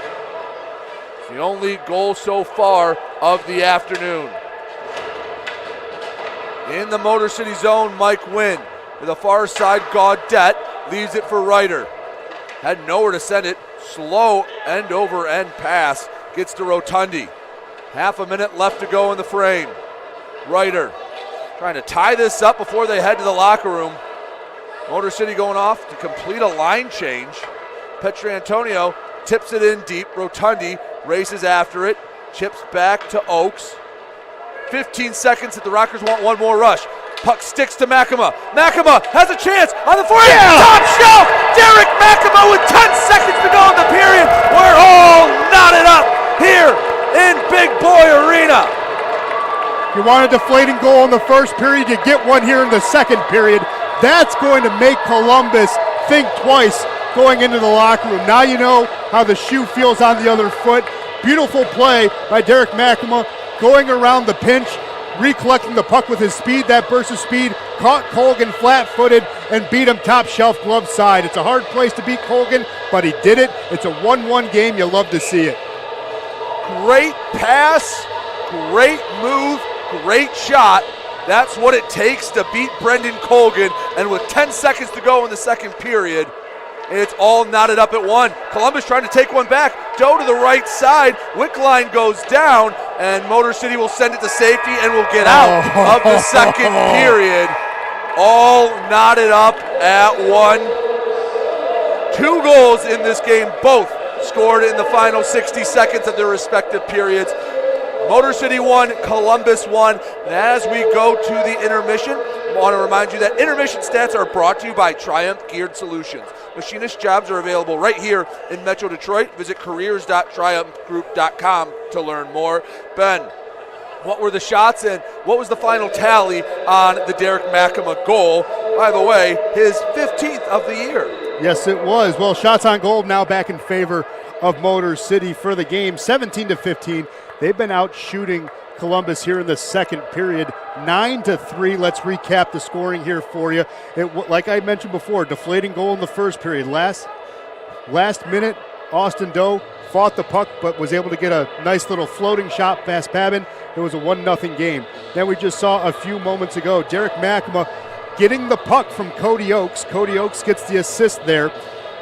It's the only goal so far of the afternoon. In the Motor City zone, Mike Wynn. To the far side, Gaudette leaves it for Ryder. Had nowhere to send it. Slow end over end pass. Gets to Rotundi. Half a minute left to go in the frame. Ryder trying to tie this up before they head to the locker room. Motor City going off to complete a line change. Petrantonio tips it in deep. Rotundi races after it. Chips back to Oakes. 15 seconds if the Rockers want one more rush. Puck sticks to Makema. Makema has a chance on the forehand. Yeah. Top shelf. Derek Makema with 10 seconds to go in the period. We're all knotted up here in Big Boy Arena. You want a deflating goal in the first period, you get one here in the second period. That's going to make Columbus think twice going into the locker room. Now you know how the shoe feels on the other foot. Beautiful play by Derek Makema, going around the pinch, recollecting the puck with his speed, that burst of speed, caught Colgan flat-footed and beat him top shelf glove side. It's a hard place to beat Colgan, but he did it. It's a 1-1 game. You love to see it. Great pass, great move, great shot. That's what it takes to beat Brendan Colgan. And with 10 seconds to go in the second period, it's all knotted up at one. Columbus trying to take one back. Doe to the right side. Wickline goes down, and Motor City will send it to safety and will get out of the second period. all knotted up at one. 2 goals in this game, both scored in the final 60 seconds of their respective periods. Motor City won, Columbus won. And as we go to the intermission, I want to remind you that intermission stats are brought to you by Triumph Geared Solutions. Machinist jobs are available right here in Metro Detroit. Visit careers.triumphgroup.com to learn more. Ben, what were the shots and what was the final tally on the Derek McAma goal? By the way, his 15th of the year. Yes, it was. Well, shots on goal now back in favor of Motor City for the game, 17-15. They've been out shooting Columbus here in the second period, 9-3. Let's recap the scoring here for you. Like I mentioned before, deflating goal in the first period. Last minute, Austin Doe fought the puck but was able to get a nice little floating shot past Babin. It was a 1-0 game. Then we just saw a few moments ago, Derek McAma getting the puck from Cody Oakes. Cody Oakes gets the assist there,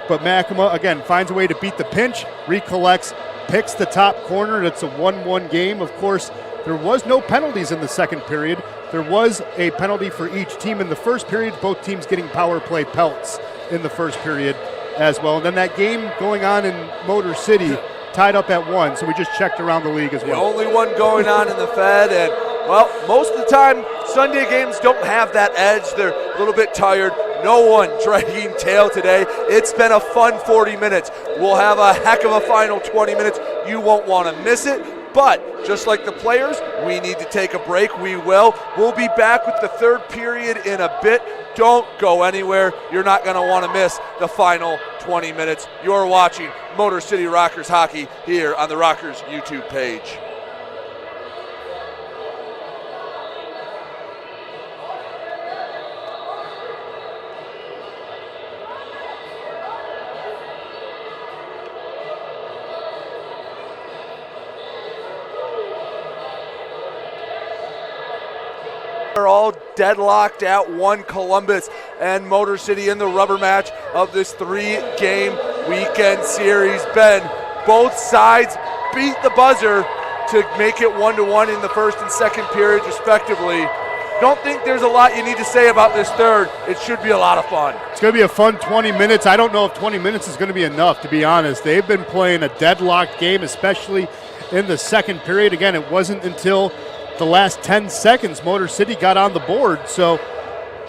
but McAma, again, finds a way to beat the pinch, recollects, picks the top corner, and it's a 1-1 game. Of course, there was no penalties in the second period. There was a penalty for each team in the first period, both teams getting power play pelts in the first period as well. And then that game going on in Motor City tied up at 1, so we just checked around the league as well. The only one going on in the Fed, and, well, most of the time, Sunday games don't have that edge. They're a little bit tired. No one dragging tail today. It's been a fun 40 minutes. We'll have a heck of a final 20 minutes. You won't want to miss it. But just like the players, we need to take a break. We will. We'll be back with the third period in a bit. Don't go anywhere. You're not going to want to miss the final 20 minutes. You're watching Motor City Rockers Hockey here on the Rockers YouTube page. Are all deadlocked at 1 Columbus and Motor City in the rubber match of this 3-game weekend series. Ben, both sides beat the buzzer to make it 1-1 in the first and second periods respectively. Don't think there's a lot you need to say about this third. It should be a lot of fun. It's going to be a fun 20 minutes. I don't know if 20 minutes is going to be enough, to be honest. They've been playing a deadlocked game, especially in the second period. Again, it wasn't until the last 10 seconds Motor City got on the board, so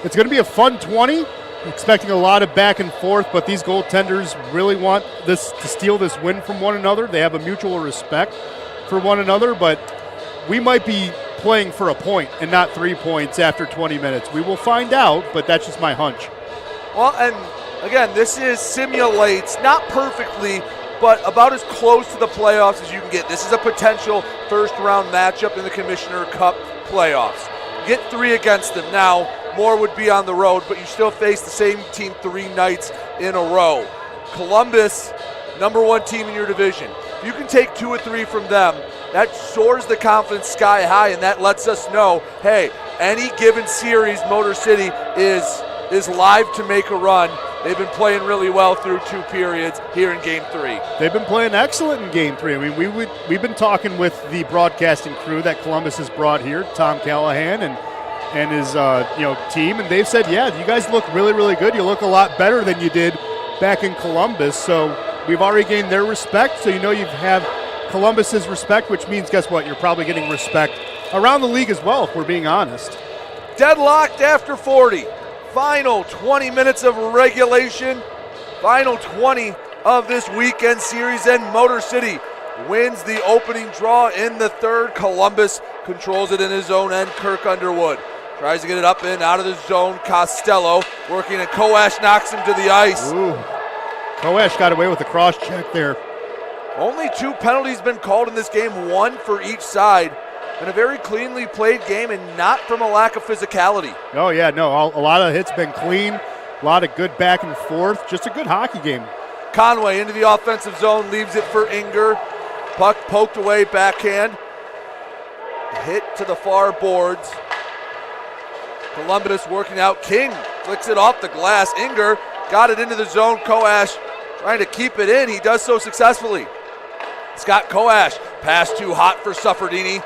it's going to be a fun 20. Expecting a lot of back and forth, but these goaltenders really want this to steal this win from one another. They have a mutual respect for one another, but we might be playing for a point and not 3 points after 20 minutes. We will find out, but that's just my hunch. Well, and again, this simulates, not perfectly, but about as close to the playoffs as you can get. This is a potential first-round matchup in the Commissioner Cup playoffs. Get 3 against them. Now, more would be on the road, but you still face the same team 3 nights in a row. Columbus, number 1 team in your division. If you can take 2 or 3 from them, that soars the confidence sky high, and that lets us know, hey, any given series, Motor City is live to make a run. They've been playing really well through 2 periods here in Game 3. They've been playing excellent in Game 3. I mean, we've been talking with the broadcasting crew that Columbus has brought here, Tom Callahan and his team, and they've said, yeah, you guys look really, really good. You look a lot better than you did back in Columbus. So we've already gained their respect. So you have Columbus's respect, which means, guess what? You're probably getting respect around the league as well, if we're being honest. Deadlocked after 40. Final 20 minutes of regulation, final 20 of this weekend series, and Motor City wins the opening draw in the third. Columbus controls it in his own end. Kirk Underwood tries to get it up and out of the zone. Costello working, and Koash knocks him to the ice. Ooh. Koash got away with the cross check there. Only 2 penalties been called in this game, 1 for each side. And a very cleanly played game, and not from a lack of physicality. Oh, yeah, no, a lot of hits been clean, a lot of good back and forth, just a good hockey game. Conway into the offensive zone, leaves it for Inger. Puck poked away, backhand. Hit to the far boards. Columbus working out. King flicks it off the glass. Inger got it into the zone. Koash trying to keep it in. He does so successfully. Scott Koash, pass too hot for Suffredini.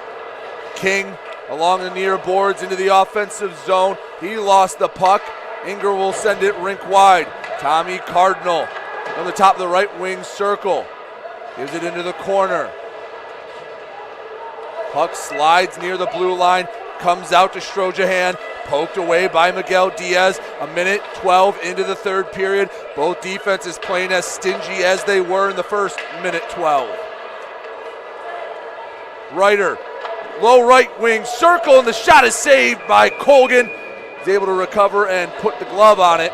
King along the near boards into the offensive zone. He lost the puck. Inger will send it rink wide. Tommy Cardinal on the top of the right wing circle. Gives it into the corner. Puck slides near the blue line. Comes out to Strojahan. Poked away by Miguel Diaz. 1:12 into the third period. Both defenses playing as stingy as they were in the first 1:12. Ryder, low right wing circle, and the shot is saved by Colgan. He's able to recover and put the glove on it.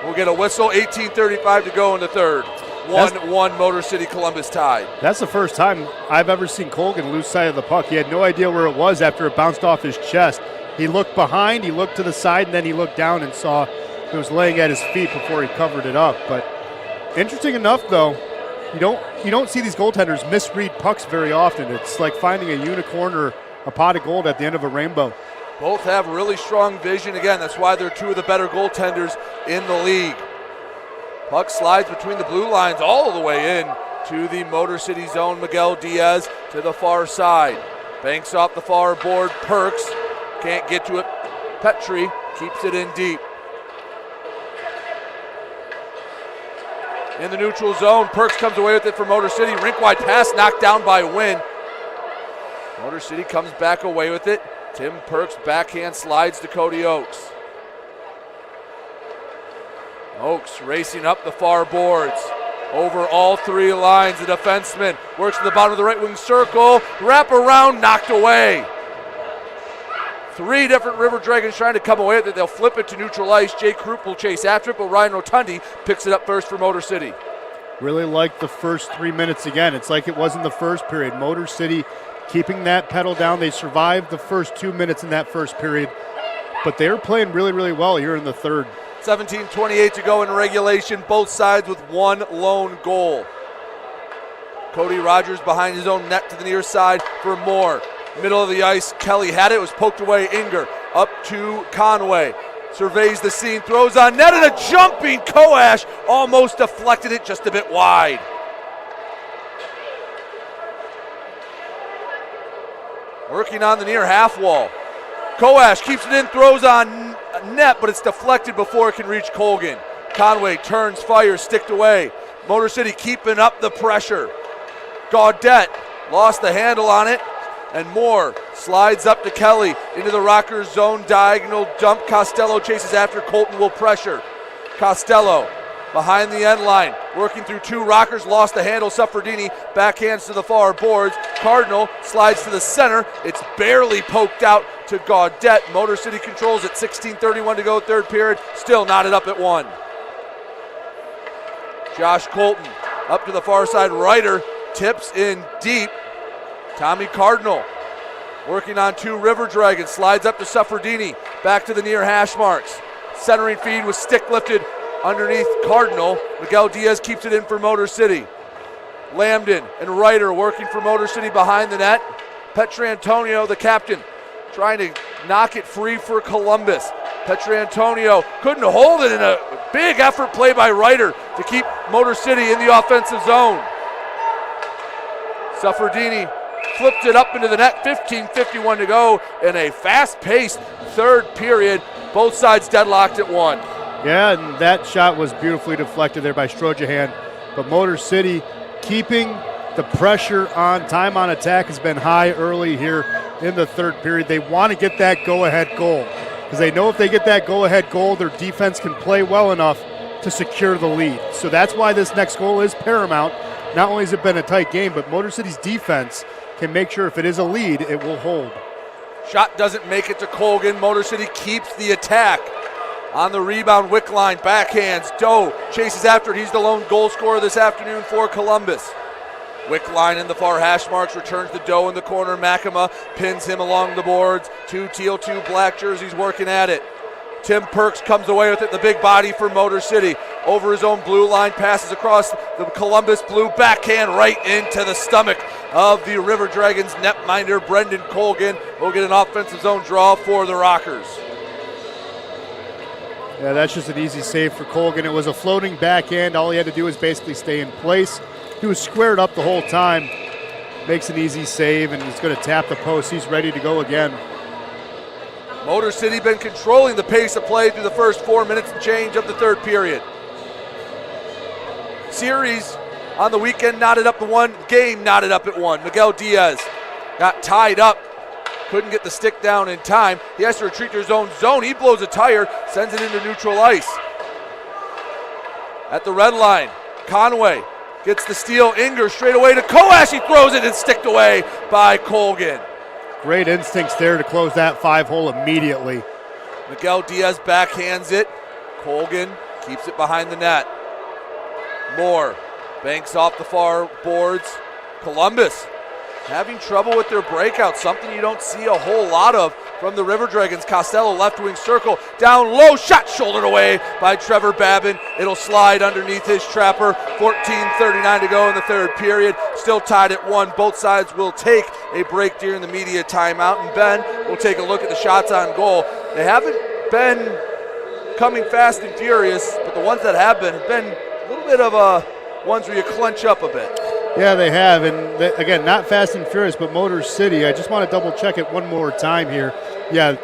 We'll get a whistle. 18:35 to go in the third. 1-1 Motor City Columbus tied. That's the first time I've ever seen Colgan lose sight of the puck. He had no idea where it was after it bounced off his chest. He looked behind, he looked to the side, and then he looked down and saw it was laying at his feet before he covered it up. But interesting enough, though, you don't see these goaltenders misread pucks very often. It's like finding a unicorn or a pot of gold at the end of a rainbow. Both have really strong vision. Again, that's why they're two of the better goaltenders in the league. Puck slides between the blue lines all the way in to the Motor City zone. Miguel Diaz to the far side. Banks off the far board. Perks can't get to it. Petrie keeps it in deep. In the neutral zone, Perks comes away with it for Motor City. Rink wide pass knocked down by Wynn. Motor City comes back away with it. Tim Perks backhand slides to Cody Oakes. Oakes racing up the far boards. Over all three lines, the defenseman works to the bottom of the right wing circle. Wrap around, knocked away. Three different River Dragons trying to come away with it. They'll flip it to neutral ice. Jay Krupp will chase after it, but Ryan Rotundi picks it up first for Motor City. Really like the first 3 minutes again. It's like it was in the first period. Motor City keeping that pedal down. They survived the first 2 minutes in that first period, but they're playing really, really well here in the third. 17:28 to go in regulation. Both sides with one lone goal. Cody Rogers behind his own net to the near side for Moore. Middle of the ice, Kelly had it, was poked away. Inger up to Conway. Surveys the scene, throws on net, and a jumping Koash almost deflected it just a bit wide. Working on the near half wall. Koash keeps it in, throws on net, but it's deflected before it can reach Colgan. Conway turns, fires, sticked away. Motor City keeping up the pressure. Gaudette lost the handle on it, and Moore slides up to Kelly into the Rockers zone, diagonal dump. Costello chases after. Colton will pressure. Costello behind the end line, working through two Rockers, lost the handle. Suffredini backhands to the far boards. Cardinal slides to the center. It's barely poked out to Gaudette. Motor City controls it. 16:31 to go, third period. Still knotted up at 1. Josh Colton up to the far side. Ryder tips in deep. Tommy Cardinal working on two River Dragons. Slides up to Suffredini. Back to the near hash marks. Centering feed with stick lifted underneath Cardinal. Miguel Diaz keeps it in for Motor City. Lambden and Ryder working for Motor City behind the net. Petrantonio, the captain, trying to knock it free for Columbus. Petrantonio couldn't hold it in a big effort play by Ryder to keep Motor City in the offensive zone. Suffredini flipped it up into the net. 15:51 to go in a fast-paced third period. Both sides deadlocked at 1. Yeah, and that shot was beautifully deflected there by Strojahan. But Motor City keeping the pressure on. Time on attack has been high early here in the third period. They want to get that go-ahead goal because they know if they get that go-ahead goal, their defense can play well enough to secure the lead. So that's why this next goal is paramount. Not only has it been a tight game, but Motor City's defense can make sure if it is a lead, it will hold. Shot doesn't make it to Colgan. Motor City keeps the attack. On the rebound, Wickline backhands. Doe chases after it. He's the lone goal scorer this afternoon for Columbus. Wickline in the far hash marks, returns to Doe in the corner. Makema pins him along the boards. Two teal, two black jerseys working at it. Tim Perks comes away with it, the big body for Motor City. Over his own blue line, passes across the Columbus blue, backhand right into the stomach of the River Dragons netminder, Brendan Colgan. Will get an offensive zone draw for the Rockers. Yeah, that's just an easy save for Colgan. It was a floating backhand. All he had to do was basically stay in place. He was squared up the whole time. Makes an easy save, and he's going to tap the post. He's ready to go again. Motor City been controlling the pace of play through the first 4 minutes and change of the third period. Series on the weekend knotted up at 1, game knotted up at 1. Miguel Diaz got tied up, couldn't get the stick down in time. He has to retreat to his own zone. He blows a tire, sends it into neutral ice. At the red line, Conway gets the steal. Inger straight away to Koash. He throws it and sticked away by Colgan. Great instincts there to close that 5-hole immediately. Miguel Diaz backhands it. Colgan keeps it behind the net. Moore banks off the far boards. Columbus having trouble with their breakout, something you don't see a whole lot of from the River Dragons. Costello left wing circle, down low, shot shouldered away by Trevor Babin. It'll slide underneath his trapper. 14:39 to go in the third period. Still tied at 1. Both sides will take a break during the media timeout. And Ben will take a look at the shots on goal. They haven't been coming fast and furious, but the ones that have been a little bit of ones where you clench up a bit. Yeah, they have, and again, not fast and furious, but Motor City. I just want to double check it one more time here. Yeah,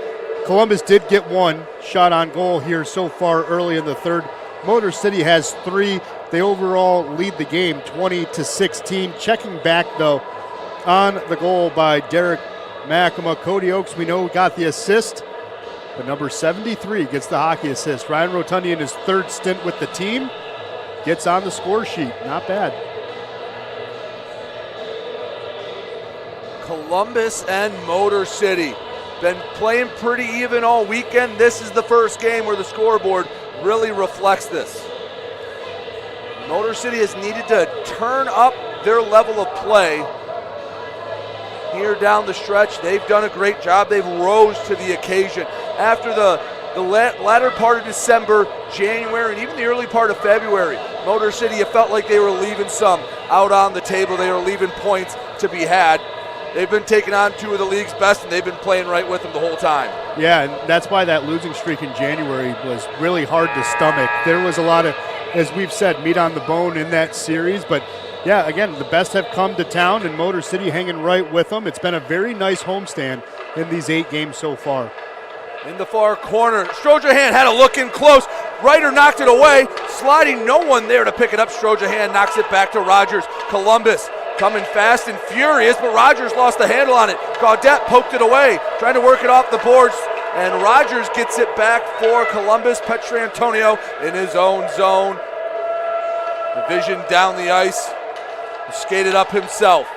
Columbus did get 1 shot on goal here so far early in the third. Motor City has 3. They overall lead the game 20-16. Checking back, though, on the goal by Derek Makema. Cody Oakes, we know, got the assist, but number 73 gets the hockey assist. Ryan Rotundi in his third stint with the team gets on the score sheet. Not bad. Columbus and Motor City been playing pretty even all weekend. This is the first game where the scoreboard really reflects this. Motor City has needed to turn up their level of play here down the stretch. They've done a great job. They've rose to the occasion. After the latter part of December, January, and even the early part of February, Motor City, it felt like they were leaving some out on the table. They were leaving points to be had. They've been taking on 2 of the league's best, and they've been playing right with them the whole time. Yeah, and that's why that losing streak in January was really hard to stomach. There was a lot of, as we've said, meat on the bone in that series. But, yeah, again, the best have come to town, and Motor City hanging right with them. It's been a very nice homestand in these 8 games so far. In the far corner, Strojahan had a look in close. Ryder knocked it away, sliding, no one there to pick it up. Strojahan knocks it back to Rogers. Columbus coming fast and furious, but Rogers lost the handle on it. Gaudette poked it away, trying to work it off the boards, and Rogers gets it back for Columbus. Petrantonio in his own zone. The vision down the ice, skated up himself.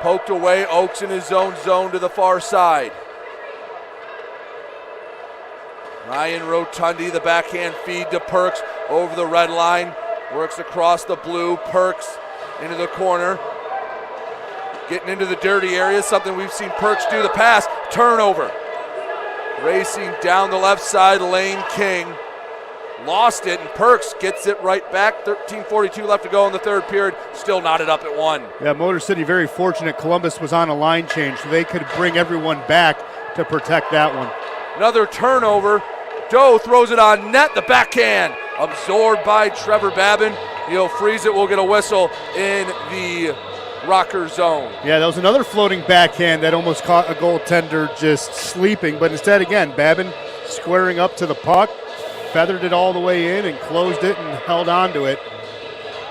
Poked away, Oakes in his own zone to the far side. Ryan Rotundi, the backhand feed to Perks over the red line. Works across the blue. Perks into the corner. Getting into the dirty area, something we've seen Perks do the pass. Turnover. Racing down the left side, Lane King. Lost it, and Perks gets it right back. 13:42 left to go in the third period. Still knotted up at 1. Yeah, Motor City very fortunate. Columbus was on a line change, so they could bring everyone back to protect that one. Another turnover. Doe throws it on net. The backhand absorbed by Trevor Babin. He'll freeze it. We'll get a whistle in the Rocker zone. Yeah, that was another floating backhand that almost caught a goaltender just sleeping. But instead, again, Babin squaring up to the puck, feathered it all the way in and closed it and held on to it.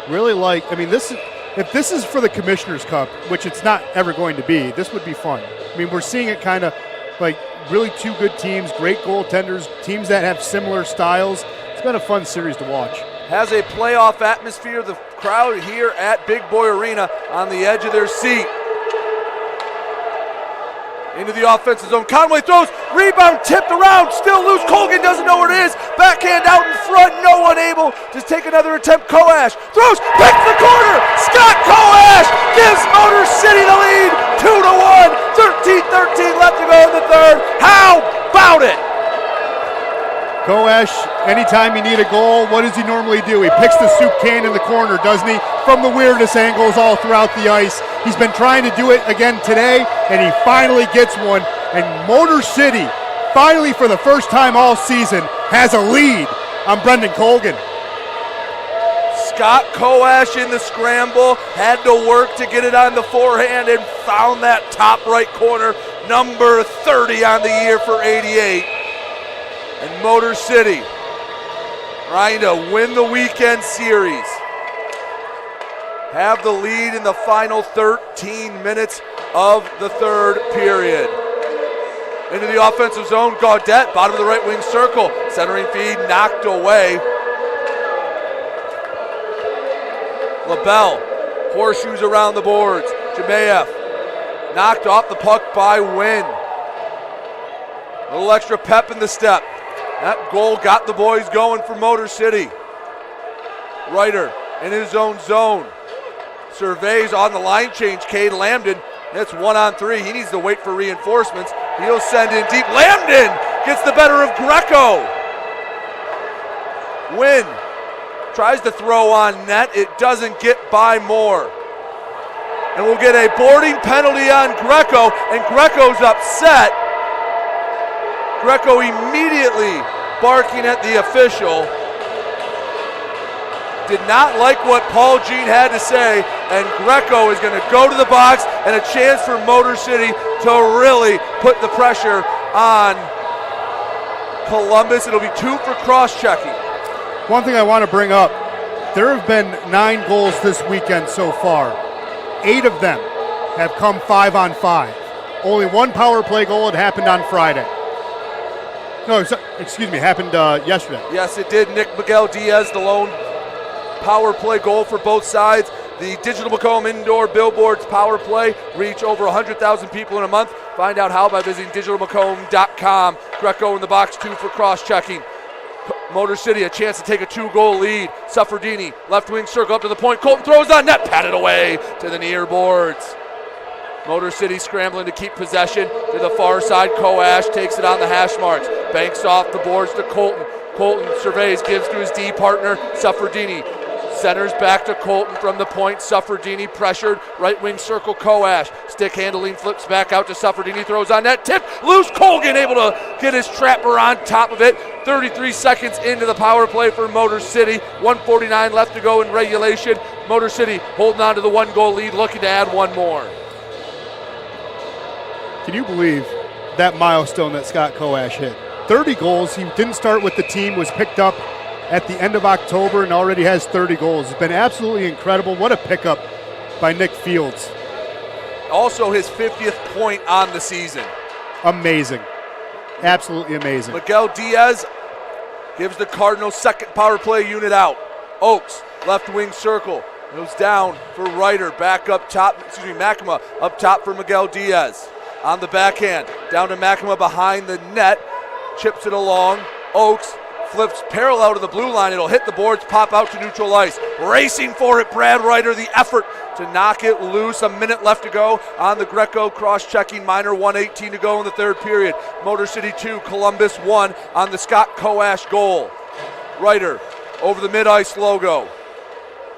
Really if this is for the Commissioner's Cup, which it's not ever going to be, this would be fun. I mean, we're seeing it kind of like really 2 good teams, great goaltenders, teams that have similar styles. It's been a fun series to watch. Has a playoff atmosphere. The crowd here at Big Boy Arena on the edge of their seat. Into the offensive zone. Conway throws, rebound tipped around, still loose. Colgan doesn't know where it is. Backhand out in front, no one able to take another attempt. Koash throws, picks the corner. Scott Koash gives Motor City the lead, 2-1. 13:13 left to go in the third. How about it? Koash, anytime you need a goal, what does he normally do? He picks the soup can in the corner, doesn't he? From the weirdest angles all throughout the ice. He's been trying to do it again today, and he finally gets one. And Motor City, finally for the first time all season, has a lead on Brendan Colgan. Scott Koash in the scramble, had to work to get it on the forehand and found that top right corner, number 30 on the year for 88. And Motor City trying to win the weekend series. Have the lead in the final 13 minutes of the third period. Into the offensive zone, Gaudette, bottom of the right wing circle. Centering feed knocked away. LaBelle, horseshoes around the boards. Jemayev knocked off the puck by Wynn. A little extra pep in the step. That goal got the boys going for Motor City. Ryder in his own zone. Surveys on the line change, Cade Lambden. It's 1-on-3. He needs to wait for reinforcements. He'll send in deep. Lambden gets the better of Greco. Wynn tries to throw on net. It doesn't get by Moore. And we'll get a boarding penalty on Greco, and Greco's upset. Greco immediately barking at the official. Did not like what Paul Jean had to say, and Greco is going to go to the box, and a chance for Motor City to really put the pressure on Columbus. It'll be 2 for cross-checking. One thing I want to bring up, there have been 9 goals this weekend so far. 8 of them have come 5-on-5. Only one power play goal. It happened on Friday. No, excuse me, happened yesterday. Yes, it did. Nick Miguel Diaz, the lone power play goal for both sides. The Digital Macomb Indoor Billboards power play reach over 100,000 people in a month. Find out how by visiting digitalmacomb.com. Greco in the box, 2 for cross-checking. Motor City a chance to take a 2-goal lead. Suffredini, left wing circle up to the point. Colton throws on net, patted away to the near boards. Motor City scrambling to keep possession to the far side. Koash takes it on the hash marks. Banks off the boards to Colton. Colton surveys, gives to his D partner, Suffredini. Centers back to Colton from the point. Suffredini pressured. Right wing circle, Koash. Stick handling, flips back out to Suffredini. Throws on net. Tip. Loose. Colgan able to get his trapper on top of it. 33 seconds into the power play for Motor City. 1:49 left to go in regulation. Motor City holding on to the 1-goal lead, looking to add one more. Can you believe that milestone that Scott Koash hit? 30 goals. He didn't start with the team, was picked up at the end of October and already has 30 goals. It's been absolutely incredible. What a pickup by Nick Fields. Also his 50th point on the season. Amazing. Absolutely amazing. Miguel Diaz gives the Cardinals' second power play unit out. Oakes, left wing circle. Goes down for Ryder. Back up top, Makema up top for Miguel Diaz. On the backhand, down to Makema behind the net. Chips it along. Oakes flips parallel to the blue line. It'll hit the boards, pop out to neutral ice. Racing for it, Brad Ryder. The effort to knock it loose. A minute left to go on the Greco cross-checking minor. 1:18 to go in the third period. Motor City 2, Columbus 1 on the Scott Koash goal. Ryder over the mid-ice logo.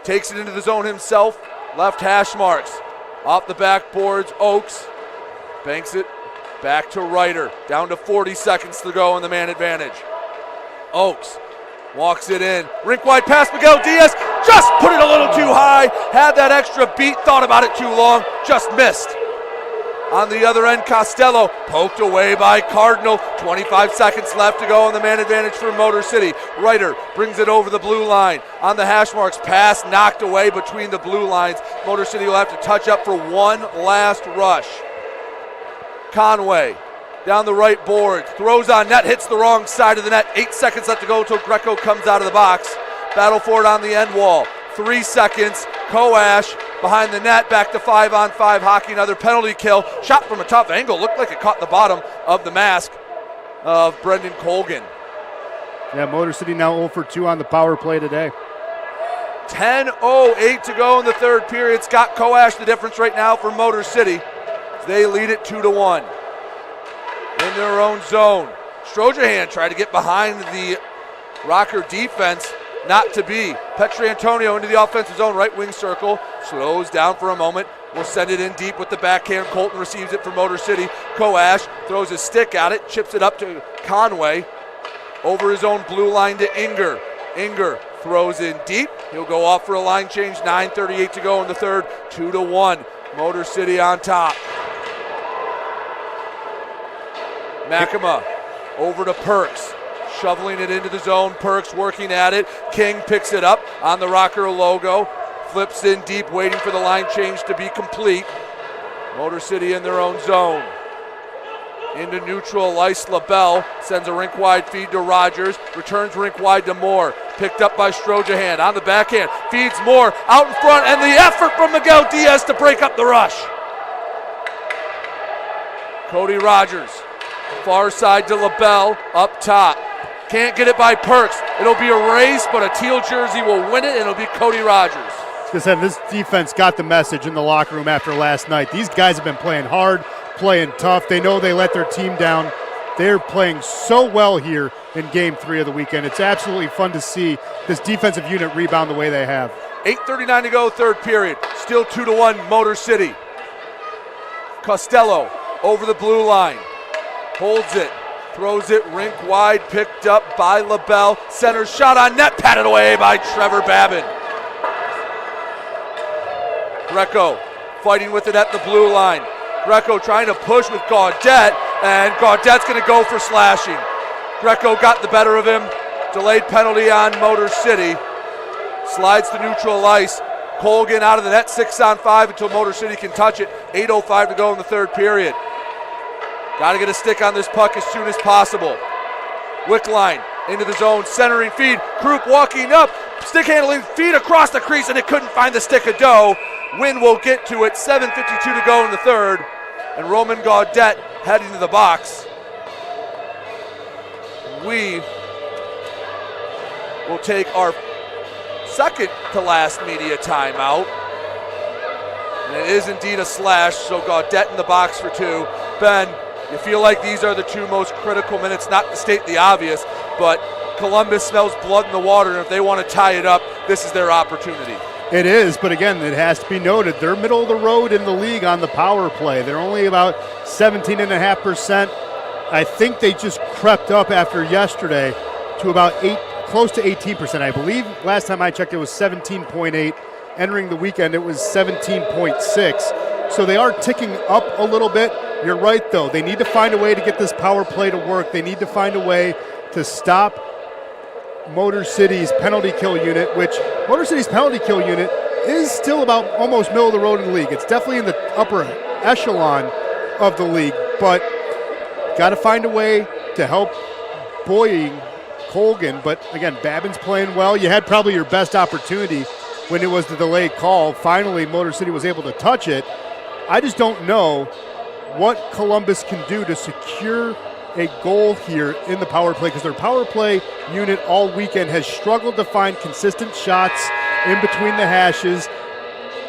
Takes it into the zone himself. Left hash marks. Off the backboards, Oakes. Banks it back to Ryder. Down to 40 seconds to go in the man advantage. Oakes walks it in. Rink wide pass, Miguel Diaz. Just put it a little too high. Had that extra beat, thought about it too long. Just missed. On the other end, Costello poked away by Cardinal. 25 seconds left to go on the man advantage for Motor City. Ryder brings it over the blue line. On the hash marks, pass knocked away between the blue lines. Motor City will have to touch up for one last rush. Conway down the right board, throws on net, hits the wrong side of the net. 8 seconds left to go until Greco comes out of the box. Battle for it on the end wall. 3 seconds. Koash behind the net, back to 5-on-5 hockey, another penalty kill. Shot from a tough angle, looked like it caught the bottom of the mask of Brendan Colgan. Yeah, Motor City now 0 for 2 on the power play today. 10:08 to go in the third period. Scott Koash the difference right now for Motor City. They lead it 2-1. In their own zone. Strojahan tried to get behind the Rocker defense. Not to be. Petrantonio into the offensive zone, right wing circle. Slows down for a moment. Will send it in deep with the backhand. Colton receives it from Motor City. Koash throws his stick at it, chips it up to Conway. Over his own blue line to Inger. Inger throws in deep. He'll go off for a line change. 9:38 to go in the third. 2-1. Motor City on top. Makema over to Perks. Shoveling it into the zone. Perks working at it. King picks it up on the Rocker logo. Flips in deep, waiting for the line change to be complete. Motor City in their own zone. Into neutral, Lice LaBelle sends a rink-wide feed to Rogers. Returns rink-wide to Moore. Picked up by Strojahan on the backhand. Feeds Moore out in front, and the effort from Miguel Diaz to break up the rush. Cody Rogers, far side to LaBelle, up top. Can't get it by Perks. It'll be a race, but a teal jersey will win it, and it'll be Cody Rogers. Like I said, this defense got the message in the locker room after last night. These guys have been playing hard, playing tough. They know they let their team down. They're playing so well here in Game 3 of the weekend. It's absolutely fun to see this defensive unit rebound the way they have. 8:39 to go, third period. Still 2-1 Motor City. Costello over the blue line. Holds it. Throws it rink wide, picked up by LaBelle. Center shot on net, patted away by Trevor Babin. Greco fighting with it at the blue line. Greco trying to push with Gaudette, and Gaudette's going to go for slashing. Greco got the better of him. Delayed penalty on Motor City. Slides to neutral ice. Colgan out of the net, 6-on-5 until Motor City can touch it. 8:05 to go in the third period. Got to get a stick on this puck as soon as possible. Wickline into the zone, centering feed. Krupp walking up, stick handling feed across the crease, and it couldn't find the stick of dough. Wynn will get to it. 7:52 to go in the third. And Roman Gaudette heading to the box. We will take our second to last media timeout. And it is indeed a slash, so Gaudette in the box for two. Ben, you feel like these are the two most critical minutes, not to state the obvious, but Columbus smells blood in the water, and if they want to tie it up, this is their opportunity. It is, but again, it has to be noted, they're middle of the road in the league on the power play. They're only about 17.5%. I think they just crept up after yesterday to about close to 18%. I believe last time I checked it was 17.8. Entering the weekend, it was 17.6. So they are ticking up a little bit. You're right, though. They need to find a way to get this power play to work. They need to find a way to stop Motor City's penalty kill unit, which Motor City's penalty kill unit is still about almost middle of the road in the league. It's definitely in the upper echelon of the league, but got to find a way to help buoying Colgan. But again, Babin's playing well. You had probably your best opportunity when it was the delayed call. Finally, Motor City was able to touch it. I just don't know what Columbus can do to secure a goal here in the power play, because their power play unit all weekend has struggled to find consistent shots in between the hashes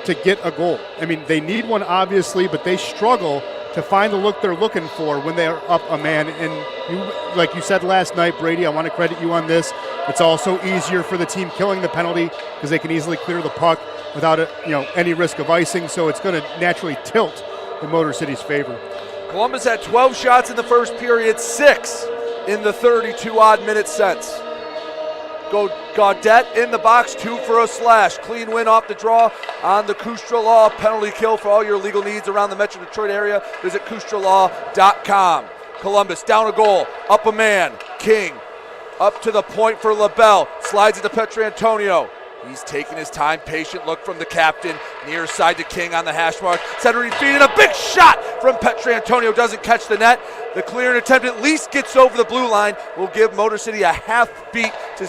to get a goal. I mean, they need one obviously, but they struggle to find the look they're looking for when they are up a man. And you, like you said last night, Brady, I want to credit you on this. It's also easier for the team killing the penalty because they can easily clear the puck without any risk of icing, so it's going to naturally tilt in Motor City's favor. Columbus had 12 shots in the first period, 6 in the 32-odd minutes since. Gaudette in the box, 2 for a slash. Clean win off the draw on the Kustra Law penalty kill. For all your legal needs around the Metro Detroit area, visit KustraLaw.com. Columbus down a goal, up a man. King up to the point for LaBelle. Slides it to Petrantonio. He's taking his time, patient look from the captain. Near side to King on the hash mark. Centering feed and a big shot from Petrantonio. Doesn't catch the net. The clearing attempt at least gets over the blue line. Will give Motor City a half beat to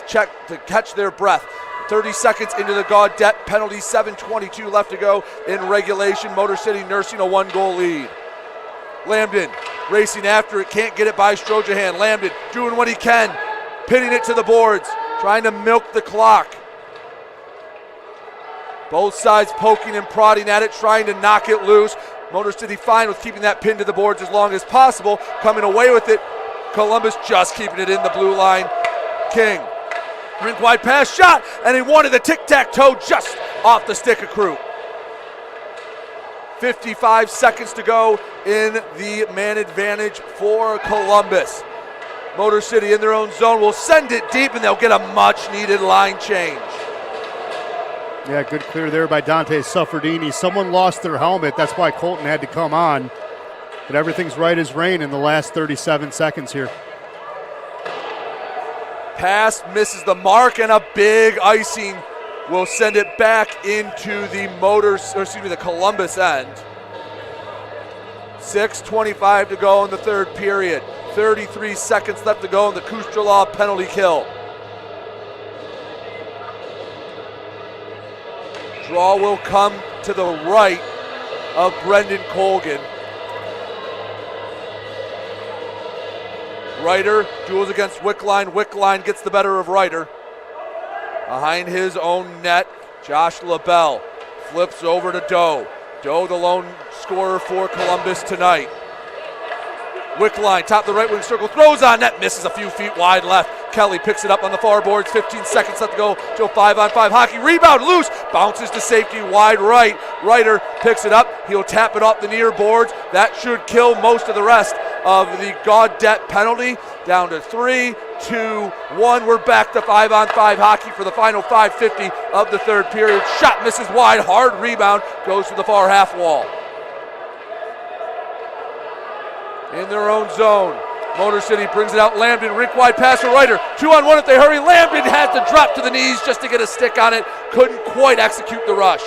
catch their breath. 30 seconds into the Gaudette penalty, 7:22 left to go in regulation. Motor City nursing a 1-goal lead. Lambden racing after it, can't get it by Strojahan. Lambden doing what he can, pinning it to the boards, trying to milk the clock. Both sides poking and prodding at it, trying to knock it loose. Motor City fine with keeping that pin to the boards as long as possible. Coming away with it, Columbus just keeping it in the blue line. King, rink wide pass, shot, and he wanted the tic-tac-toe just off the stick of Krupp. 55 seconds to go in the man advantage for Columbus. Motor City in their own zone will send it deep, and they'll get a much-needed line change. Yeah, good clear there by Dante Suffredini. Someone lost their helmet. That's why Colton had to come on. But everything's right as rain in the last 37 seconds here. Pass misses the mark, and a big icing will send it back into the Columbus end. 6:25 to go in the third period. 33 seconds left to go in the Kustralaw penalty kill. Draw will come to the right of Brendan Colgan. Ryder duels against Wickline. Wickline gets the better of Ryder. Behind his own net, Josh LaBelle flips over to Doe. Doe, the lone scorer for Columbus tonight. Wickline, top the right wing circle, throws on net, misses a few feet wide left. Kelly picks it up on the far boards, 15 seconds left to go till 5-on-5 hockey. Rebound loose, bounces to safety wide right. Ryder picks it up, he'll tap it off the near boards. That should kill most of the rest of the Gaudet penalty. Down to 3, 2, 1. We're back to 5-on-5 hockey for the final 5:50 of the third period. Shot misses wide, hard rebound, goes to the far half wall. In their own zone, Motor City brings it out. Lambden, rink wide pass for Ryder. 2-on-1 if they hurry. Lambden had to drop to the knees just to get a stick on it. Couldn't quite execute the rush.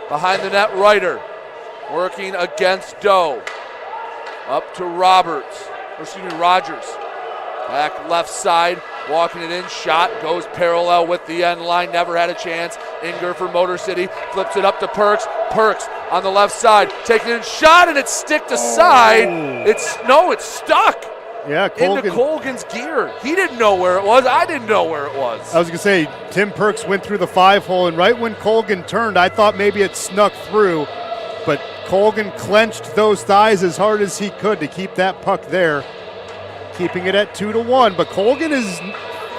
Behind the net, Ryder working against Doe. Up to Rogers. Back left side, walking it in. Shot goes parallel with the end line. Never had a chance. Inger for Motor City. Flips it up to Perks. Perks on the left side. Taking it in. Shot, and it's sticked aside. It's stuck. Yeah, into Colgan's gear. He didn't know where it was. I didn't know where it was. I was going to say, Tim Perks went through the 5-hole, and right when Colgan turned, I thought maybe it snuck through. But Colgan clenched those thighs as hard as he could to keep that puck there, keeping it at 2-1. But Colgan is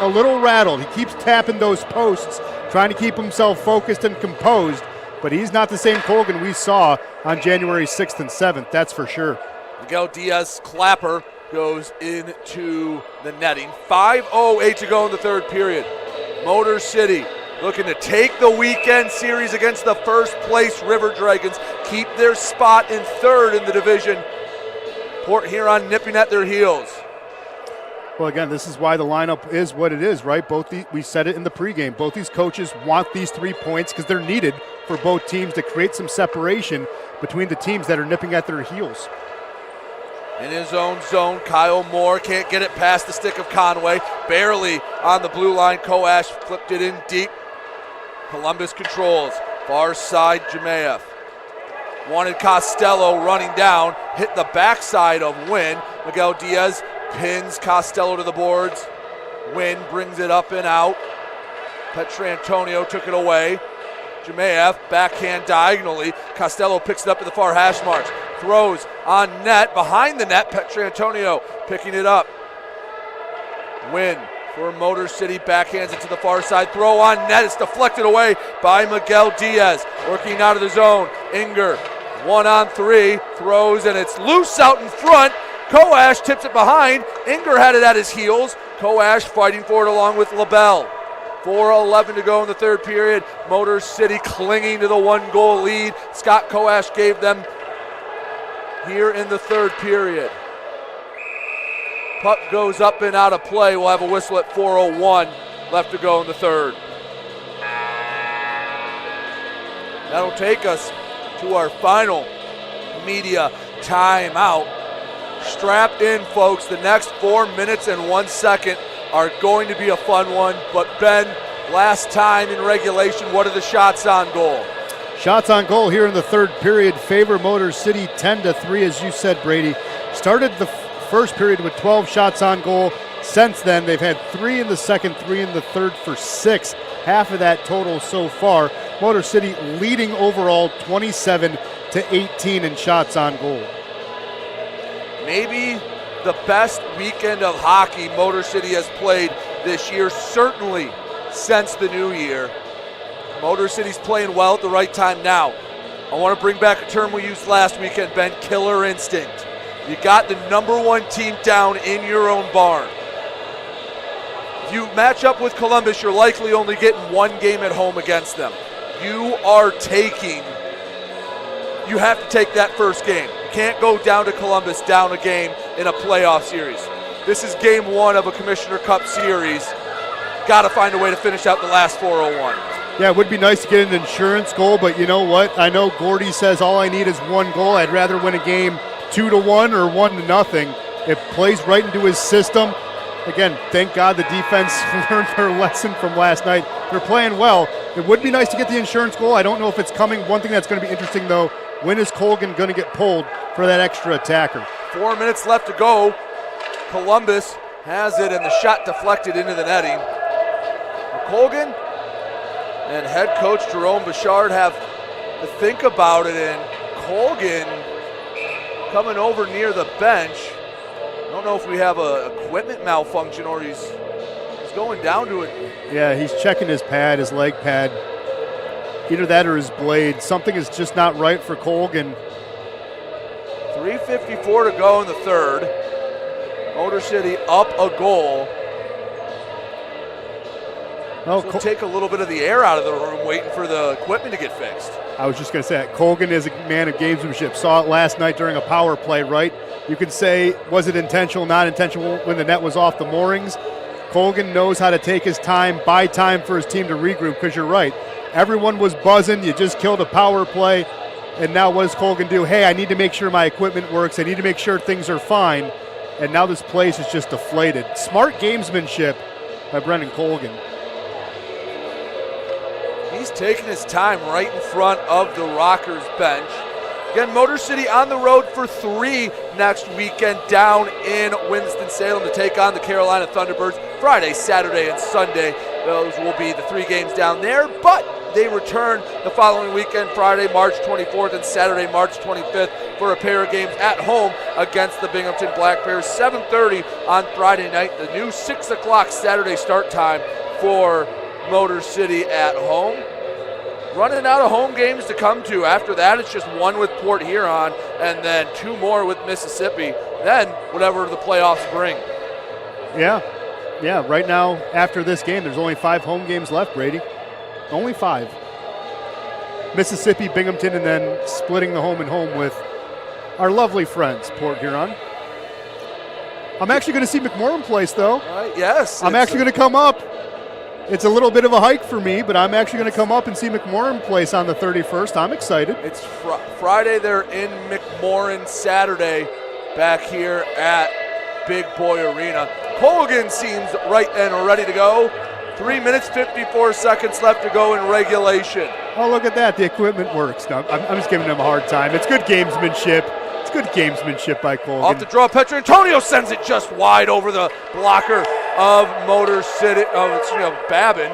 a little rattled. He keeps tapping those posts, trying to keep himself focused and composed. But he's not the same Colgan we saw on January 6th and 7th, that's for sure. Miguel Diaz clapper goes into the netting. 5:08 to go in the third period. Motor City looking to take the weekend series against the first place River Dragons, keep their spot in third in the division. Port Huron nipping at their heels. Well, again, this is why the lineup is what it is, right? We said it in the pregame. Both these coaches want these 3 points because they're needed for both teams to create some separation between the teams that are nipping at their heels. In his own zone, Kyle Moore can't get it past the stick of Conway. Barely on the blue line. Koash flipped it in deep. Columbus controls. Far side, Jemayev. Wanted Costello running down. Hit the backside of Wynn. Miguel Diaz pins Costello to the boards. Wynn brings it up and out. Petrantonio took it away. Jemayev backhand diagonally. Costello picks it up to the far hash marks. Throws on net. Behind the net, Petrantonio picking it up. Wynn for Motor City, backhands it to the far side. Throw on net. It's deflected away by Miguel Diaz. Working out of the zone. Inger, 1-on-3. Throws, and it's loose out in front. Koash tips it behind. Inger had it at his heels. Koash fighting for it along with LaBelle. 4:11 to go in the third period. Motor City clinging to the 1-goal lead. Scott Koash gave them here in the third period. Puck goes up and out of play. We'll have a whistle at 4:01 left to go in the third. That'll take us to our final media timeout. Strap in, folks. The next 4 minutes and 1 second are going to be a fun one. But Ben, last time in regulation, what are the shots on goal? Shots on goal here in the third period favor Motor City 10-3, as you said, Brady. Started the first period with 12 shots on goal. Since then, they've had 3 in the second, 3 in the third for 6. Half of that total so far. Motor City leading overall 27-18 in shots on goal. Maybe the best weekend of hockey Motor City has played this year, certainly since the new year. Motor City's playing well at the right time now. I want to bring back a term we used last weekend, Ben, killer instinct. You got the number 1 team down in your own barn. If you match up with Columbus, you're likely only getting 1 game at home against them. You have to take that first game. You can't go down to Columbus down a game in a playoff series. This is game 1 of a Commissioner Cup series. Got to find a way to finish out the last 401. Yeah, it would be nice to get an insurance goal, but you know what? I know Gordy says all I need is 1 goal. I'd rather win a game 2-1 or 1-0. It plays right into his system. Again, thank God the defense learned their lesson from last night. They're playing well. It would be nice to get the insurance goal. I don't know if it's coming. One thing that's going to be interesting, though, when is Colgan going to get pulled for that extra attacker? 4 minutes left to go. Columbus has it, and the shot deflected into the netting. Colgan and head coach Jerome Bouchard have to think about it, and Colgan coming over near the bench. I don't know if we have a equipment malfunction or he's going down to it. Yeah, he's checking his pad, his leg pad. Either that or his blade. Something is just not right for Colgan. 3:54 to go in the third. Motor City up a goal. Well, so take a little bit of the air out of the room waiting for the equipment to get fixed. I was just going to say that. Colgan is a man of gamesmanship. Saw it last night during a power play, right? You could say, was it intentional, not intentional when the net was off the moorings? Colgan knows how to take his time, buy time for his team to regroup, because you're right. Everyone was buzzing. You just killed a power play. And now what does Colgan do? Hey, I need to make sure my equipment works. I need to make sure things are fine. And now this place is just deflated. Smart gamesmanship by Brendan Colgan. He's taking his time right in front of the Rockers bench. Again, Motor City on the road for 3 next weekend down in Winston-Salem to take on the Carolina Thunderbirds Friday, Saturday, and Sunday. Those will be the 3 games down there, but they return the following weekend, Friday, March 24th and Saturday, March 25th for a pair of games at home against the Binghamton Black Bears. 7:30 on Friday night, the new 6 o'clock Saturday start time for Motor City at home. Running out of home games to come to. After that, it's just 1 with Port Huron and then 2 more with Mississippi. Then whatever the playoffs bring. Yeah. Right now, after this game, there's only 5 home games left, Brady. Only 5. Mississippi, Binghamton, and then splitting the home and home with our lovely friends, Port Huron. I'm actually going to see McMorran Place, though. Yes. I'm actually going to come up. It's a little bit of a hike for me, but I'm actually going to come up and see McMorran Place on the 31st. I'm excited. It's Friday. They're in McMorran. Saturday back here at Big Boy Arena. Colgan seems right and ready to go. 3 minutes, 54 seconds left to go in regulation. Oh, look at that. The equipment works. No, I'm just giving them a hard time. It's good gamesmanship. It's good gamesmanship by Colgan. Off the draw, Petrantonio sends it just wide over the blocker of Motor City, Babin.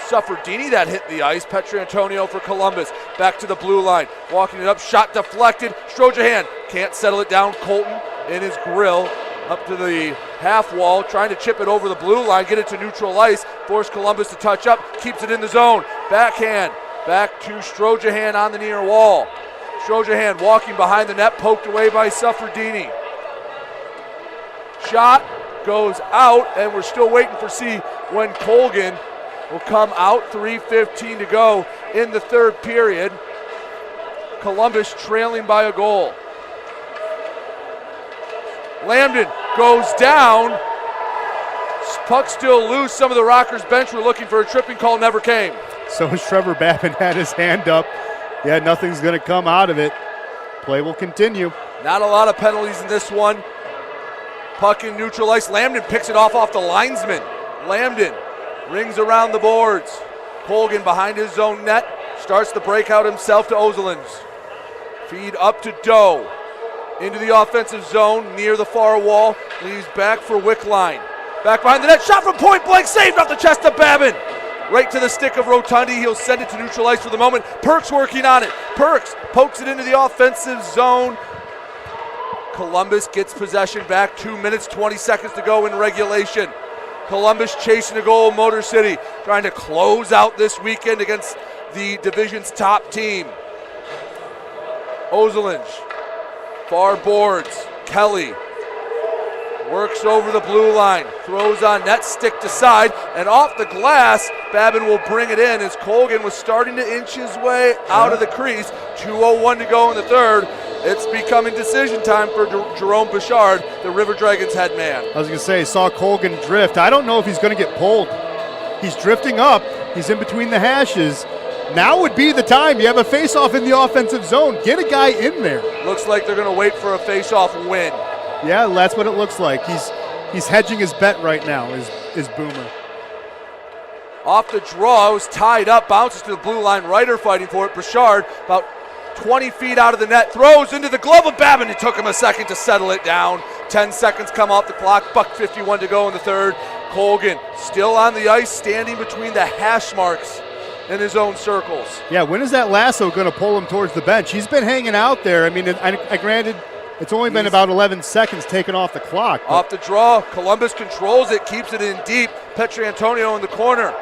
Suffredini that hit the ice. Petrantonio for Columbus. Back to the blue line. Walking it up, shot deflected. Strojahan can't settle it down. Colton in his grill. Up to the half wall, trying to chip it over the blue line, get it to neutral ice, force Columbus to touch up, keeps it in the zone. Backhand, back to Strojahan on the near wall. Strojahan walking behind the net, poked away by Suffredini. Shot goes out, and we're still waiting for see when Colgan will come out. 3:15 to go in the third period. Columbus trailing by a goal. Lambden goes down. Puck still loose. Some of the Rockers bench were looking for a tripping call, never came. So as Trevor Babin had his hand up, yeah, nothing's going to come out of it. Play will continue. Not a lot of penalties in this one. Puck in neutral ice. Lambden picks it off the linesman. Lambden rings around the boards. Colgan behind his own net. Starts the breakout himself to Ozelins. Feed up to Doe. Into the offensive zone near the far wall. Leaves back for Wickline. Back behind the net. Shot from point blank. Saved off the chest of Babin. Right to the stick of Rotundi. He'll send it to neutral ice for the moment. Perks working on it. Perks pokes it into the offensive zone. Columbus gets possession back. 2 minutes, 20 seconds to go in regulation. Columbus chasing a goal. Motor City trying to close out this weekend against the division's top team. Ozelins Far boards. Kelly works over the blue line, throws on net, stick to side, and off the glass, Babin will bring it in as Colgan was starting to inch his way out of the crease. 2:01 to go in the third. It's becoming decision time for Jerome Bouchard, the River Dragons head man. I was going to say, saw Colgan drift. I don't know if he's going to get pulled. He's drifting up. He's in between the hashes. Now would be the time. You have a face-off in the offensive zone. Get a guy in there. Looks like they're going to wait for a face-off win. Yeah, that's what it looks like. He's hedging his bet right now, is Boomer. Off the draw, it was tied up, bounces to the blue line. Ryder fighting for it. Bouchard about 20 feet out of the net, throws into the glove of Babin. It took him a second to settle it down. 10 seconds come off the clock. $1:51 to go in the third. Colgan still on the ice, standing between the hash marks in his own circles. Yeah, when is that lasso going to pull him towards the bench? He's been hanging out there. I mean, I granted it's only been about 11 seconds taken off the clock. Off the draw, Columbus controls it, keeps it in deep. Petrantonio in the corner.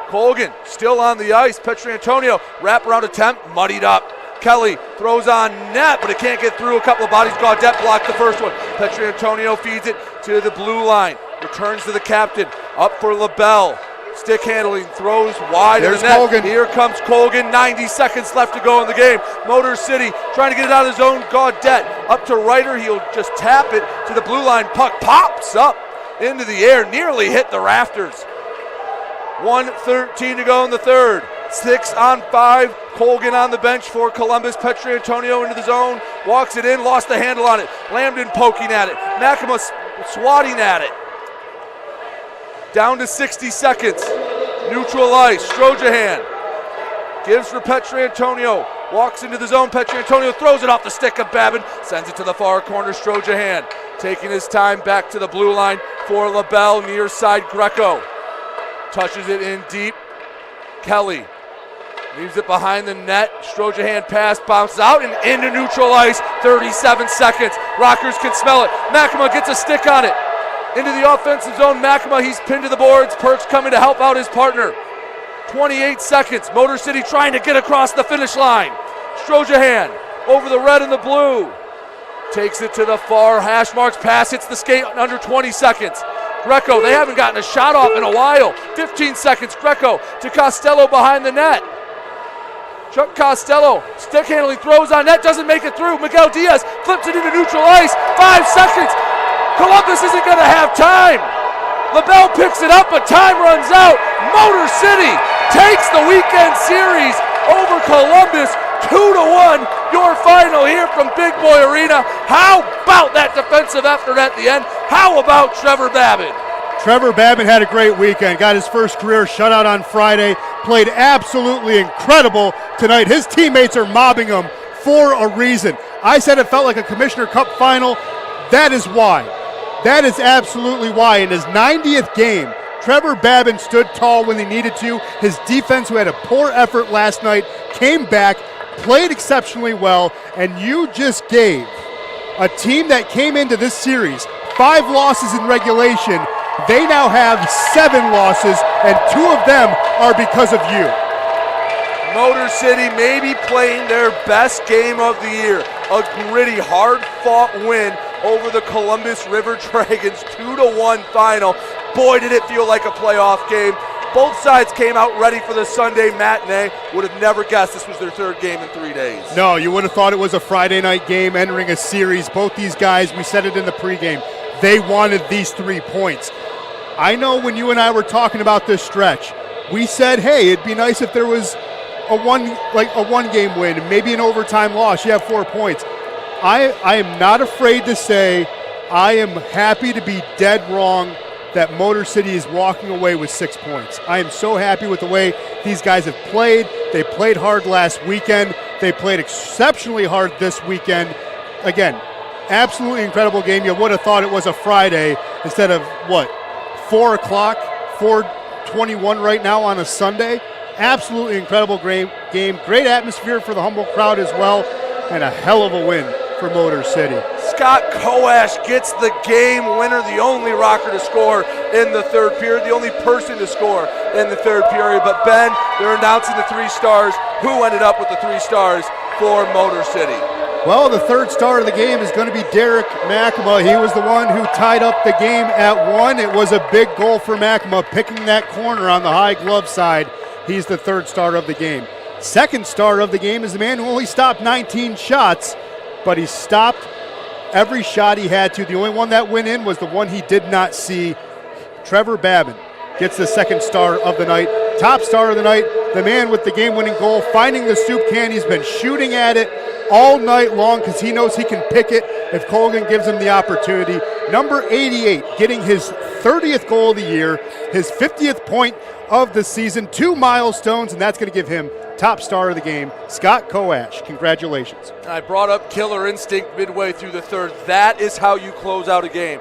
Colgan still on the ice. Petrantonio, wraparound attempt, muddied up. Kelly throws on net, but it can't get through. A couple of bodies. Gaudette blocked the first one. Petrantonio feeds it to the blue line. Returns to the captain. Up for LaBelle. Stick handling, throws wide of the net. Colgan. Here comes Colgan. 90 seconds left to go in the game. Motor City trying to get it out of his own. Gaudette up to Ryder. He'll just tap it to the blue line. Puck pops up into the air. Nearly hit the rafters. 1:13 to go in the third. 6-on-5. Colgan on the bench for Columbus. Petrantonio into the zone. Walks it in. Lost the handle on it. Lambden poking at it. Nakama swatting at it. Down to 60 seconds. Neutral ice. Strojahan gives for Petrantonio. Walks into the zone. Petrantonio throws it off the stick of Babin. Sends it to the far corner. Strojahan taking his time back to the blue line for LaBelle. Near side Greco. Touches it in deep. Kelly leaves it behind the net. Strojahan pass, bounces out and into neutral ice. 37 seconds. Rockers can smell it. Makema gets a stick on it. Into the offensive zone. Makema, he's pinned to the boards. Perks coming to help out his partner. 28 seconds. Motor City trying to get across the finish line. Strojahan over the red and the blue. Takes it to the far hash marks. Pass hits the skate in under 20 seconds. Greco, they haven't gotten a shot off in a while. 15 seconds. Greco to Costello behind the net. Chuck Costello, stick handling, throws on net, doesn't make it through. Miguel Diaz flips it into neutral ice. 5 seconds. Columbus isn't going to have time. LaBelle picks it up, but time runs out. Motor City takes the weekend series over Columbus. 2-1, your final here from Big Boy Arena. How about that defensive effort at the end? How about Trevor Babin? Trevor Babin had a great weekend. Got his first career shutout on Friday. Played absolutely incredible tonight. His teammates are mobbing him for a reason. I said it felt like a Commissioner Cup final. That is why. That is absolutely why. In his 90th game, Trevor Babin stood tall when he needed to. His defense, who had a poor effort last night, came back, played exceptionally well, and you just gave a team that came into this series 5 losses in regulation. They now have 7 losses, and 2 of them are because of you. Motor City maybe playing their best game of the year. A gritty, hard-fought win over the Columbus River Dragons. 2-1 final. Boy, did it feel like a playoff game. Both sides came out ready for the Sunday matinee. Would have never guessed this was their 3rd game in 3 days. No, you would have thought it was a Friday night game entering a series. Both these guys, we said it in the pregame, they wanted these 3 points. I know when you and I were talking about this stretch, we said, hey, it'd be nice if there was a one-game win, maybe an overtime loss. You have 4 points. I am not afraid to say I am happy to be dead wrong that Motor City is walking away with 6 points. I am so happy with the way these guys have played. They played hard last weekend. They played exceptionally hard this weekend. Again, absolutely incredible game. You would have thought it was a Friday instead of, 4 o'clock, 4:21 right now on a Sunday. Absolutely incredible game. Great atmosphere for the Humboldt crowd as well, and a hell of a win for Motor City. Scott Koash gets the game winner, the only Rocker to score in the third period, the only person to score in the third period. But Ben, they're announcing the 3 stars. Who ended up with the 3 stars for Motor City? Well, the third star of the game is going to be Derek Makema. He was the one who tied up the game at 1. It was a big goal for Makema, picking that corner on the high glove side. He's the third star of the game. Second star of the game is the man who only stopped 19 shots, but he stopped every shot he had to. The only one that went in was the one he did not see. Trevor Babin gets the second star of the night. Top star of the night, the man with the game-winning goal, finding the soup can. He's been shooting at it all night long because he knows he can pick it if Colgan gives him the opportunity. Number 88, getting his 30th goal of the year, his 50th point of the season, 2 milestones, and that's going to give him top star of the game, Scott Koash. Congratulations. I brought up killer instinct midway through the third. That is how you close out a game.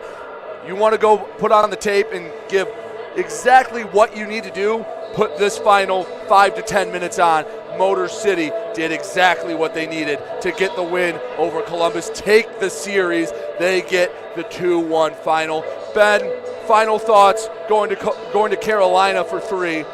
You want to go put on the tape and give exactly what you need to do, put this final 5 to 10 minutes on. Motor City did exactly what they needed to get the win over Columbus, take the series. They get the 2-1 final. Ben, final thoughts going to Carolina for 3.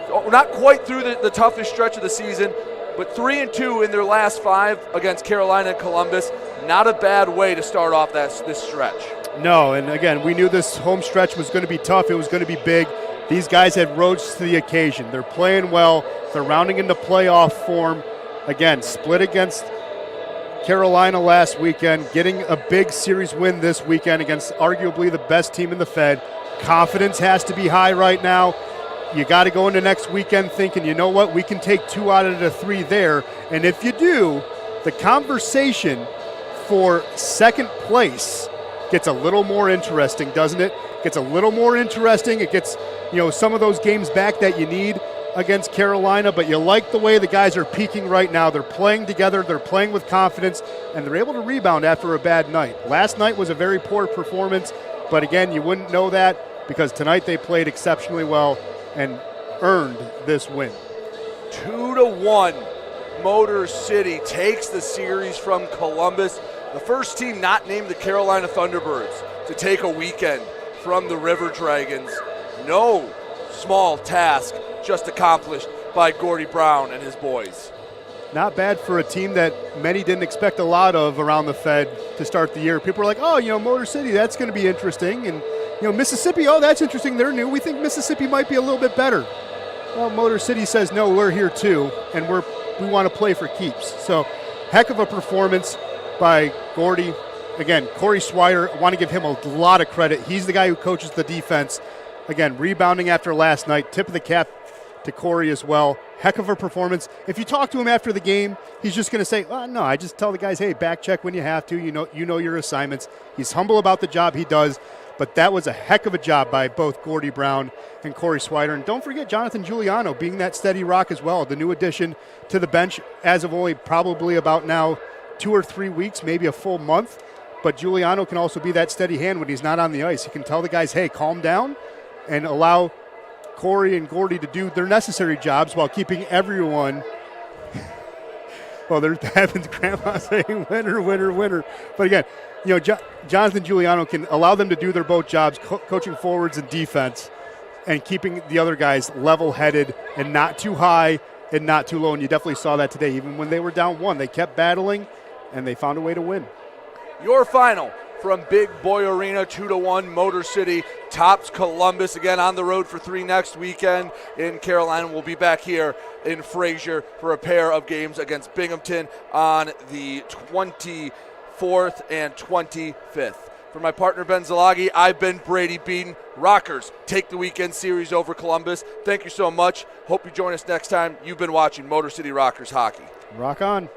We're not quite through the toughest stretch of the season, but 3-2 in their last 5 against Carolina and Columbus. Not a bad way to start off this stretch. No, and again, we knew this home stretch was going to be tough. It was going to be big. These guys had rose to the occasion. They're playing well. They're rounding into playoff form. Again, split against Carolina last weekend, getting a big series win this weekend against arguably the best team in the Fed. Confidence has to be high right now. You got to go into next weekend thinking, you know what, we can take 2 out of the 3 there. And if you do, the conversation for second place gets a little more interesting, doesn't it? Gets a little more interesting. It gets, some of those games back that you need against Carolina, but you like the way the guys are peaking right now. They're playing together, they're playing with confidence, and they're able to rebound after a bad night. Last night was a very poor performance, but again, you wouldn't know that because tonight they played exceptionally well and earned this win. 2-1, Motor City takes the series from Columbus. The first team not named the Carolina Thunderbirds to take a weekend from the River Dragons. No small task just accomplished by Gordy Brown and his boys. Not bad for a team that many didn't expect a lot of around the Fed to start the year. People were like, Motor City, that's going to be interesting. And, Mississippi, that's interesting. They're new. We think Mississippi might be a little bit better. Well, Motor City says, no, we're here too, and we want to play for keeps. So, heck of a performance by Gordy. Again, Corey Swider, I want to give him a lot of credit. He's the guy who coaches the defense. Again, rebounding after last night. Tip of the cap to Corey as well. Heck of a performance. If you talk to him after the game, he's just going to say, no, I just tell the guys, hey, back check when you have to. You know your assignments. He's humble about the job he does, but that was a heck of a job by both Gordy Brown and Corey Swider. And don't forget Jonathan Giuliano being that steady rock as well, the new addition to the bench as of only probably about now 2 or 3 weeks, maybe a full month. But Giuliano can also be that steady hand when he's not on the ice. He can tell the guys, hey, calm down, and allow Corey and Gordy to do their necessary jobs while keeping everyone. Well, there's Babin's grandma saying winner, winner, winner. But again, Jonathan Giuliano can allow them to do their both jobs, coaching forwards and defense, and keeping the other guys level-headed and not too high and not too low. And you definitely saw that today. Even when they were down 1, they kept battling, and they found a way to win. Your final from Big Boy Arena, 2-1, Motor City tops Columbus. Again, on the road for 3 next weekend in Carolina. We'll be back here in Fraser for a pair of games against Binghamton on the 24th and 25th. For my partner, Ben Zalagi, I've been Brady Beaton. Rockers take the weekend series over Columbus. Thank you so much. Hope you join us next time. You've been watching Motor City Rockers Hockey. Rock on.